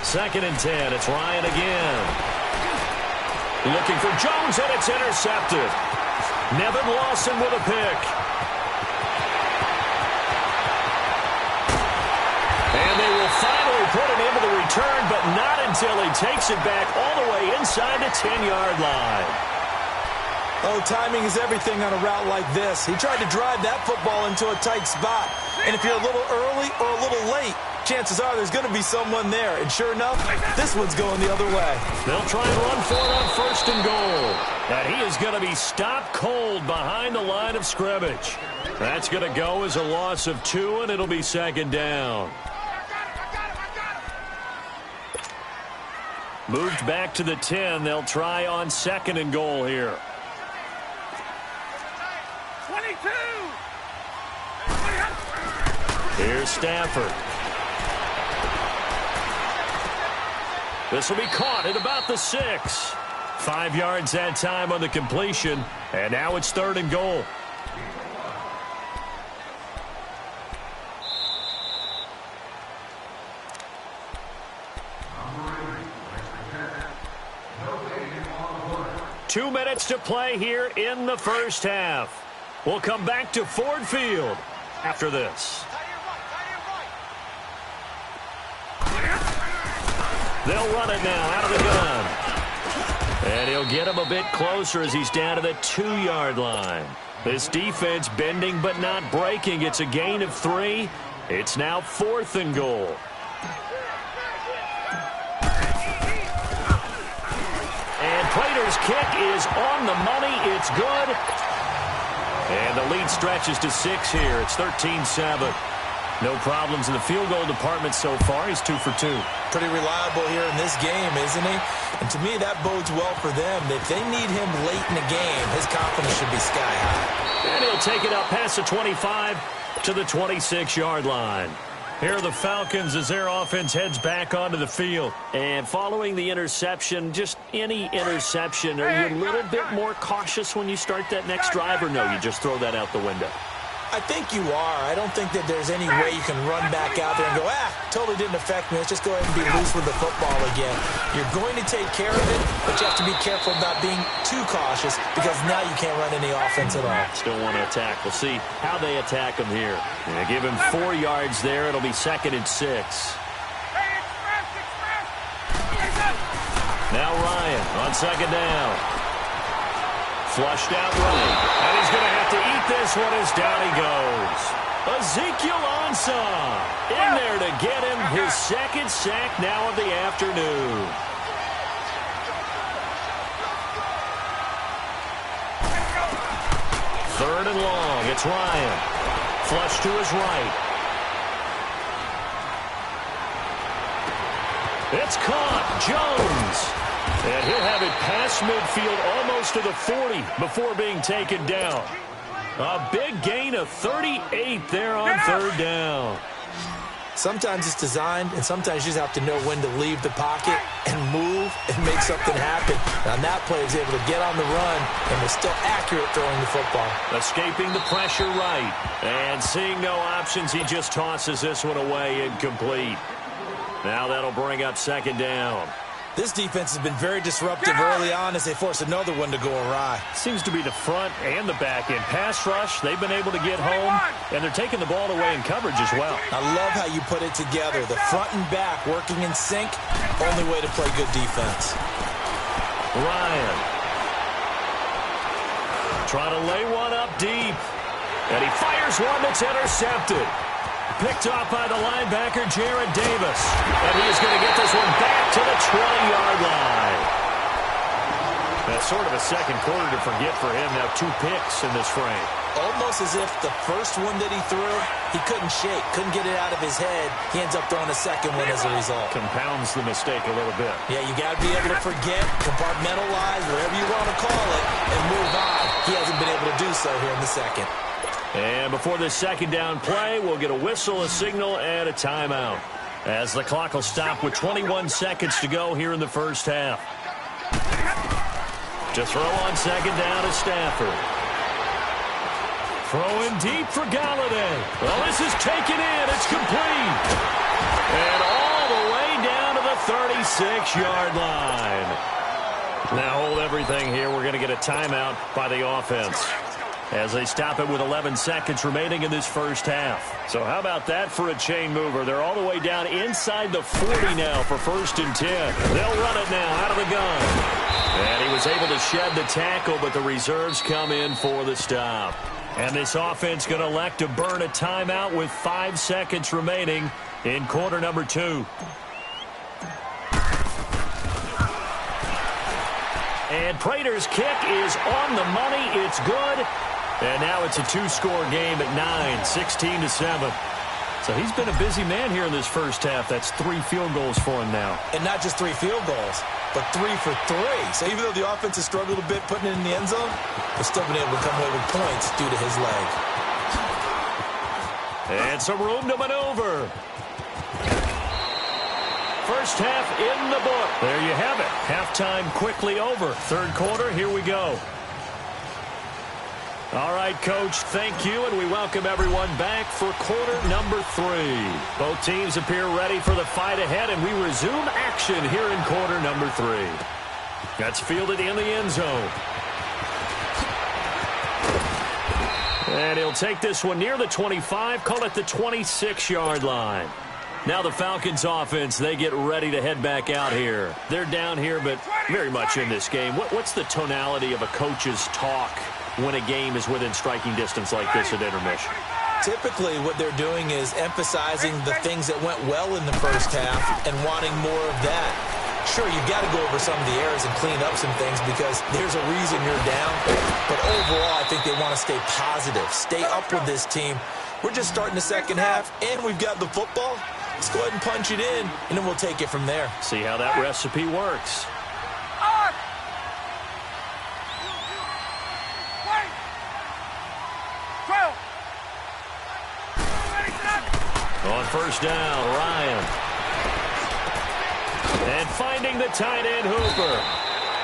Second and 10. It's Ryan again. Looking for Jones, and it's intercepted. Nevin Lawson with a pick. And they will finally put it into the return, but not until he takes it back all the way inside the 10-yard line. Oh, timing is everything on a route like this. He tried to drive that football into a tight spot. And if you're a little early or a little late, chances are there's going to be someone there. And sure enough, this one's going the other way. They'll try and run for it on 1st and goal. And he is going to be stopped cold behind the line of scrimmage. That's going to go as a loss of 2, and it'll be 2nd down. Moved back to the 10. They'll try on 2nd and goal here. 22. Here's Stafford. This will be caught at about the 6. 5 yards that time on the completion. And now it's 3rd and goal. Two minutes to play here in the first half. We'll come back to Ford Field after this. They'll run it now out of the gun. And he'll get him a bit closer as he's down to the 2-yard line. This defense bending but not breaking. It's a gain of 3. It's now 4th and goal. And Prater's kick is on the money. It's good. And the lead stretches to 6 here. It's 13-7. No problems in the field goal department so far. He's 2 for 2. Pretty reliable here in this game, isn't he? And to me, that bodes well for them. If they need him late in the game, his confidence should be sky high. And he'll take it up past the 25 to the 26-yard line. Here are the Falcons as their offense heads back onto the field. And following the interception, just any interception, are you a little bit more cautious when you start that next drive, or no, you just throw that out the window? I think you are. I don't think that there's any way you can run back out there and go, totally didn't affect me. Let's just go ahead and be loose with the football again. You're going to take care of it, but you have to be careful about being too cautious because now you can't run any offense at all. Still want to attack. We'll see how they attack him here. They give him 4 yards there. It'll be 2nd and 6. Now Ryan on 2nd down. Flushed out right. And he's going to have to eat this one as down he goes. Ezekiel Ansah in there to get him his 2nd sack now of the afternoon. Third and long. It's Ryan. Flush to his right. It's caught. Jones. And he'll have it past midfield almost to the 40 before being taken down. A big gain of 38 there on 3rd down. Sometimes it's designed, and sometimes you just have to know when to leave the pocket and move and make something happen. Now, on that play, he was able to get on the run and was still accurate throwing the football. Escaping the pressure right. And seeing no options, he just tosses this one away incomplete. Now that'll bring up 2nd down. This defense has been very disruptive early on as they force another one to go awry. Seems to be the front and the back end. Pass rush, they've been able to get home, and they're taking the ball away in coverage as well. I love how you put it together. The front and back working in sync, only way to play good defense. Ryan. Trying to lay one up deep. And he fires one that's intercepted. Picked off by the linebacker, Jared Davis. And he is going to get this one back to the 20-yard line. That's sort of a second quarter to forget for him. Now 2 picks in this frame. Almost as if the first one that he threw, he couldn't shake, couldn't get it out of his head. He ends up throwing a second one as a result. Compounds the mistake a little bit. Yeah, you got to be able to forget, compartmentalize, whatever you want to call it, and move on. He hasn't been able to do so here in the second. And before this 2nd down play, we'll get a whistle, a signal, and a timeout. As the clock will stop with 21 seconds to go here in the first half. To throw on 2nd down is Stafford. Throwing deep for Galladay. Well, this is taken in. It's complete. And all the way down to the 36-yard line. Now hold everything here. We're going to get a timeout by the offense as they stop it with 11 seconds remaining in this first half. So how about that for a chain mover? They're all the way down inside the 40 now for 1st and 10. They'll run it now out of the gun. And he was able to shed the tackle, but the reserves come in for the stop. And this offense going to elect to burn a timeout with 5 seconds remaining in quarter number 2. And Prater's kick is on the money. It's good. And now it's a 2-score game at 9, 16-7. So he's been a busy man here in this first half. That's 3 field goals for him now. And not just 3 field goals, but 3 for 3. So even though the offense has struggled a bit putting it in the end zone, they've still been able to come away with points due to his leg. And some room to maneuver. First half in the book. There you have it. Halftime quickly over. 3rd quarter, here we go. All right, Coach, thank you, and we welcome everyone back for quarter number 3. Both teams appear ready for the fight ahead, and we resume action here in quarter number 3. That's fielded in the end zone. And he'll take this one near the 25, call it the 26-yard line. Now the Falcons offense, they get ready to head back out here. They're down here, but very much in this game. What's the tonality of a coach's talk when a game is within striking distance like this at intermission? Typically, what they're doing is emphasizing the things that went well in the first half and wanting more of that. Sure, you got to go over some of the errors and clean up some things because there's a reason you're down. But overall, I think they want to stay positive, stay up with this team. We're just starting the second half, and we've got the football. Let's go ahead and punch it in, and then we'll take it from there. See how that recipe works. On first down, Ryan. And finding the tight end, Hooper.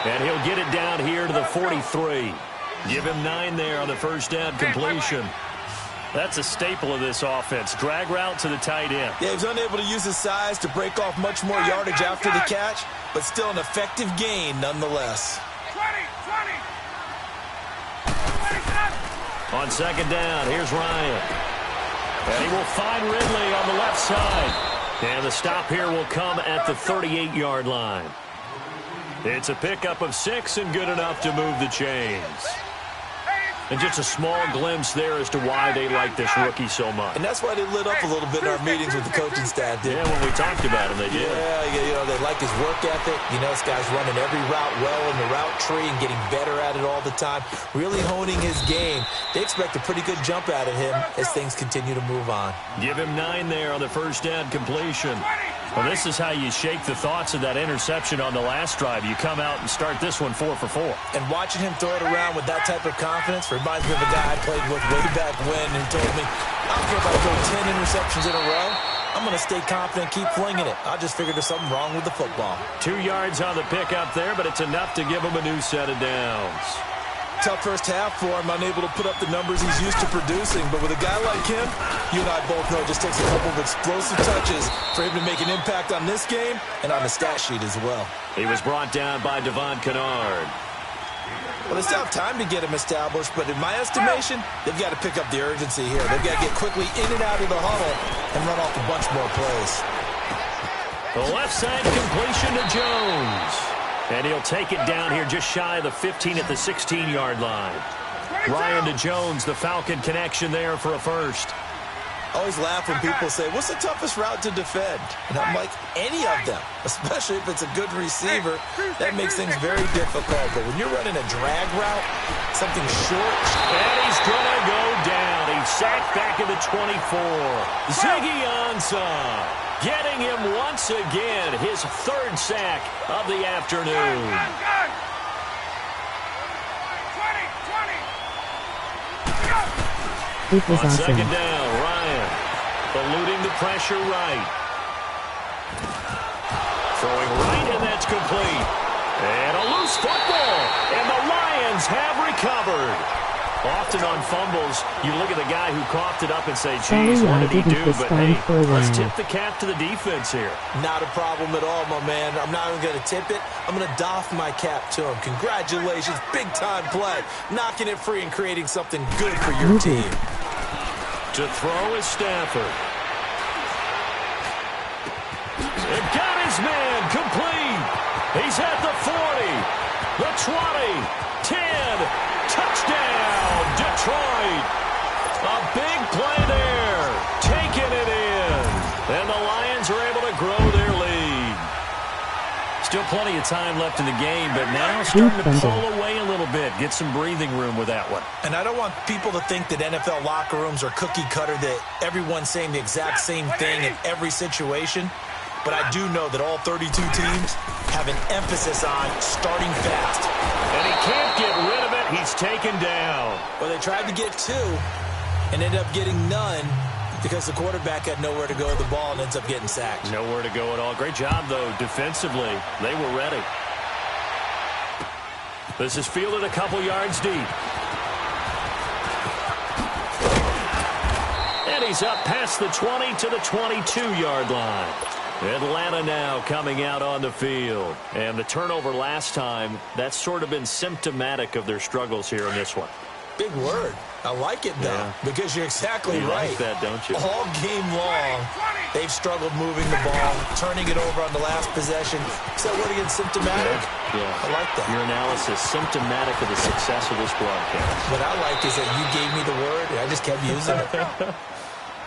And he'll get it down here to the 43. Give him 9 there on the first down completion. That's a staple of this offense. Drag route to the tight end. Yeah, he's unable to use his size to break off much more yardage after the catch, but still an effective gain nonetheless. 20. On second down, here's Ryan. And he will find Ridley on the left side. And the stop here will come at the 38-yard line. It's a pickup of 6 and good enough to move the chains. And just a small glimpse there as to why they like this rookie so much. And that's why they lit up a little bit in our meetings with the coaching staff. Yeah, when we talked about him, they did. Yeah, you know, they like his work ethic. You know, this guy's running every route well in the route tree and getting better at it all the time, really honing his game. They expect a pretty good jump out of him as things continue to move on. Give him 9 there on the first down completion. Well, this is how you shake the thoughts of that interception on the last drive. You come out and start this one 4 for 4. And watching him throw it around with that type of confidence reminds me of a guy I played with way back when who told me, I don't care if I throw 10 interceptions in a row. I'm going to stay confident, keep flinging it. I just figured there's something wrong with the football. 2 yards on the pickup there, but it's enough to give him a new set of downs. Tough first half for him, unable to put up the numbers he's used to producing. But with a guy like him, you and I both know it just takes a couple of explosive touches for him to make an impact on this game and on the stat sheet as well. He was brought down by Devon Kennard. Well, they still have time to get him established, but in my estimation, they've got to pick up the urgency here. They've got to get quickly in and out of the huddle and run off a bunch more plays. The left side completion to Jones. And he'll take it down here just shy of the 15 at the 16-yard line. Ryan to Jones, the Falcon connection there for a first. I always laugh when people say, what's the toughest route to defend? And I'm like, any of them, especially if it's a good receiver. That makes things very difficult. But when you're running a drag route, something short. And he's going to go down. He's sacked back at the 24. Ziggy Ansah. Getting him once again, his 3rd sack of the afternoon. It was On awesome. second down, Ryan eluding the pressure right. Throwing right, and that's complete. And a loose football, and the Lions have recovered. Often on fumbles, you look at the guy who coughed it up and say, geez, what did he do? But hey, let's tip the cap to the defense here. Not a problem at all, my man. I'm not even going to tip it. I'm going to doff my cap to him. Congratulations, big-time play. Knocking it free and creating something good for your team. To throw is Stafford. And got his man complete. He's at the 40, the 20, 10. Touchdown, Detroit. A big play there. Taking it in. And the Lions are able to grow their lead. Still plenty of time left in the game, but now starting to pull away a little bit. Get some breathing room with that one. And I don't want people to think that NFL locker rooms are cookie cutter, that everyone's saying the exact same thing in every situation. But I do know that all 32 teams have an emphasis on starting fast. And he can't get rid of it. He's taken down. Well, they tried to get 2 and ended up getting none because the quarterback had nowhere to go with the ball and ends up getting sacked. Nowhere to go at all. Great job, though, defensively. They were ready. This is fielded a couple yards deep. And he's up past the 20 to the 22-yard line. Atlanta now coming out on the field. And the turnover last time, that's sort of been symptomatic of their struggles here in this one. Big word. I like it, though, because you're exactly you right. Like that, don't you? All game long, they've struggled moving the ball, turning it over on the last possession. Is that word again, symptomatic? Yeah. I like that. Your analysis, symptomatic of the success of this broadcast. What I like is that you gave me the word, and I just kept using it.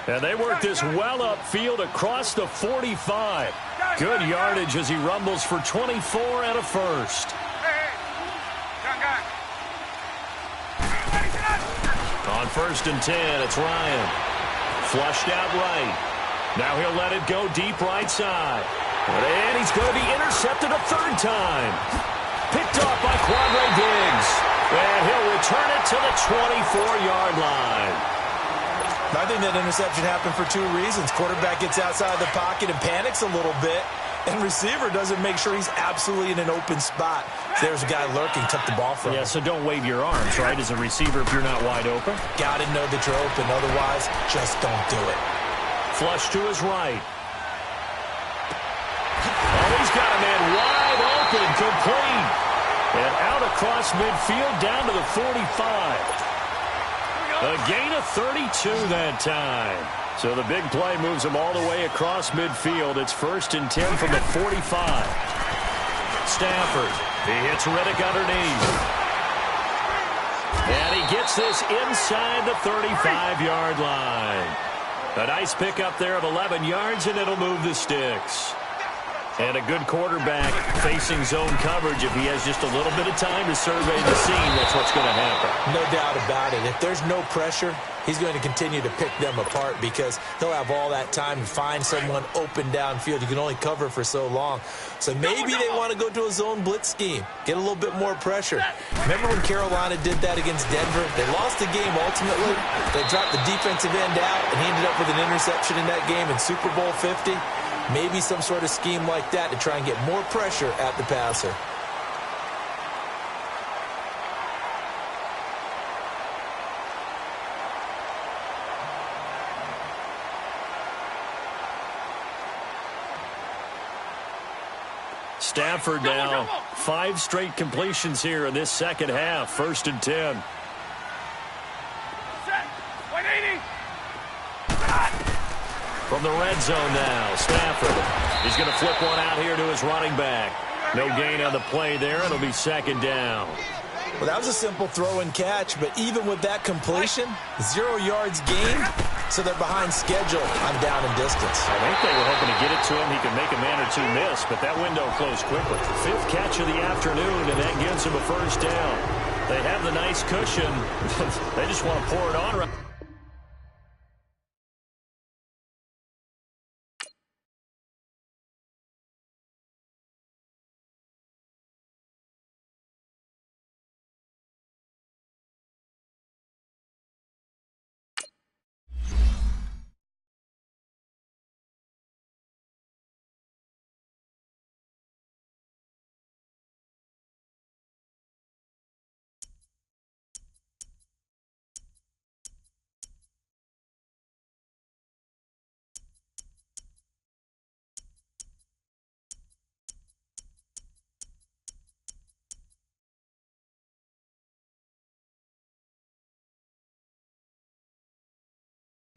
And they work this well upfield across the 45. Good yardage as he rumbles for 24 and a first. On 1st and 10, it's Ryan. Flushed out right. Now he'll let it go deep right side. And he's going to be intercepted a third time. Picked off by Quandre Diggs. And he'll return it to the 24-yard line. I think that interception happened for two reasons. Quarterback gets outside the pocket and panics a little bit, and receiver doesn't make sure he's absolutely in an open spot. So there's a guy lurking, took the ball from him. Yeah, so don't wave your arms, right, as a receiver if you're not wide open. Got to know that you're open. Otherwise, just don't do it. Flush to his right. Oh, he's got a man wide open, complete. And out across midfield down to the 45. A gain of 32 that time. So the big play moves him all the way across midfield. It's 1st and 10 from the 45. Stafford. He hits Riddick underneath. And he gets this inside the 35-yard line. A nice pickup there of 11 yards, and it'll move the sticks. And a good quarterback facing zone coverage. If he has just a little bit of time to survey the scene, that's what's going to happen. No doubt about it. If there's no pressure, he's going to continue to pick them apart because he'll have all that time to find someone open downfield. You can only cover for so long. So maybe they want to go to a zone blitz scheme, get a little bit more pressure. Remember when Carolina did that against Denver? They lost the game ultimately. They dropped the defensive end out, and he ended up with an interception in that game in Super Bowl 50. Maybe some sort of scheme like that to try and get more pressure at the passer. Stafford now, 5 straight completions here in this second half. 1st and 10. From the red zone now, Stafford. He's going to flip one out here to his running back. No gain on the play there. It'll be 2nd down. Well, that was a simple throw and catch, but even with that completion, 0 yards gained, so they're behind schedule on down and distance. I think they were hoping to get it to him. He could make a man or two miss, but that window closed quickly. 5th catch of the afternoon, and that gives him a 1st down. They have the nice cushion. They just want to pour it on.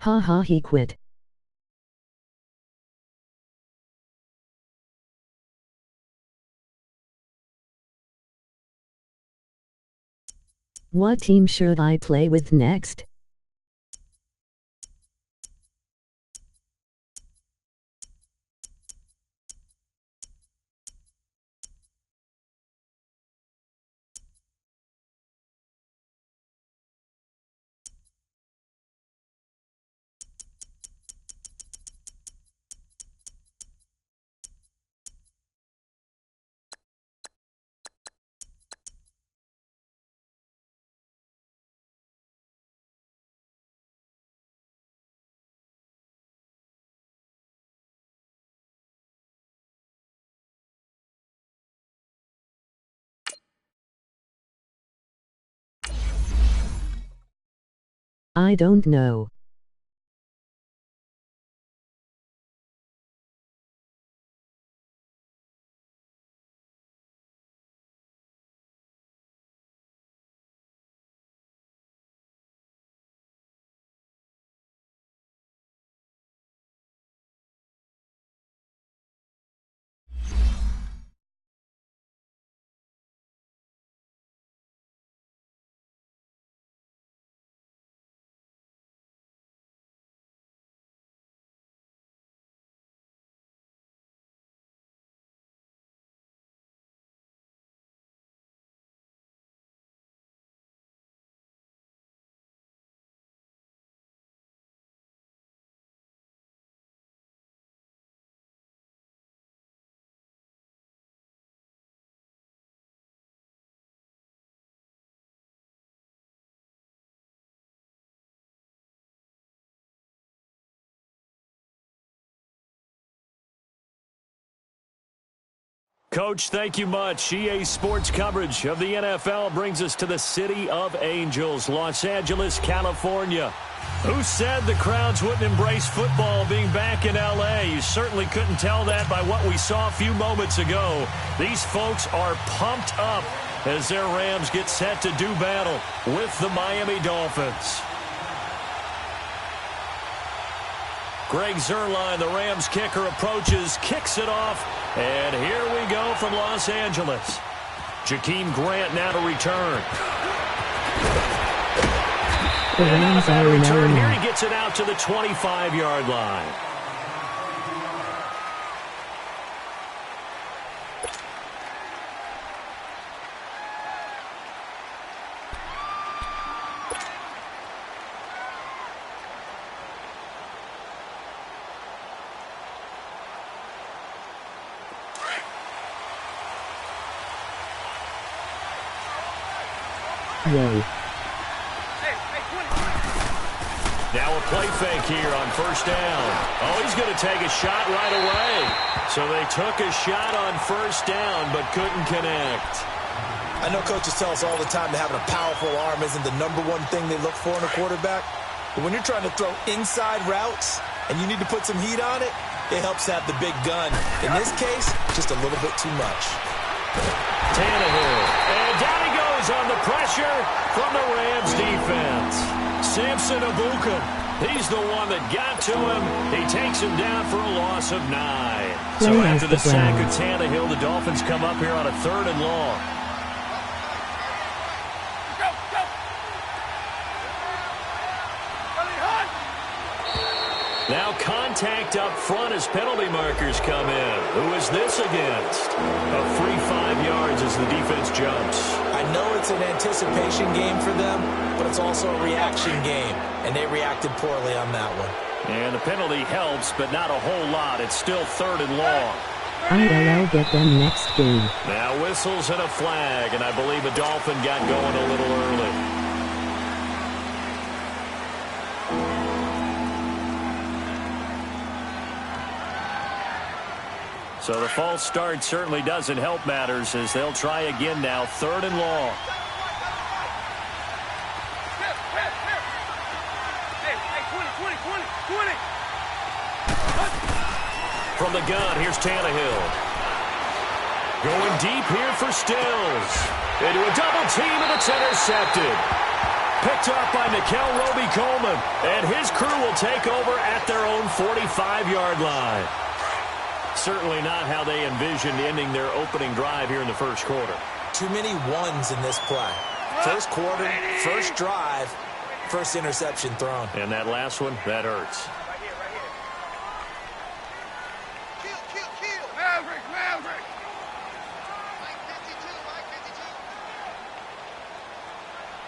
Ha ha, he quit. What team should I play with next? I don't know. Coach, thank you much. EA Sports coverage of the NFL brings us to the City of Angels, Los Angeles, California. Who said the crowds wouldn't embrace football being back in L.A.? You certainly couldn't tell that by what we saw a few moments ago. These folks are pumped up as their Rams get set to do battle with the Miami Dolphins. Greg Zuerlein, the Rams kicker, approaches, kicks it off, and here we go from Los Angeles. Jakeem Grant now to return. The Rams are in Return here, L.A. he gets it out to the 25-yard line. Yay. Now a play fake here on first down. Oh, he's going to take a shot right away. So they took a shot on first down but couldn't connect. I know coaches tell us all the time that having a powerful arm isn't the number one thing they look for in a quarterback. But when you're trying to throw inside routes and you need to put some heat on it, it helps have the big gun. In this case, just a little bit too much. Tannehill. And down he goes on the pressure from the Rams defense. Samson Abuka. He's the one that got to him. He takes him down for a loss of 9. So after the sack of Tannehill, the Dolphins come up here on a 3rd and long. Now contact up front as penalty markers come in. Who is this against? A free 5 yards as the defense jumps. I know it's an anticipation game for them, but it's also a reaction game, and they reacted poorly on that one. And the penalty helps, but not a whole lot. It's still 3rd and long. I'll get them next game. Now whistles and a flag, and I believe a Dolphin got going a little early. So the false start certainly doesn't help matters as they'll try again now, 3rd and long. From the gun, here's Tannehill. Going deep here for Stills. Into a double team, and it's intercepted. Picked up by Nickel Roby-Coleman, and his crew will take over at their own 45-yard line. Certainly not how they envisioned ending their opening drive here in the first quarter. Too many ones in this play. First quarter, first drive, first interception thrown. And that last one, that hurts. Right here, right here. Kill. Maverick. Mike 52.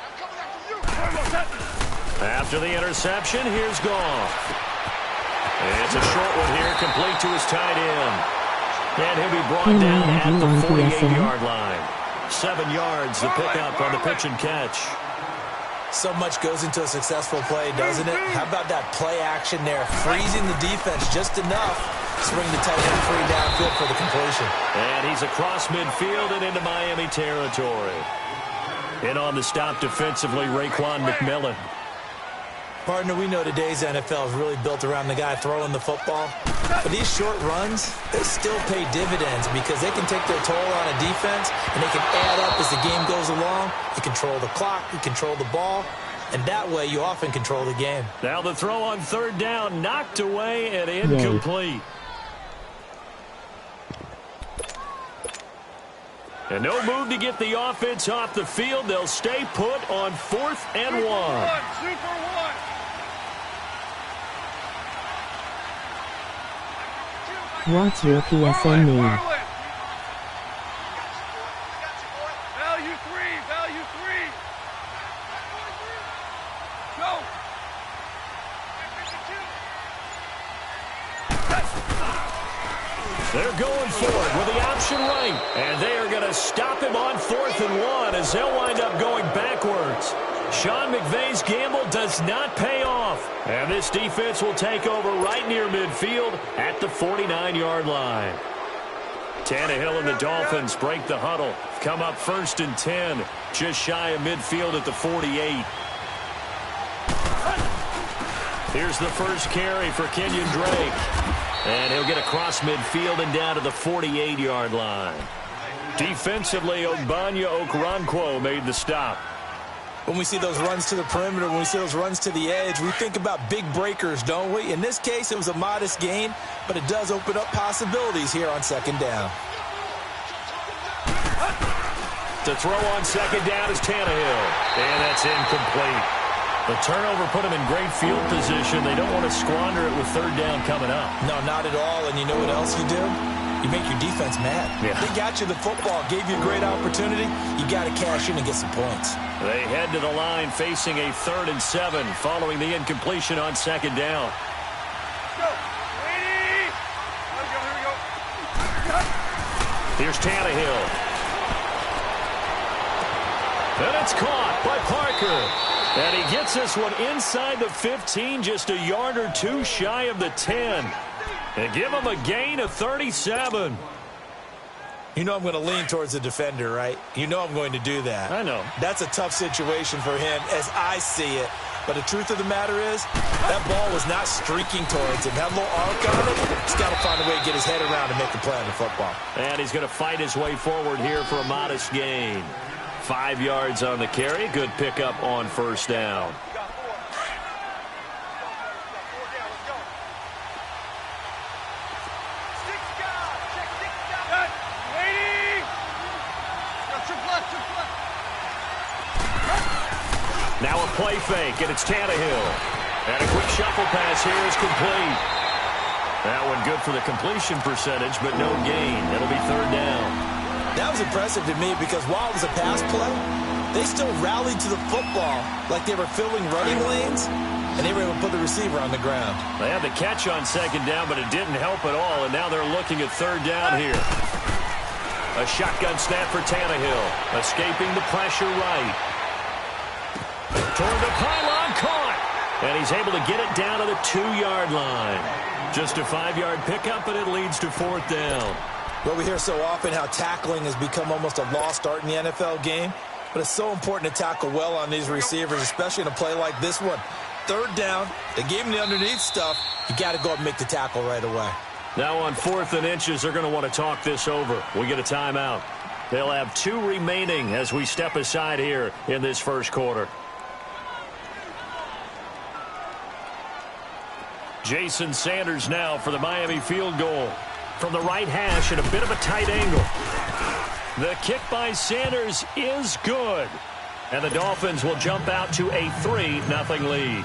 I'm coming after you. After the interception, here's Goff. It's a short one here, complete to his tight end. And he'll be brought down at the 48-yard line. 7 yards, the pickup on the pitch and catch. So much goes into a successful play, doesn't it? How about that play action there? Freezing the defense just enough to bring the tight end free downfield for the completion. And he's across midfield and into Miami territory. In on the stop defensively, Raekwon McMillan. Partner, we know today's NFL is really built around the guy throwing the football. But these short runs, they still pay dividends because they can take their toll on a defense and they can add up as the game goes along. You control the clock, you control the ball, and that way you often control the game. Now the throw on 3rd down, knocked away and incomplete. And no move to get the offense off the field. They'll stay put on 4th and 1. Super one. What's your PSN name? Value 3. Go. They're going for it with the option right. And they are going to stop him on 4th and 1 as they'll wind up going backwards. Sean McVay's gamble does not pay off. And this defense will take over right near midfield at the 49-yard line. Tannehill and the Dolphins break the huddle. Come up 1st and 10. Just shy of midfield at the 48. Here's the first carry for Kenyon Drake. And he'll get across midfield and down to the 48-yard line. Defensively, Ogbanya Okoronkwo made the stop. When we see those runs to the perimeter, when we see those runs to the edge, we think about big breakers, don't we? In this case, it was a modest gain, but it does open up possibilities here on 2nd down. To throw on 2nd down is Tannehill. And that's incomplete. The turnover put them in great field position. They don't want to squander it with 3rd down coming up. No, not at all. And you know what else you do? You make your defense mad. Yeah. They got you the football, gave you a great opportunity. You got to cash in and get some points. They head to the line facing a 3rd and 7 following the incompletion on 2nd down. Go. Here we go. Here's Tannehill. And it's caught by Parker. And he gets this one inside the 15, just a yard or two shy of the 10. And give him a gain of 37. You know I'm going to lean towards the defender, right? You know I'm going to do that. I know. That's a tough situation for him as I see it. But the truth of the matter is, that ball was not streaking towards him. That little arc on it, he's got to find a way to get his head around and make a play on the football. And he's going to fight his way forward here for a modest gain. 5 yards on the carry. Good pickup on 1st down. Now a play fake, and it's Tannehill. And a quick shuffle pass here is complete. That one good for the completion percentage, but no gain. It'll be 3rd down. That was impressive to me because while it was a pass play, they still rallied to the football like they were filling running lanes, and they were able to put the receiver on the ground. They had the catch on 2nd down, but it didn't help at all, and now they're looking at 3rd down here. A shotgun snap for Tannehill, escaping the pressure right. Toward the pylon, caught, and he's able to get it down to the 2-yard line. Just a 5-yard pickup, and it leads to 4th down. Well, we hear so often how tackling has become almost a lost art in the NFL game, but it's so important to tackle well on these receivers, especially in a play like this one. 3rd down, they gave him the underneath stuff. You got to go up and make the tackle right away. Now on 4th and inches, they're going to want to talk this over. We get a timeout. They'll have 2 remaining as we step aside here in this 1st quarter. Jason Sanders now for the Miami field goal. From the right hash at a bit of a tight angle. The kick by Sanders is good. And the Dolphins will jump out to a 3-0 lead.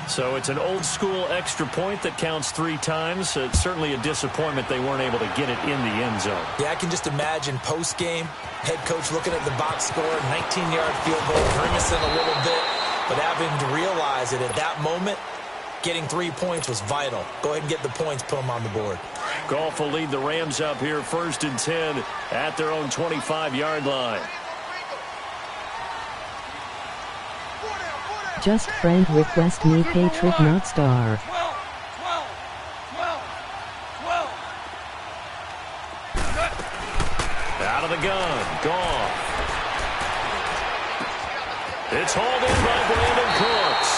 So it's an old-school extra point that counts 3 times. It's certainly a disappointment they weren't able to get it in the end zone. Yeah, I can just imagine post-game, head coach looking at the box score, 19-yard field goal, grimacing a little bit, but having to realize that at that moment, getting 3 points was vital. Go ahead and get the points, put them on the board. Goff will lead the Rams up here 1st and 10 at their own 25-yard line. Just friend request me Patrick not star. 12. Out of the gun, Goff. It's hauled in by Brandon Cooks.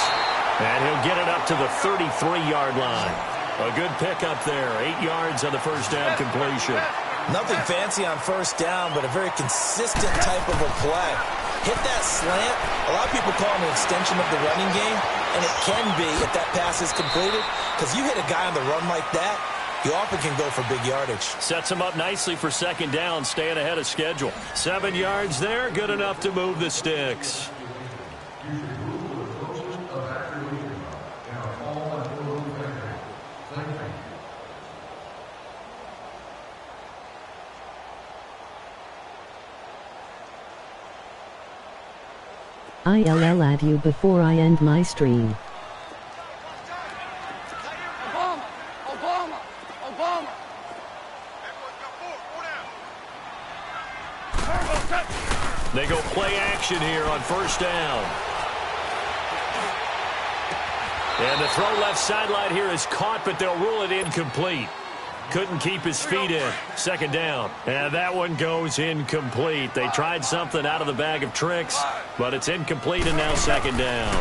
And he'll get it up to the 33-yard line. A good pickup there. 8 yards on the 1st down completion. Nothing fancy on 1st down, but a very consistent type of a play. Hit that slant. A lot of people call it an extension of the running game, and it can be if that pass is completed, because you hit a guy on the run like that, you often can go for big yardage. Sets him up nicely for 2nd down, staying ahead of schedule. 7 yards there, good enough to move the sticks. I'll add you before I end my stream. Obama. They go play action here on 1st down. And the throw left sideline here is caught, but they'll rule it incomplete. couldn't keep his feet in. Second down. And that one goes incomplete. They tried something out of the bag of tricks, but it's incomplete, and now second down.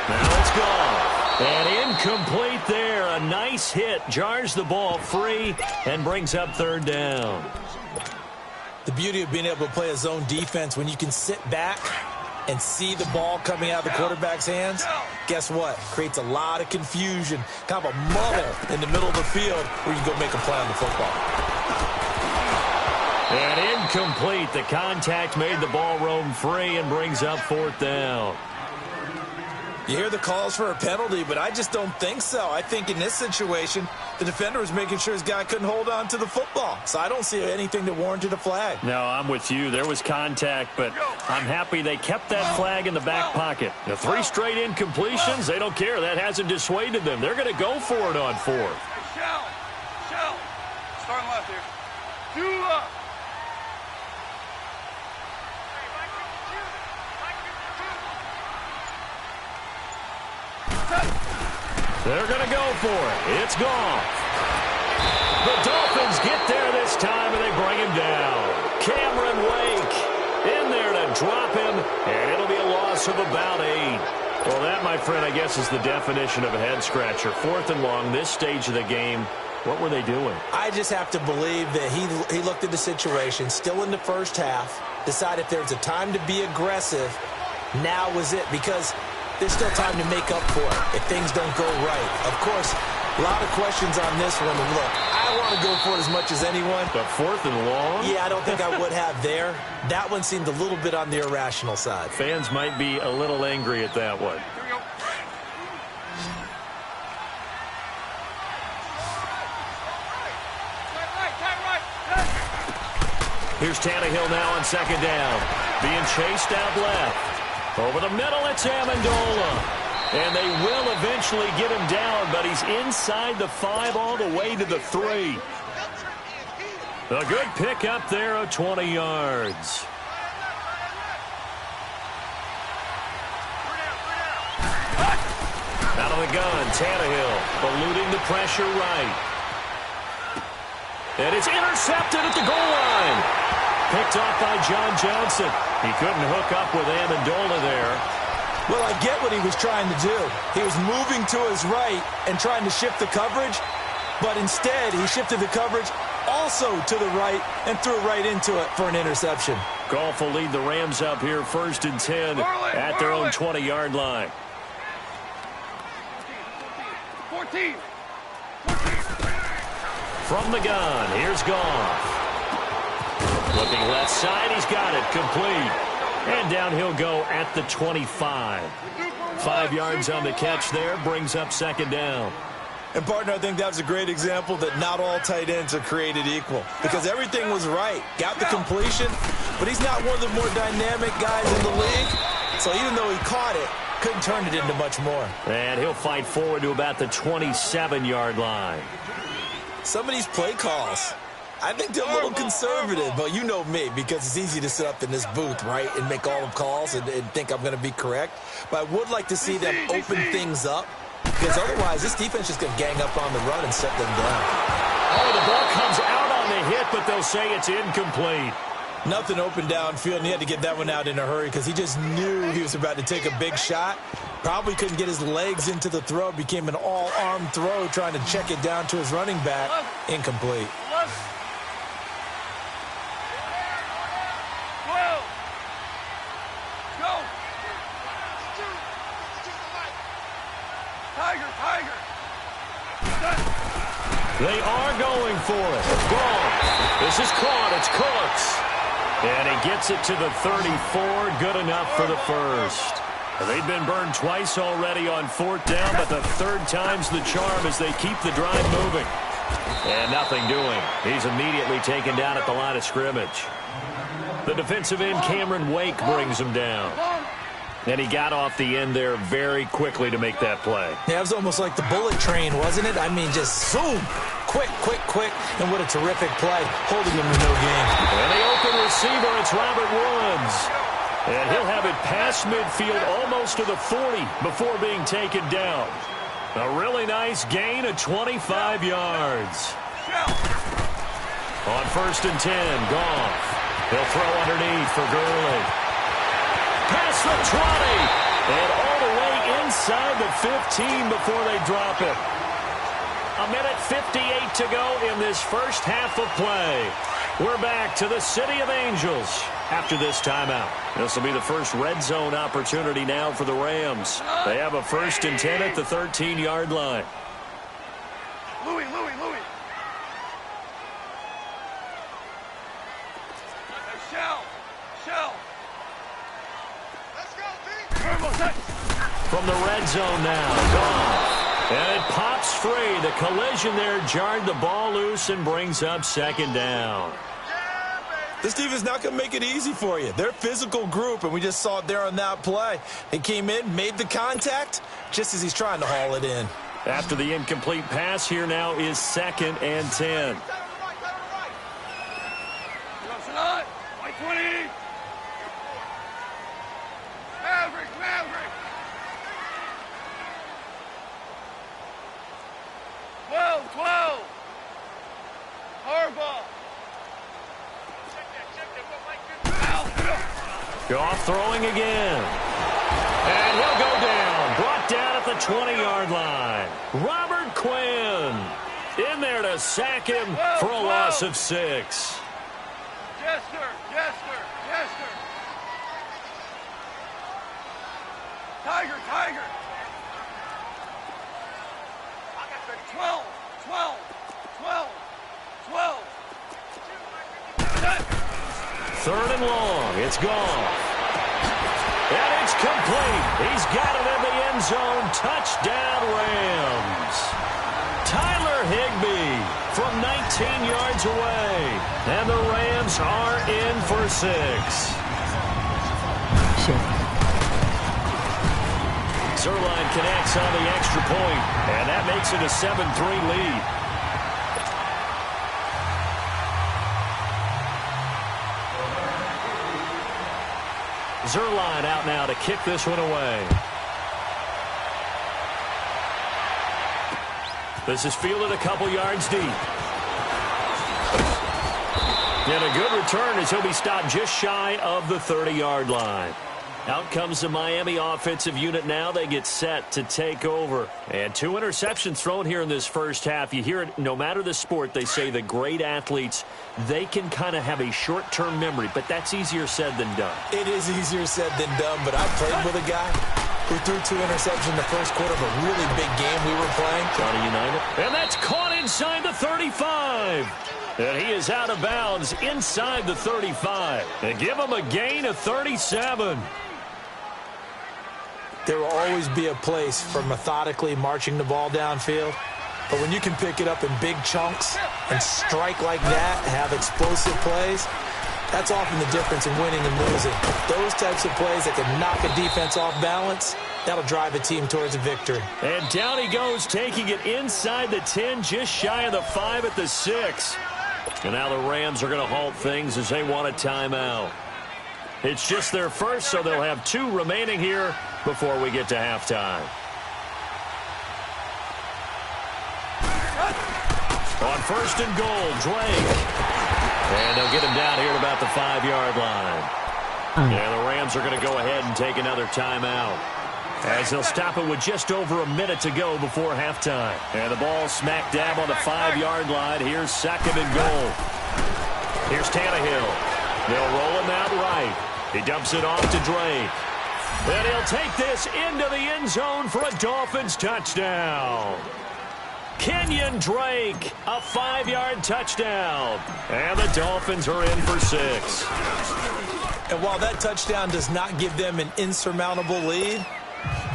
Now it's gone. And incomplete there. A nice hit. Jars the ball free and brings up third down. The beauty of being able to play a zone defense when you can sit back and see the ball coming out of the quarterback's hands, guess what? Creates a lot of confusion, kind of a muddle in the middle of the field where you can go make a play on the football. And incomplete. The contact made the ball roam free and brings up fourth down. You hear the calls for a penalty, but I just don't think so. I think in this situation, the defender was making sure his guy couldn't hold on to the football. So I don't see anything that warranted a flag. No, I'm with you. There was contact, but I'm happy they kept that flag in the back pocket. The 3 straight incompletions, they don't care. That hasn't dissuaded them. They're going to go for it on fourth. Shell. Starting left here. You up. They're going to go for it. It's gone. The Dolphins get there this time, and they bring him down. Cameron Wake in there to drop him, and it'll be a loss of about 8. Well, that, my friend, I guess is the definition of a head-scratcher. 4th and long, this stage of the game. What were they doing? I just have to believe that he looked at the situation, still in the first half, decided if there's a time to be aggressive, now was it, because there's still time to make up for it if things don't go right. Of course, a lot of questions on this one. And look, I want to go for it as much as anyone. But 4th and long? Yeah, I don't think I would have there. That one seemed a little bit on the irrational side. Fans might be a little angry at that one. Here we go. Right. Here's Tannehill now on second down. Being chased out left. Over the middle, it's Amendola. And they will eventually get him down, but he's inside the 5 all the way to the 3. A good pick up there of 20 yards. Out of the gun, Tannehill eluding the pressure right. And it's intercepted at the goal line. Picked off by John Johnson. He couldn't hook up with Amendola there. Well, I get what he was trying to do. He was moving to his right and trying to shift the coverage, but instead he shifted the coverage also to the right and threw right into it for an interception. Goff will lead the Rams up here 1st and 10 at their own 20-yard line. 14. From the gun, here's Goff. Looking left side, he's got it, complete. And down he'll go at the 25. 5 yards on the catch there, brings up second down. And, partner, I think that was a great example that not all tight ends are created equal. Because everything was right. Got the completion, but he's not one of the more dynamic guys in the league. So even though he caught it, couldn't turn it into much more. And he'll fight forward to about the 27-yard line. Some of these play calls, I think they're a little conservative, but you know me, because it's easy to sit up in this booth, right, and make all the calls and think I'm going to be correct. But I would like to see them open things up, because otherwise this defense is going to gang up on the run and set them down. Oh, the ball comes out on the hit, but they'll say it's incomplete. Nothing open downfield, and he had to get that one out in a hurry because he just knew he was about to take a big shot. Probably couldn't get his legs into the throw. Became an all-arm throw trying to check it down to his running back. Incomplete. 12. Go. Tiger. They are going for it. Ball. This is caught. It's Cooks. And he gets it to the 34. Good enough for the first. They've been burned twice already on 4th down, but the 3rd time's the charm as they keep the drive moving. And nothing doing. He's immediately taken down at the line of scrimmage. The defensive end, Cameron Wake, brings him down. And he got off the end there very quickly to make that play. Yeah, it was almost like the bullet train, wasn't it? I mean, just zoom. Quick. And what a terrific play, holding him to no gain. And the open receiver, it's Robert Woods. And he'll have it past midfield almost to the 40 before being taken down. A really nice gain of 25 yards. On 1st and 10, Goff. He'll throw underneath for Gurley. Past the 20. And all the way inside the 15 before they drop it. 1:58 to go in this first half of play. We're back to the City of Angels after this timeout. This will be the first red zone opportunity now for the Rams. They have a 1st and 10 at the 13-yard line. Louis. Shell. Let's go, D. From the red zone now, Goff. And it pops free. The collision there jarred the ball loose and brings up 2nd down. This defense not going to make it easy for you. They're a physical group, and we just saw it there on that play. He came in, made the contact, just as he's trying to haul it in. After the incomplete pass, here now is 2nd and 10. White 20. Maverick. 12. Harbaugh. Goff throwing again. And he'll go down. Brought down at the 20-yard line. Robert Quinn in there to sack him for a loss of 6. Yes, sir. Tiger. 12. 3rd and long. It's gone. And it's complete. He's got it in the end zone. Touchdown, Rams. Tyler Higbee from 19 yards away. And the Rams are in for 6. Zerline connects on the extra point, and that makes it a 7-3 lead. Zerline out now to kick this one away. This is fielded a couple yards deep. And a good return as he'll be stopped just shy of the 30-yard line. Out comes the Miami offensive unit now. They get set to take over. And 2 interceptions thrown here in this first half. You hear it, no matter the sport, they say the great athletes, they can kind of have a short-term memory, but that's easier said than done. It is easier said than done, but I played with a guy who threw 2 interceptions in the first quarter of a really big game we were playing. Johnny United. And that's caught inside the 35. And he is out of bounds inside the 35. They give him a gain of 37. There will always be a place for methodically marching the ball downfield. But when you can pick it up in big chunks and strike like that, have explosive plays, that's often the difference in winning and losing. Those types of plays that can knock a defense off balance, that'll drive a team towards a victory. And down he goes, taking it inside the 10, just shy of the 5 at the 6. And now the Rams are going to halt things as they want a timeout. It's just their first, so they'll have 2 remaining here before we get to halftime. On 1st and goal, Drake. And they'll get him down here at about the 5-yard line. And the Rams are going to go ahead and take another timeout, as they'll stop it with just over a minute to go before halftime. And the ball smack dab on the 5-yard line. Here's 2nd and goal. Here's Tannehill. They'll roll him out right. He dumps it off to Drake. And he'll take this into the end zone for a Dolphins touchdown. Kenyon Drake, a 5-yard touchdown. And the Dolphins are in for 6. And while that touchdown does not give them an insurmountable lead,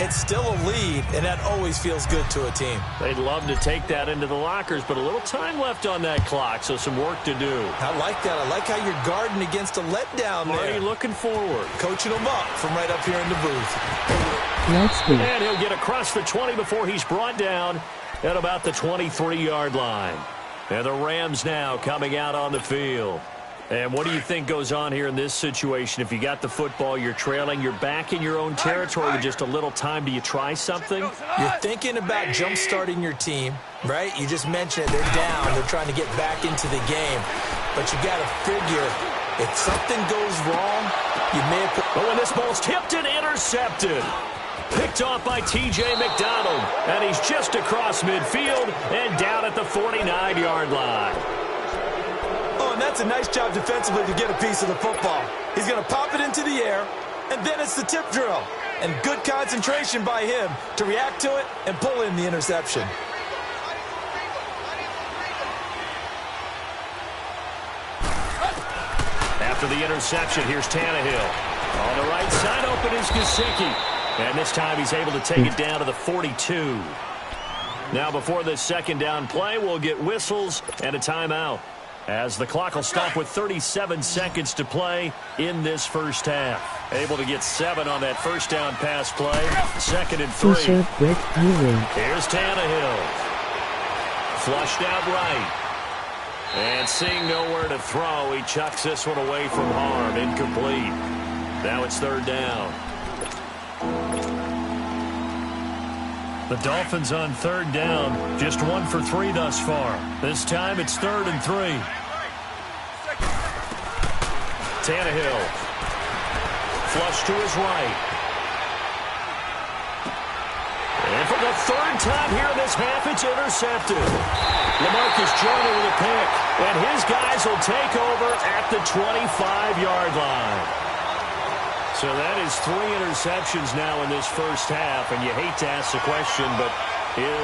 it's still a lead, and that always feels good to a team. They'd love to take that into the lockers, but a little time left on that clock, so some work to do. I like that. I like how you're guarding against a letdown there. Already looking forward. Coaching them up from right up here in the booth. Let's go. And he'll get across the 20 before he's brought down at about the 23-yard line. And the Rams now coming out on the field. And what do you think goes on here in this situation? If you got the football, you're trailing, you're back in your own territory with just a little time. Do you try something? You're thinking about jump-starting your team, right? You just mentioned it. They're down. They're trying to get back into the game. But you got to figure, if something goes wrong, you may have... But when this ball's tipped and intercepted. Picked off by T.J. McDonald. And he's just across midfield and down at the 49-yard line. Oh, and that's a nice job defensively to get a piece of the football. He's going to pop it into the air, and then it's the tip drill. And good concentration by him to react to it and pull in the interception. After the interception, here's Tannehill. On the right side, open is Gesicki. And this time he's able to take it down to the 42. Now before this second down play, we'll get whistles and a timeout, as the clock will stop with 37 seconds to play in this first half. Able to get 7 on that first down pass play. 2nd and 3. Here's Tannehill. Flushed out right. And seeing nowhere to throw, he chucks this one away from harm. Incomplete. Now it's 3rd down. The Dolphins on 3rd down. Just 1 for 3 thus far. This time it's 3rd and 3. Tannehill. Flush to his right. And for the 3rd time here in this half, it's intercepted. LaMarcus Joyner with a pick. And his guys will take over at the 25-yard line. So that is 3 interceptions now in this first half, and you hate to ask the question, but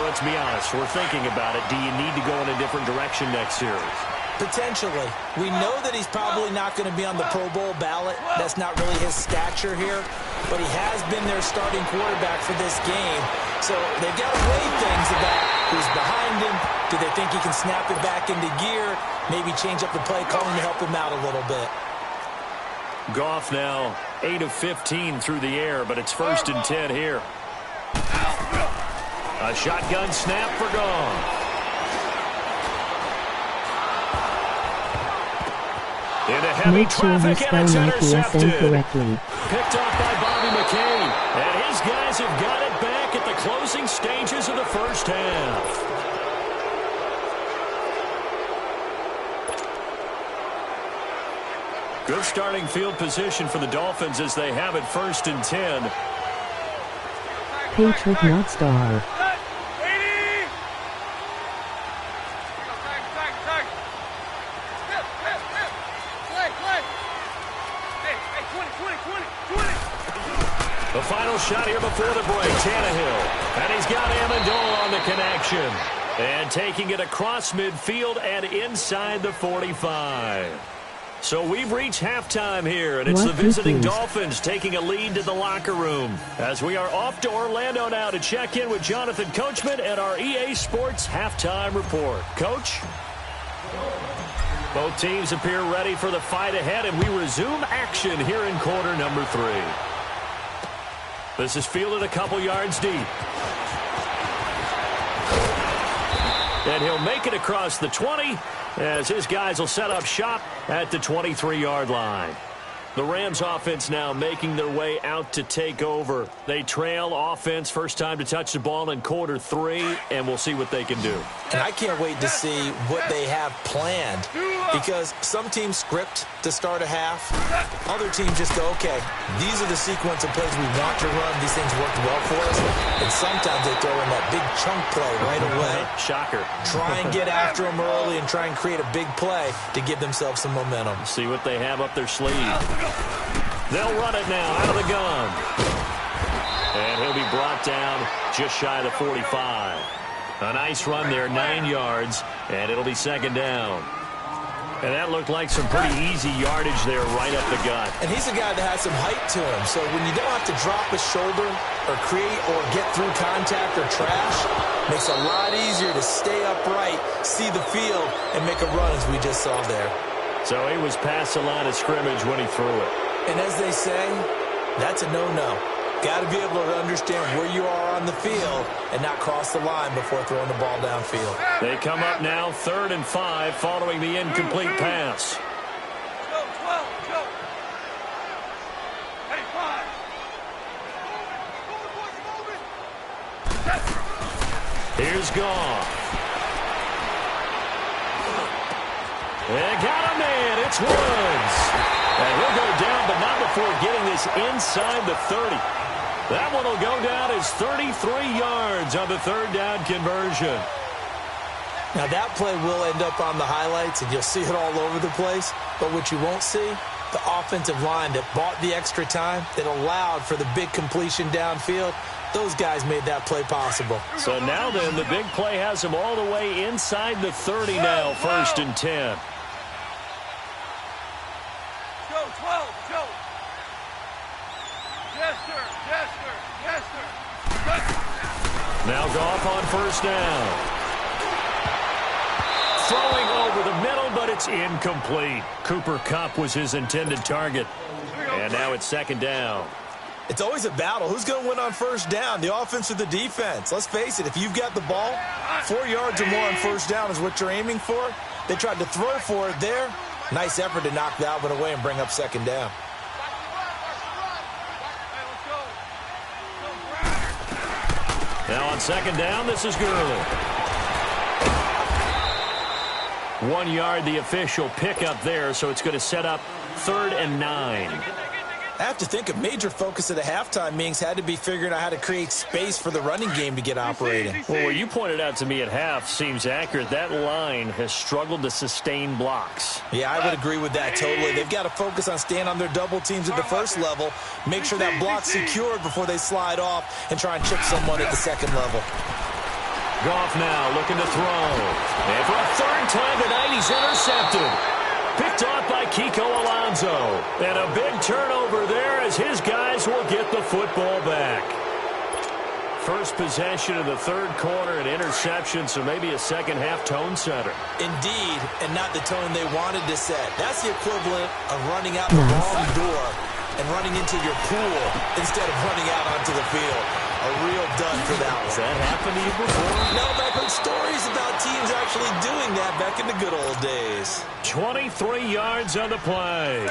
let's be honest, we're thinking about it. Do you need to go in a different direction next series? Potentially. We know that he's probably not going to be on the Pro Bowl ballot. That's not really his stature here, but he has been their starting quarterback for this game. So they've got to weigh things about who's behind him. Do they think he can snap it back into gear? Maybe change up the play calling to help him out a little bit. Goff now 8 of 15 through the air, but it's 1st and 10 here. A shotgun snap for Goff. Into heavy traffic, and it's intercepted. Picked off by Bobby McCain, and his guys have got it back at the closing stages of the first half. Good starting field position for the Dolphins as they have it 1st and 10. Patrick North Star. The final shot here before the break, Tannehill. And he's got Amendola on the connection. And taking it across midfield and inside the 45. So we've reached halftime here, and it's the visiting Dolphins taking a lead to the locker room. As we are off to Orlando now to check in with Jonathan Coachman and our EA Sports Halftime Report. Coach? Both teams appear ready for the fight ahead, and we resume action here in quarter number 3. This is fielded a couple yards deep. And he'll make it across the 20 as his guys will set up shop at the 23-yard line. The Rams offense now making their way out to take over. They trail offense first time to touch the ball in quarter 3, and we'll see what they can do. And I can't wait to see what they have planned, because some teams script to start a half. Other teams just go, okay, these are the sequence of plays we want to run. These things worked well for us. And sometimes they throw in that big chunk play right away. Shocker. Try and get after them early and try and create a big play to give themselves some momentum. See what they have up their sleeve. They'll run it now out of the gun. And he'll be brought down just shy of the 45. A nice run there, 9 yards, and it'll be 2nd down. And that looked like some pretty easy yardage there right up the gut. And he's a guy that has some height to him, so when you don't have to drop a shoulder or create or get through contact or trash, makes it a lot easier to stay upright, see the field, and make a run as we just saw there. So he was past the line of scrimmage when he threw it. And as they say, that's a no-no. Got to be able to understand where you are on the field and not cross the line before throwing the ball downfield. They come up now 3rd and 5 following the incomplete pass. Here's Goff. And got a man. It's Woods. And he'll go down, but not before getting this inside the 30. That one will go down as 33 yards on the third down conversion. Now, that play will end up on the highlights, and you'll see it all over the place. But what you won't see, the offensive line that bought the extra time, that allowed for the big completion downfield, those guys made that play possible. So now then, the big play has them all the way inside the 30 now, 1st and 10. Go, 12, go. Yes, sir. Yes, sir. Yes, sir. Now Goff on 1st down. Throwing over the middle, but it's incomplete. Cooper Kupp was his intended target. And now it's 2nd down. It's always a battle. Who's going to win on 1st down, the offense or the defense? Let's face it, if you've got the ball, 4 yards or more on 1st down is what you're aiming for. They tried to throw for it there. Nice effort to knock that one away and bring up 2nd down. Now on 2nd down, this is Gurley. 1 yard, the official pickup there, so it's going to set up 3rd and 9. I have to think a major focus of the halftime meetings had to be figuring out how to create space for the running game to get operating. Well, what you pointed out to me at half seems accurate. That line has struggled to sustain blocks. Yeah, I would agree with that totally. They've got to focus on staying on their double teams at the first level, make sure that block's secured before they slide off, and try and chip someone at the 2nd level. Goff now looking to throw. And for a 3rd time tonight, he's intercepted. Picked off by Kiko Alonso. And a big turnover there as his guys will get the football back. First possession of the 3rd quarter, an interception, so maybe a second-half tone setter. Indeed, and not the tone they wanted to set. That's the equivalent of running out the wrong door and running into your pool instead of running out onto the field. A real dud for that one. Has that happened to you before? No, but I've heard stories about teams actually doing that back in the good old days. 23 yards on the play.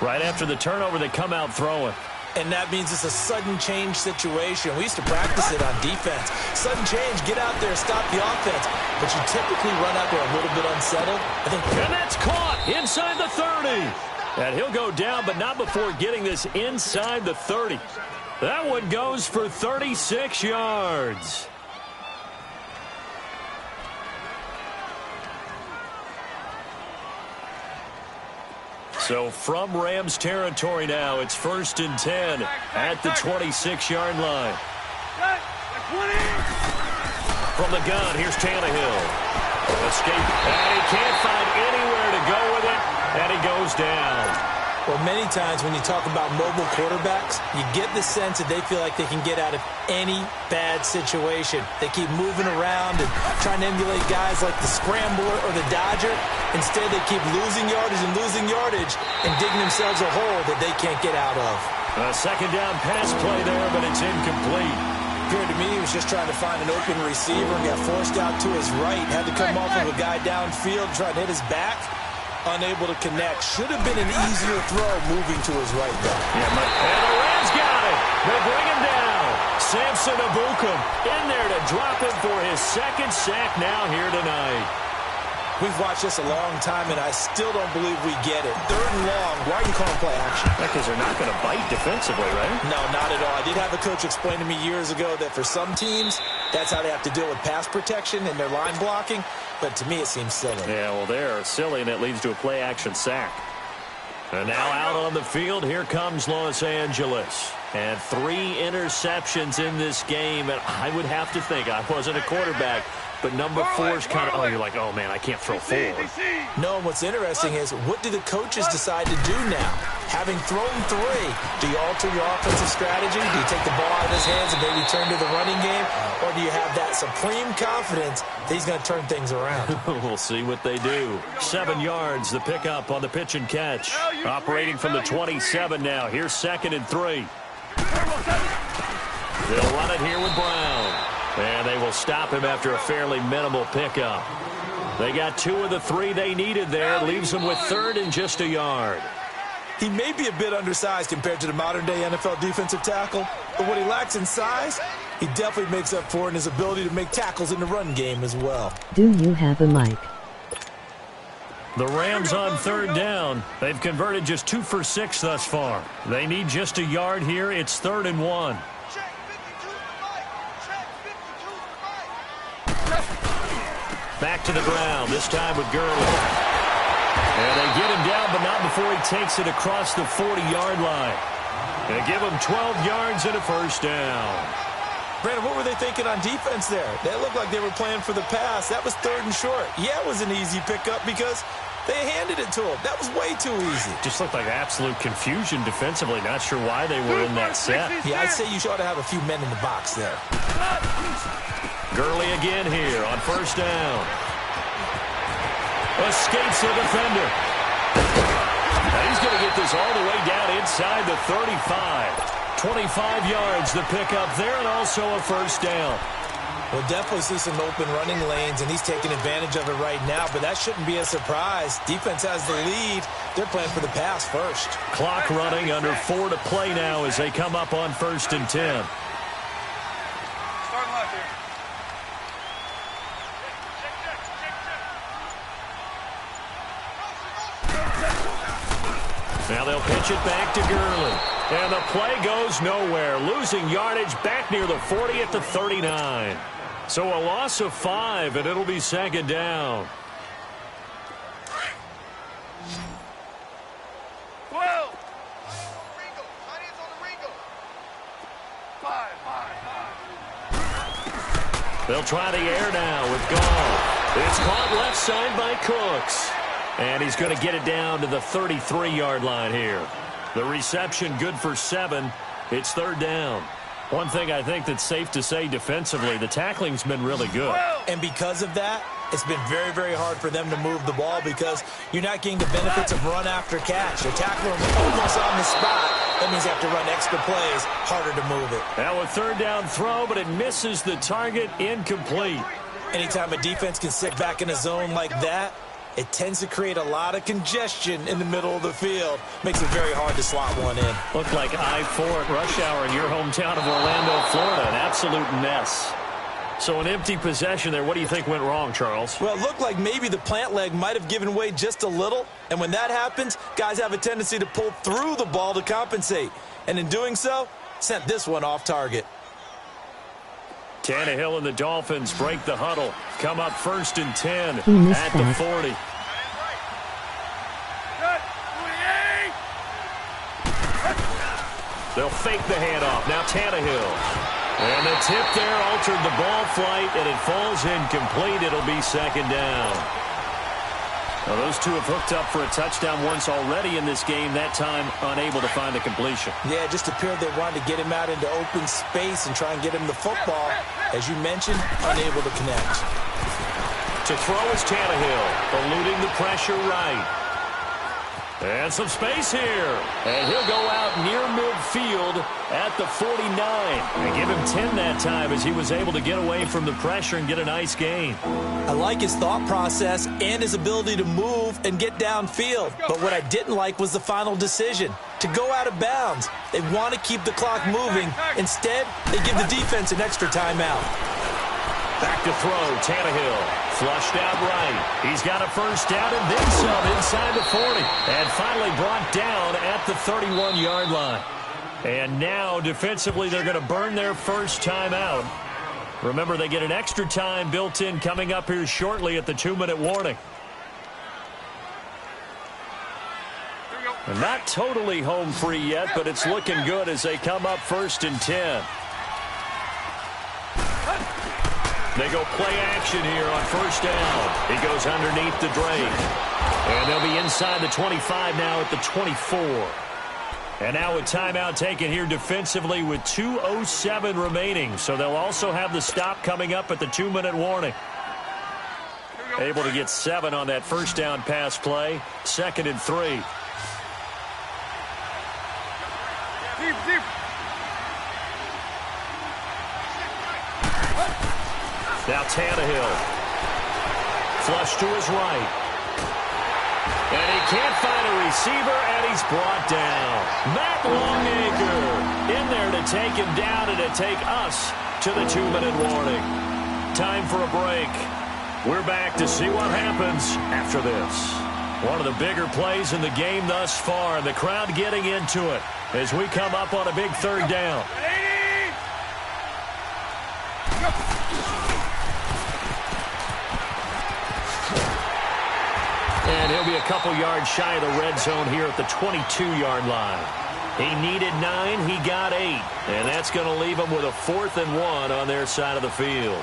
Right after the turnover, they come out throwing. And that means it's a sudden change situation. We used to practice it on defense. Sudden change, get out there, stop the offense. But you typically run out there a little bit unsettled. And that's caught inside the 30. And he'll go down, but not before getting this inside the 30. That one goes for 36 yards. So from Rams territory now, it's 1st and 10 at the 26-yard line. From the gun, here's Tannehill. Escape, and he can't find anywhere to go with it, and he goes down. Well, many times when you talk about mobile quarterbacks, you get the sense that they feel like they can get out of any bad situation. They keep moving around and trying to emulate guys like the Scrambler or the Dodger. Instead, they keep losing yardage and digging themselves a hole that they can't get out of. A 2nd down pass play there, but it's incomplete. Appeared to me he was just trying to find an open receiver and got forced out to his right. Had to come off of a guy downfield, try to hit his back. Unable to connect. Should have been an easier throw moving to his right there. Yeah, and the Rams got it. They bring him down. Samson Ebukam in there to drop him for his 2nd sack now here tonight. We've watched this a long time, and I still don't believe we get it. 3rd and long. Why are you calling play action? Because they're not going to bite defensively, right? No, not at all. I did have a coach explain to me years ago that for some teams, that's how they have to deal with pass protection and their line blocking. But to me, it seems silly. Yeah, well, they're silly, and it leads to a play-action sack. And now out on the field, here comes Los Angeles. And 3 interceptions in this game. And I would have to think, I wasn't a quarterback, but number 4 is kind of, you're like, oh, man, I can't throw forward. No, and what's interesting is, what do the coaches decide to do now? Having thrown 3, do you alter your offensive strategy? Do you take the ball out of his hands and maybe turn to the running game? Or do you have that supreme confidence that he's going to turn things around? We'll see what they do. 7 yards, the pickup on the pitch and catch. Operating from the 27 now. Here's 2nd and 3. They'll run it here with Brown. And they will stop him after a fairly minimal pickup. They got 2 of the 3 they needed there. Leaves them with 3rd and just a yard. He may be a bit undersized compared to the modern-day NFL defensive tackle, but what he lacks in size, He definitely makes up for it in his ability to make tackles in the run game as well. Do you have a mic? The Rams on third down. They've converted just 2 for 6 thus far. They need just a yard here. It's 3rd and 1. Check 52 to the mic. Check 52 to the mic. Back to the ground, this time with Gurley. And they get him down, but not before he takes it across the 40-yard line. They give him 12 yards and a first down. Brandon, what were they thinking on defense there? They looked like they were playing for the pass. That was 3rd and short. Yeah, it was an easy pickup because they handed it to him. That was way too easy. Just looked like absolute confusion defensively. Not sure why they were in that set. Yeah, I'd say you ought to have a few men in the box there. Gurley again here on first down. Escapes the defender. Now he's going to get this all the way down inside the 35. 25 yards the pickup there, and also a first down. We'll definitely see some open running lanes, and he's taking advantage of it right now, but that shouldn't be a surprise. Defense has the lead. They're playing for the pass first. Clock running, under 4 to play now as they come up on 1st and 10. Starting left here. Now they'll pitch it back to Gurley. And the play goes nowhere. Losing yardage back near the 40 at the 39. So a loss of 5, and it'll be 2nd down. 12. Ringo. Tight ends on the Ringo. 5. They'll try the air now with Gall. It's caught left side by Cooks. And he's going to get it down to the 33-yard line here. The reception good for 7. It's 3rd down. One thing I think that's safe to say defensively, the tackling's been really good. And because of that, it's been very, very hard for them to move the ball because you're not getting the benefits of run after catch. They're tackling almost on the spot. That means you have to run extra plays, harder to move it. Now a 3rd down throw, but it misses the target, incomplete. Anytime a defense can sit back in a zone like that, it tends to create a lot of congestion in the middle of the field. Makes it very hard to slot one in. Looked like I-4 at rush hour in your hometown of Orlando, Florida. An absolute mess. So an empty possession there. What do you think went wrong, Charles? Well, it looked like maybe the plant leg might have given way just a little. And when that happens, guys have a tendency to pull through the ball to compensate. And in doing so, sent this one off target. Tannehill and the Dolphins break the huddle. Come up 1st and 10 at the 40. They'll fake the handoff. Now Tannehill. And the tip there altered the ball flight, and it falls incomplete. It'll be 2nd down. Now those two have hooked up for a touchdown once already in this game, that time unable to find the completion. Yeah, it just appeared they wanted to get him out into open space and try and get him the football. As you mentioned, unable to connect. To throw is Tannehill, eluding the pressure right. And some space here. And he'll go out near midfield at the 49. And give him 10 that time as he was able to get away from the pressure and get a nice gain. I like his thought process and his ability to move and get downfield. But what I didn't like was the final decision, to go out of bounds. They want to keep the clock moving. Instead, they give the defense an extra timeout. Back to throw, Tannehill. Flushed out right. He's got a first down and then some inside the 40. And finally brought down at the 31-yard line. And now, defensively, they're going to burn their first timeout. Remember, they get an extra time built in coming up here shortly at the 2-minute warning. And not totally home free yet, but it's looking good as they come up 1st and 10. They go play action here on 1st down. He goes underneath the Drake. And they'll be inside the 25 now at the 24. And now a timeout taken here defensively with 2:07 remaining. So they'll also have the stop coming up at the 2-minute warning. Able to get 7 on that first down pass play. 2nd and 3. Deep. Now Tannehill. Flush to his right. And he can't find a receiver, and And he's brought down. Matt Longacre in there to take him down and to take us to the 2-minute warning. Time for a break. We're back to see what happens after this. One of the bigger plays in the game thus far, and the crowd getting into it as we come up on a big 3rd down. And he'll be a couple yards shy of the red zone here at the 22-yard line. He needed 9, he got 8. And that's going to leave him with a 4th and 1 on their side of the field.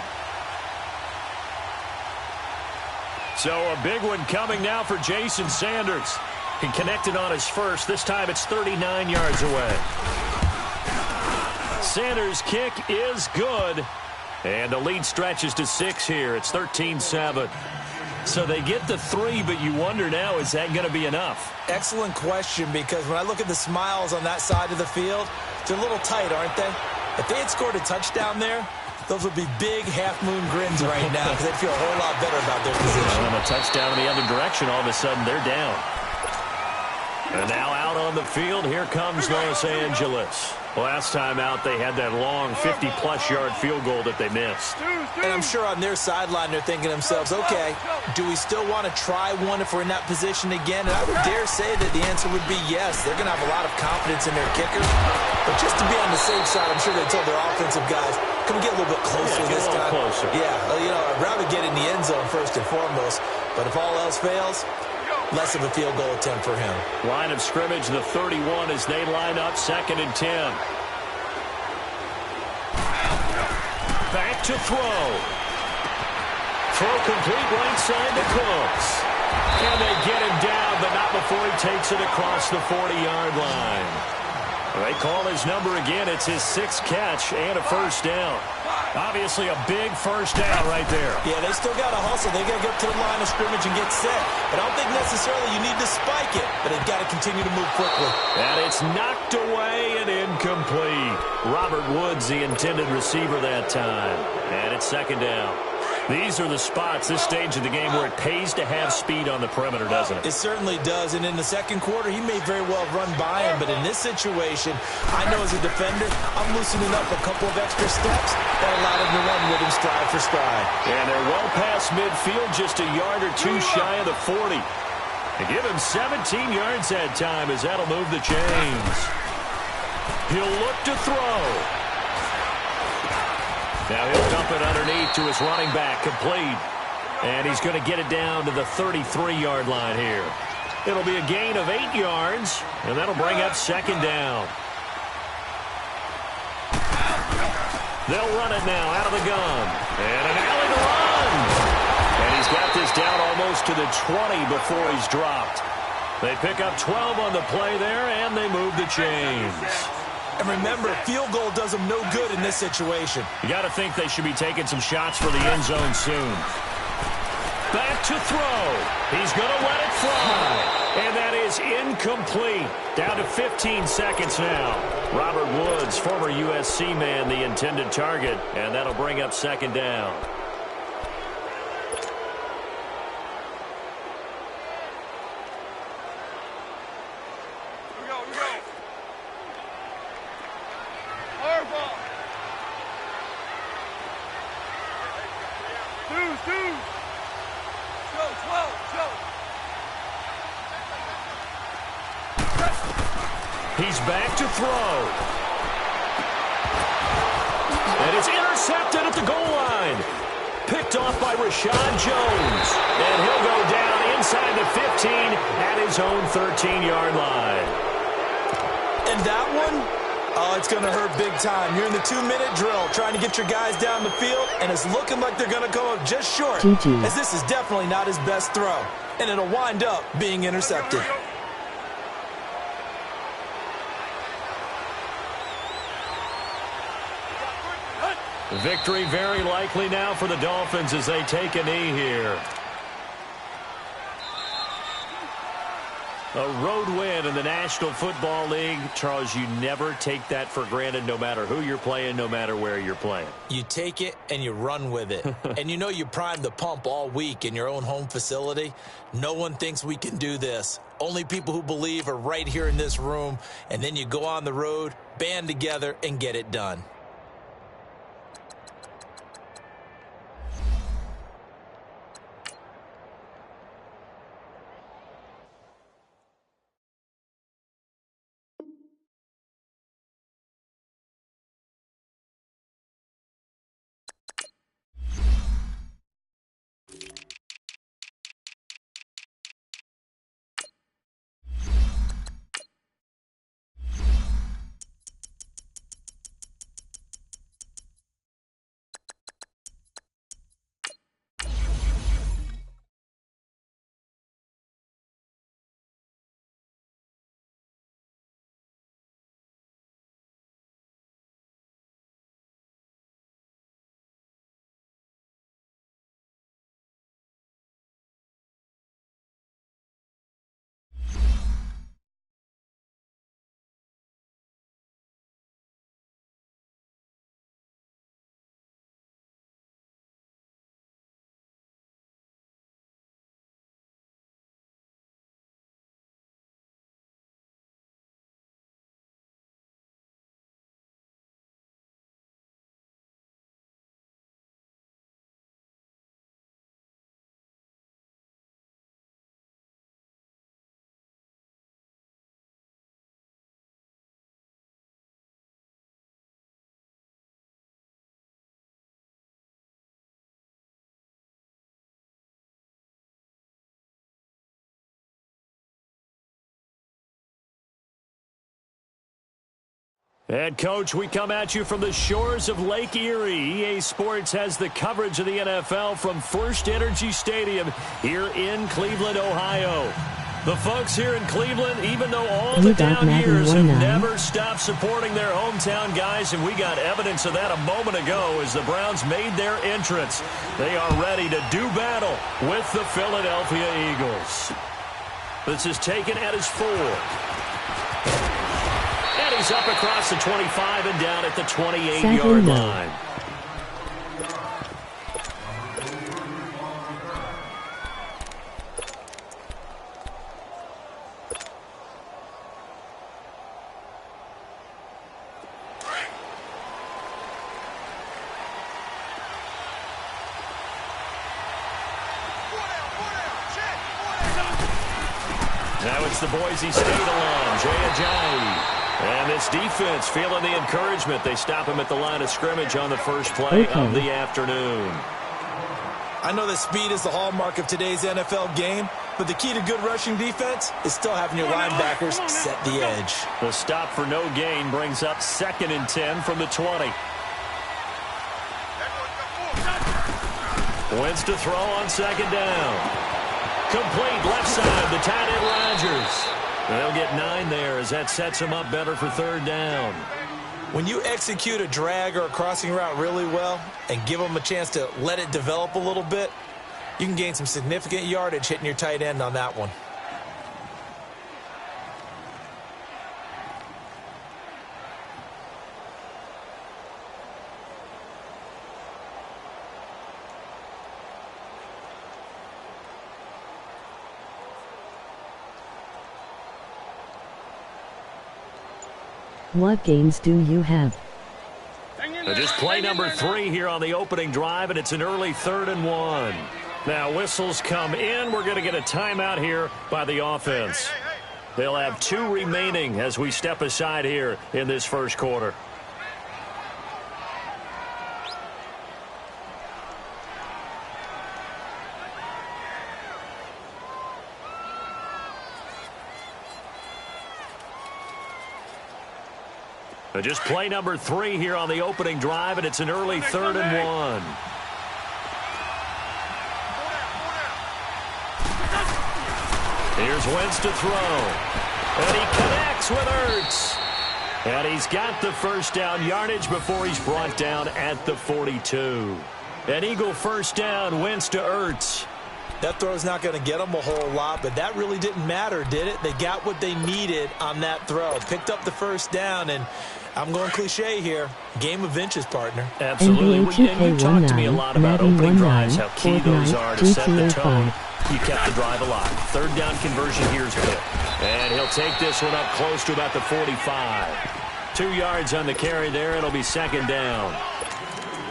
So a big one coming now for Jason Sanders. He connected on his first. This time it's 39 yards away. Sanders' kick is good. And the lead stretches to 6 here. It's 13-7. So they get the 3, but you wonder now, is that going to be enough? Excellent question, because when I look at the smiles on that side of the field, they're a little tight, aren't they? If they had scored a touchdown there, those would be big half-moon grins right now because they'd feel a whole lot better about their position. And a touchdown in the other direction, all of a sudden they're down. And now out on the field, here comes Los Angeles. Last time out, they had that long 50-plus yard field goal that they missed. And I'm sure on their sideline, they're thinking to themselves, okay, do we still want to try one if we're in that position again? And I would dare say that the answer would be yes. They're going to have a lot of confidence in their kicker. But just to be on the safe side, I'm sure they told their offensive guys, can we get a little bit closer this time? Closer. Yeah, you know, I'd rather get in the end zone first and foremost. But if all else fails, less of a field goal attempt for him. Line of scrimmage, the 31 as they line up, 2nd and 10. Back to throw. Throw complete right side to Cooks. And they get him down, but not before he takes it across the 40-yard line. They call his number again. It's his 6th catch and a 1st down. Obviously a big 1st down right there. Yeah, they still got to hustle. They got to get to the line of scrimmage and get set. But I don't think necessarily you need to spike it, but they've got to continue to move quickly. And it's knocked away and incomplete. Robert Woods, the intended receiver that time. And it's 2nd down. These are the spots, this stage of the game, where it pays to have speed on the perimeter, doesn't it? It certainly does. And in the 2nd quarter, he may very well run by him. But in this situation, I know as a defender, I'm loosening up a couple of extra steps that allowed him to run with him stride for stride. And they're well past midfield, just a yard or 2 shy of the 40. They give him 17 yards that time as that'll move the chains. He'll look to throw. Now he'll dump it underneath to his running back, complete. And he's going to get it down to the 33-yard line here. It'll be a gain of 8 yards, and that'll bring up 2nd down. They'll run it now out of the gun. And an alley to run. And he's got this down almost to the 20 before he's dropped. They pick up 12 on the play there, and they move the chains. And remember, field goal does them no good in this situation. You got to think they should be taking some shots for the end zone soon. Back to throw. He's going to let it fly. And that is incomplete. Down to 15 seconds now. Robert Woods, former USC man, the intended target. And that'll bring up 2nd down. He's back to throw. And it's intercepted at the goal line. Picked off by Rashad Jones. And he'll go down inside the 15 at his own 13-yard line. And that one, oh, it's going to hurt big time. You're in the 2-minute drill trying to get your guys down the field, and it's looking like they're going to come up just short. GG. As this is definitely not his best throw. And it'll wind up being intercepted. Victory very likely now for the Dolphins as they take a knee here. A road win in the National Football League. Charles, you never take that for granted no matter who you're playing, no matter where you're playing. You take it and you run with it. And you know you primed the pump all week in your own home facility. No one thinks we can do this. Only people who believe are right here in this room. And then you go on the road, band together, and get it done. And, Coach, we come at you from the shores of Lake Erie. EA Sports has the coverage of the NFL from First Energy Stadium here in Cleveland, Ohio. The folks here in Cleveland, even though all the down years have never stopped supporting their hometown guys, and we got evidence of that a moment ago as the Browns made their entrance. They are ready to do battle with the Philadelphia Eagles. This is taken at his 4. And he's up across the 25 and down at the 28-yard line. Now it's the Boise State alum, Jay Ajayi. And this defense feeling the encouragement. They stop him at the line of scrimmage on the first play of the afternoon. I know that speed is the hallmark of today's NFL game, but the key to good rushing defense is still having your linebackers set the edge. The stop for no gain brings up 2nd and 10 from the 20. Wentz to throw on 2nd down. Complete left side, the tight end Rodgers. They'll get 9 there as that sets him up better for 3rd down. When you execute a drag or a crossing route really well and give them a chance to let it develop a little bit, you can gain some significant yardage hitting your tight end on that one. What games do you have? Just play number 3 here on the opening drive, and it's an early 3rd and 1. Now whistles come in. We're going to get a timeout here by the offense. They'll have 2 remaining as we step aside here in this first quarter. Just play number 3 here on the opening drive, and it's an early 3rd and 1. Here's Wentz to throw. And he connects with Ertz. And he's got the first down yardage before he's brought down at the 42. An Eagle first down, Wentz to Ertz. That throw's not going to get them a whole lot, but that really didn't matter, did it? They got what they needed on that throw. Picked up the first down, and I'm going cliche here. Game of inches, partner. Absolutely. You talked to me a lot about opening drives, how key those are to set the tone. You kept the drive alive. Third down conversion, here's good. And he'll take this one up close to about the 45. 2 yards on the carry there. It'll be second down.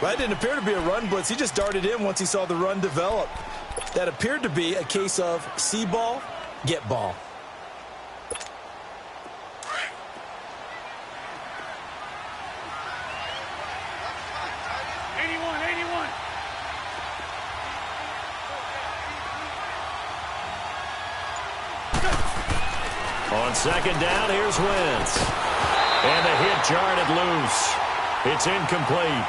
Well, that didn't appear to be a run blitz. He just darted in once he saw the run develop. That appeared to be a case of see ball, get ball. On second down, here's Wentz. And the hit jarred it loose. It's incomplete.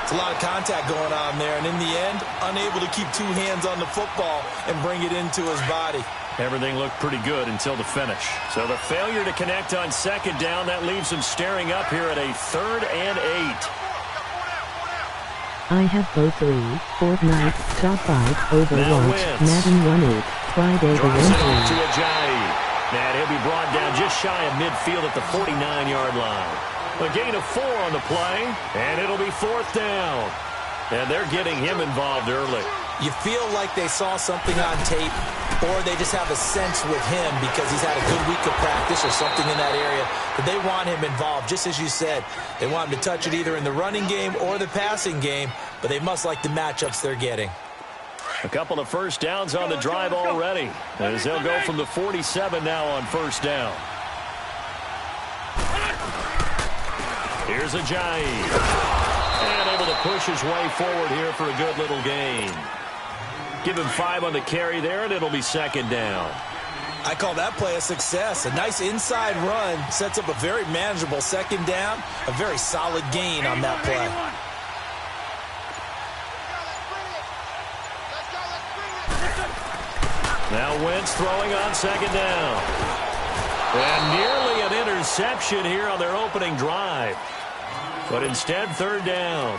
It's a lot of contact going on there, and in the end, unable to keep 2 hands on the football and bring it into his body. Everything looked pretty good until the finish. So the failure to connect on second down, that leaves him staring up here at a 3rd and 8. I have both 3, Fortnite, Top 5, Overwatch, Madden 1-8, Friday the Drops it off to Wednesday. Ajayi. And he'll be brought down just shy of midfield at the 49-yard line. A gain of 4 on the play, and it'll be 4th down. And they're getting him involved early. You feel like they saw something on tape, or they just have a sense with him because he's had a good week of practice or something in that area, but they want him involved, just as you said. They want him to touch it either in the running game or the passing game, but they must like the matchups they're getting. A couple of first downs on the drive already, as they'll go from the 47 now on first down. Here's Ajayi. And able to push his way forward here for a good little gain. Give him 5 on the carry there, and it'll be second down. I call that play a success. A nice inside run sets up a very manageable second down. A very solid gain on that play. Now Wentz throwing on second down. And nearly an interception here on their opening drive. But instead, 3rd down.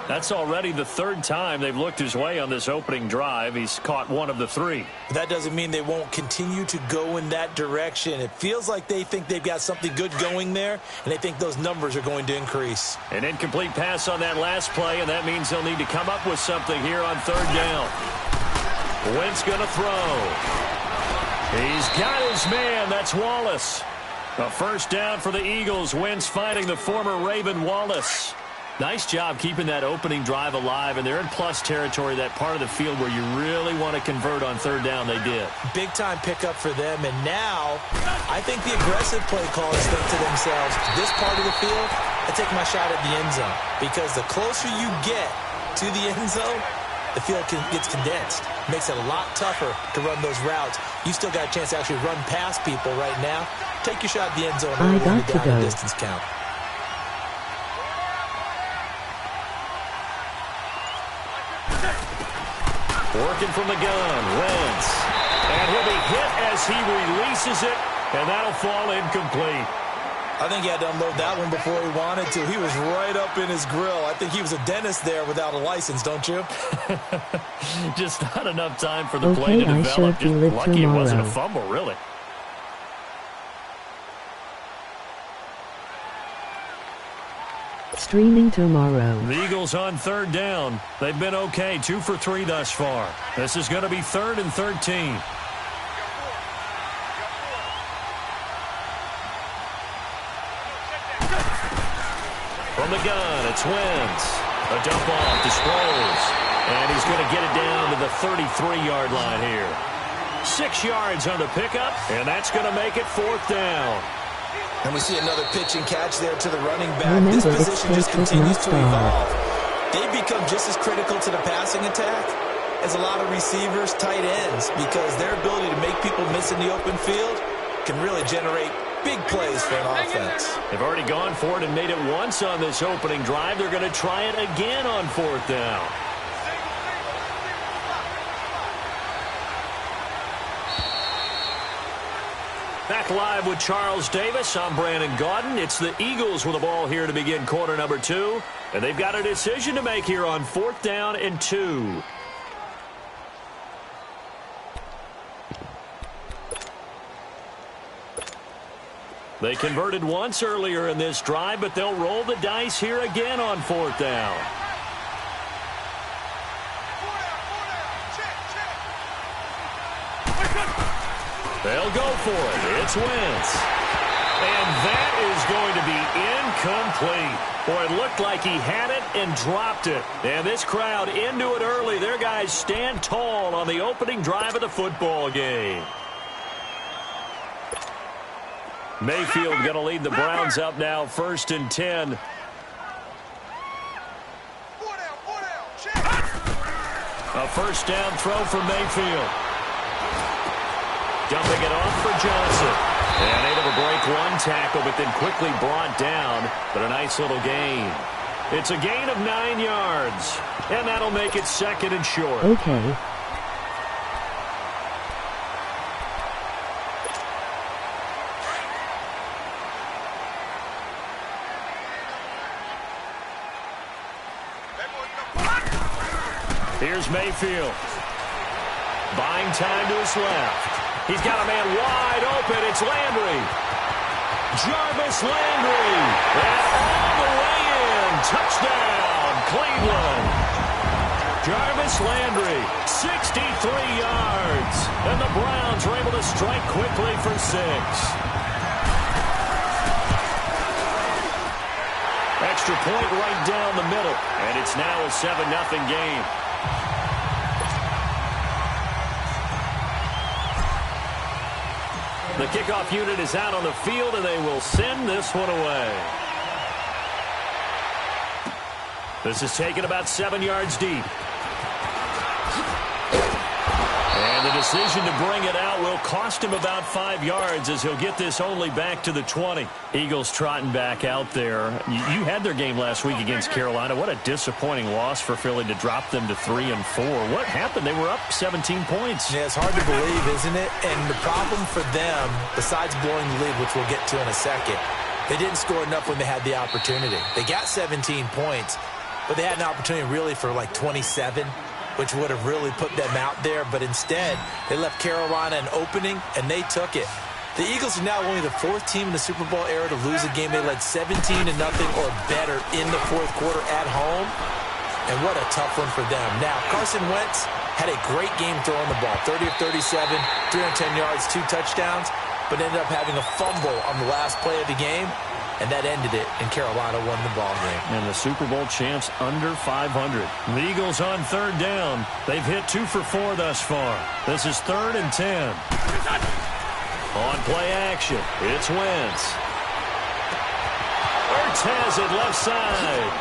That's already the 3rd time they've looked his way on this opening drive. He's caught 1 of the 3. That doesn't mean they won't continue to go in that direction. It feels like they think they've got something good going there, and they think those numbers are going to increase. An incomplete pass on that last play, and that means they'll need to come up with something here on 3rd down. Wentz going to throw. He's got his man. That's Wallace. A first down for the Eagles. Wentz finding the former Raven Wallace. Nice job keeping that opening drive alive, and they're in plus territory, that part of the field where you really want to convert on 3rd down. They did. Big-time pickup for them, and now I think the aggressive play callers think to themselves, this part of the field, I take my shot at the end zone, because the closer you get to the end zone, the field gets condensed. Makes it a lot tougher to run those routes. You still got a chance to actually run past people right now. Take your shot at the end zone and run the down and distance count. Working from the gun, Wentz. And he'll be hit as he releases it, and that'll fall incomplete. I think he had to unload that one before he wanted to. He was right up in his grill. I think he was a dentist there without a license, don't you? Just not enough time for the play to develop. Just lucky it wasn't a fumble, really. Streaming tomorrow. The Eagles on 3rd down. They've been okay, 2 for 3 thus far. This is going to be 3rd and 13. From the gun, it's Wentz. A dump off to Sproles. And he's going to get it down to the 33-yard line here. 6 yards on the pickup, and that's going to make it 4th down. And we see another pitch and catch there to the running back. Remember, this position just continues to star. evolve. They become just as critical to the passing attack as a lot of receivers, tight ends, because their ability to make people miss in the open field can really generate big plays for an offense. They've already gone for it and made it once on this opening drive. They're going to try it again on 4th down. Back live with Charles Davis. I'm Brandon Gaudin. It's the Eagles with the ball here to begin quarter number 2. And they've got a decision to make here on 4th down and 2. They converted once earlier in this drive, but they'll roll the dice here again on 4th down. They'll go for it. It's Wentz. And that is going to be incomplete. Boy, it looked like he had it and dropped it. And this crowd into it early. Their guys stand tall on the opening drive of the football game. Mayfield going to lead the Browns up now, 1st and 10. A 1st down throw for Mayfield. Dumping it off for Johnson. And able to break one tackle, but then quickly brought down. But a nice little gain. It's a gain of 9 yards. And that'll make it 2nd and short. Okay. Here's Mayfield. Buying time to his left. He's got a man wide open. It's Landry. Jarvis Landry. And all the way in. Touchdown, Cleveland. Jarvis Landry, 63 yards. And the Browns are able to strike quickly for 6. Extra point right down the middle. And it's now a 7-0 game. The kickoff unit is out on the field, and they will send this one away. This is taken about 7 yards deep. And the decision to bring it out will cost him about 5 yards as he'll get this only back to the 20. Eagles trotting back out there. You had their game last week against Carolina. What a disappointing loss for Philly to drop them to 3-4. What happened? They were up 17 points. Yeah, it's hard to believe, isn't it? And the problem for them, besides blowing the lead, which we'll get to in a second, they didn't score enough when they had the opportunity. They got 17 points, but they had an opportunity really for like 27, which would have really put them out there. But instead, they left Carolina an opening, and they took it. The Eagles are now only the 4th team in the Super Bowl era to lose a game. They led 17-0 or better in the 4th quarter at home. And what a tough one for them. Now, Carson Wentz had a great game throwing the ball. 30 of 37, 310 yards, 2 touchdowns, but ended up having a fumble on the last play of the game. And that ended it, and Carolina won the ball game. And the Super Bowl champs under 500. The Eagles on 3rd down. They've hit 2 for 4 thus far. This is 3rd and 10. On play action, it's Wentz. Ertz has it left side.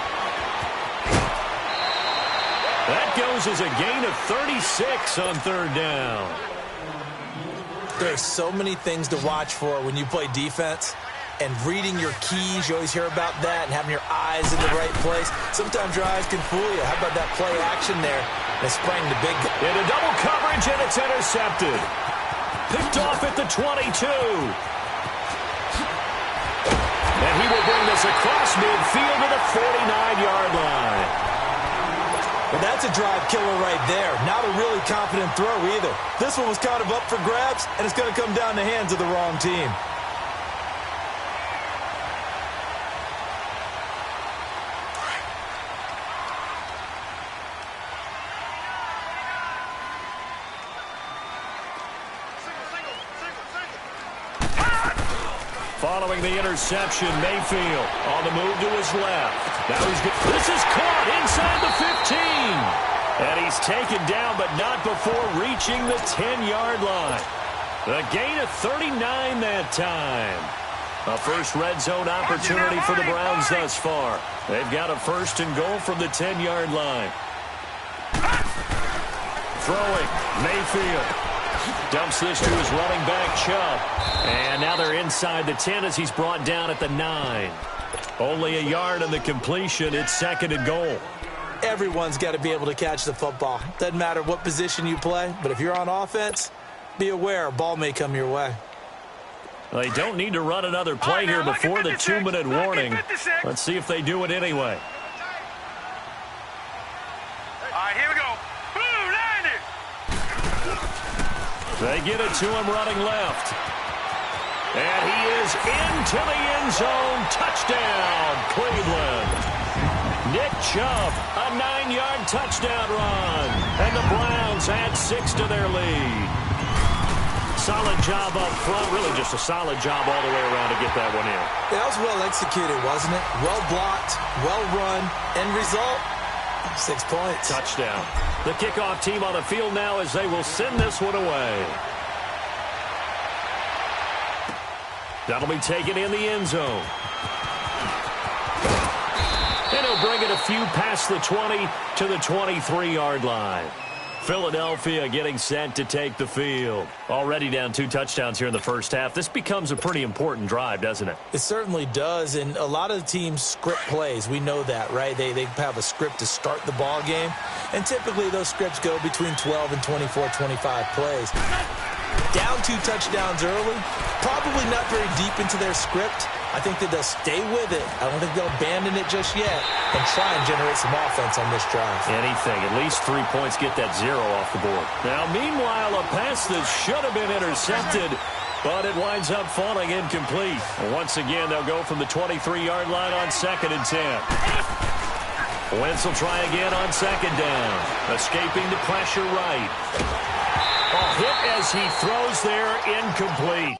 That goes as a gain of 36 on 3rd down. There's so many things to watch for when you play defense. And reading your keys, you always hear about that, and having your eyes in the right place. Sometimes your eyes can fool you. How about that play action there? They sprang the big guy. Into double coverage, and it's intercepted. Picked off at the 22. And he will bring this across midfield to the 49-yard line. Well, that's a drive killer right there. Not a really confident throw either. This one was kind of up for grabs, and it's going to come down the hands of the wrong team. Following the interception, Mayfield on the move to his left. Now he's good. This is caught inside the 15. And he's taken down, but not before reaching the 10-yard line. The gain of 39 that time. A first red zone opportunity for the Browns thus far. They've got a 1st and goal from the 10-yard line. Throwing, Mayfield. Dumps this to his running back, Chubb. And now they're inside the 10 as he's brought down at the 9. Only a yard on the completion. It's 2nd and goal. Everyone's got to be able to catch the football. Doesn't matter what position you play, but if you're on offense, be aware a ball may come your way. They don't need to run another play here before the 2-minute warning. Let's see if they do it anyway. All right, here we go. They get it to him running left. And he is goes into the end zone. Touchdown, Cleveland. Nick Chubb, a 9-yard touchdown run. And the Browns add 6 to their lead. Solid job up front. Really just a solid job all the way around to get that one in. Yeah, that was well executed, wasn't it? Well blocked, well run. End result, 6 points. Touchdown. The kickoff team on the field now as they will send this one away. That'll be taken in the end zone. And he'll bring it a few past the 20 to the 23-yard line. Philadelphia getting set to take the field. Already down 2 touchdowns here in the first half. This becomes a pretty important drive, doesn't it? It certainly does, and a lot of teams script plays. We know that, right? They have a script to start the ball game, and typically those scripts go between 12 and 24, 25 plays. Down 2 touchdowns early, probably not very deep into their script. I think that they'll stay with it. I don't think they'll abandon it just yet and try and generate some offense on this drive. Anything. At least 3 points, get that 0 off the board. Now, meanwhile, a pass that should have been intercepted, but it winds up falling incomplete. And once again, they'll go from the 23-yard line on 2nd and 10. Wentz will try again on 2nd down. Escaping the pressure right. A hit as he throws there, incomplete.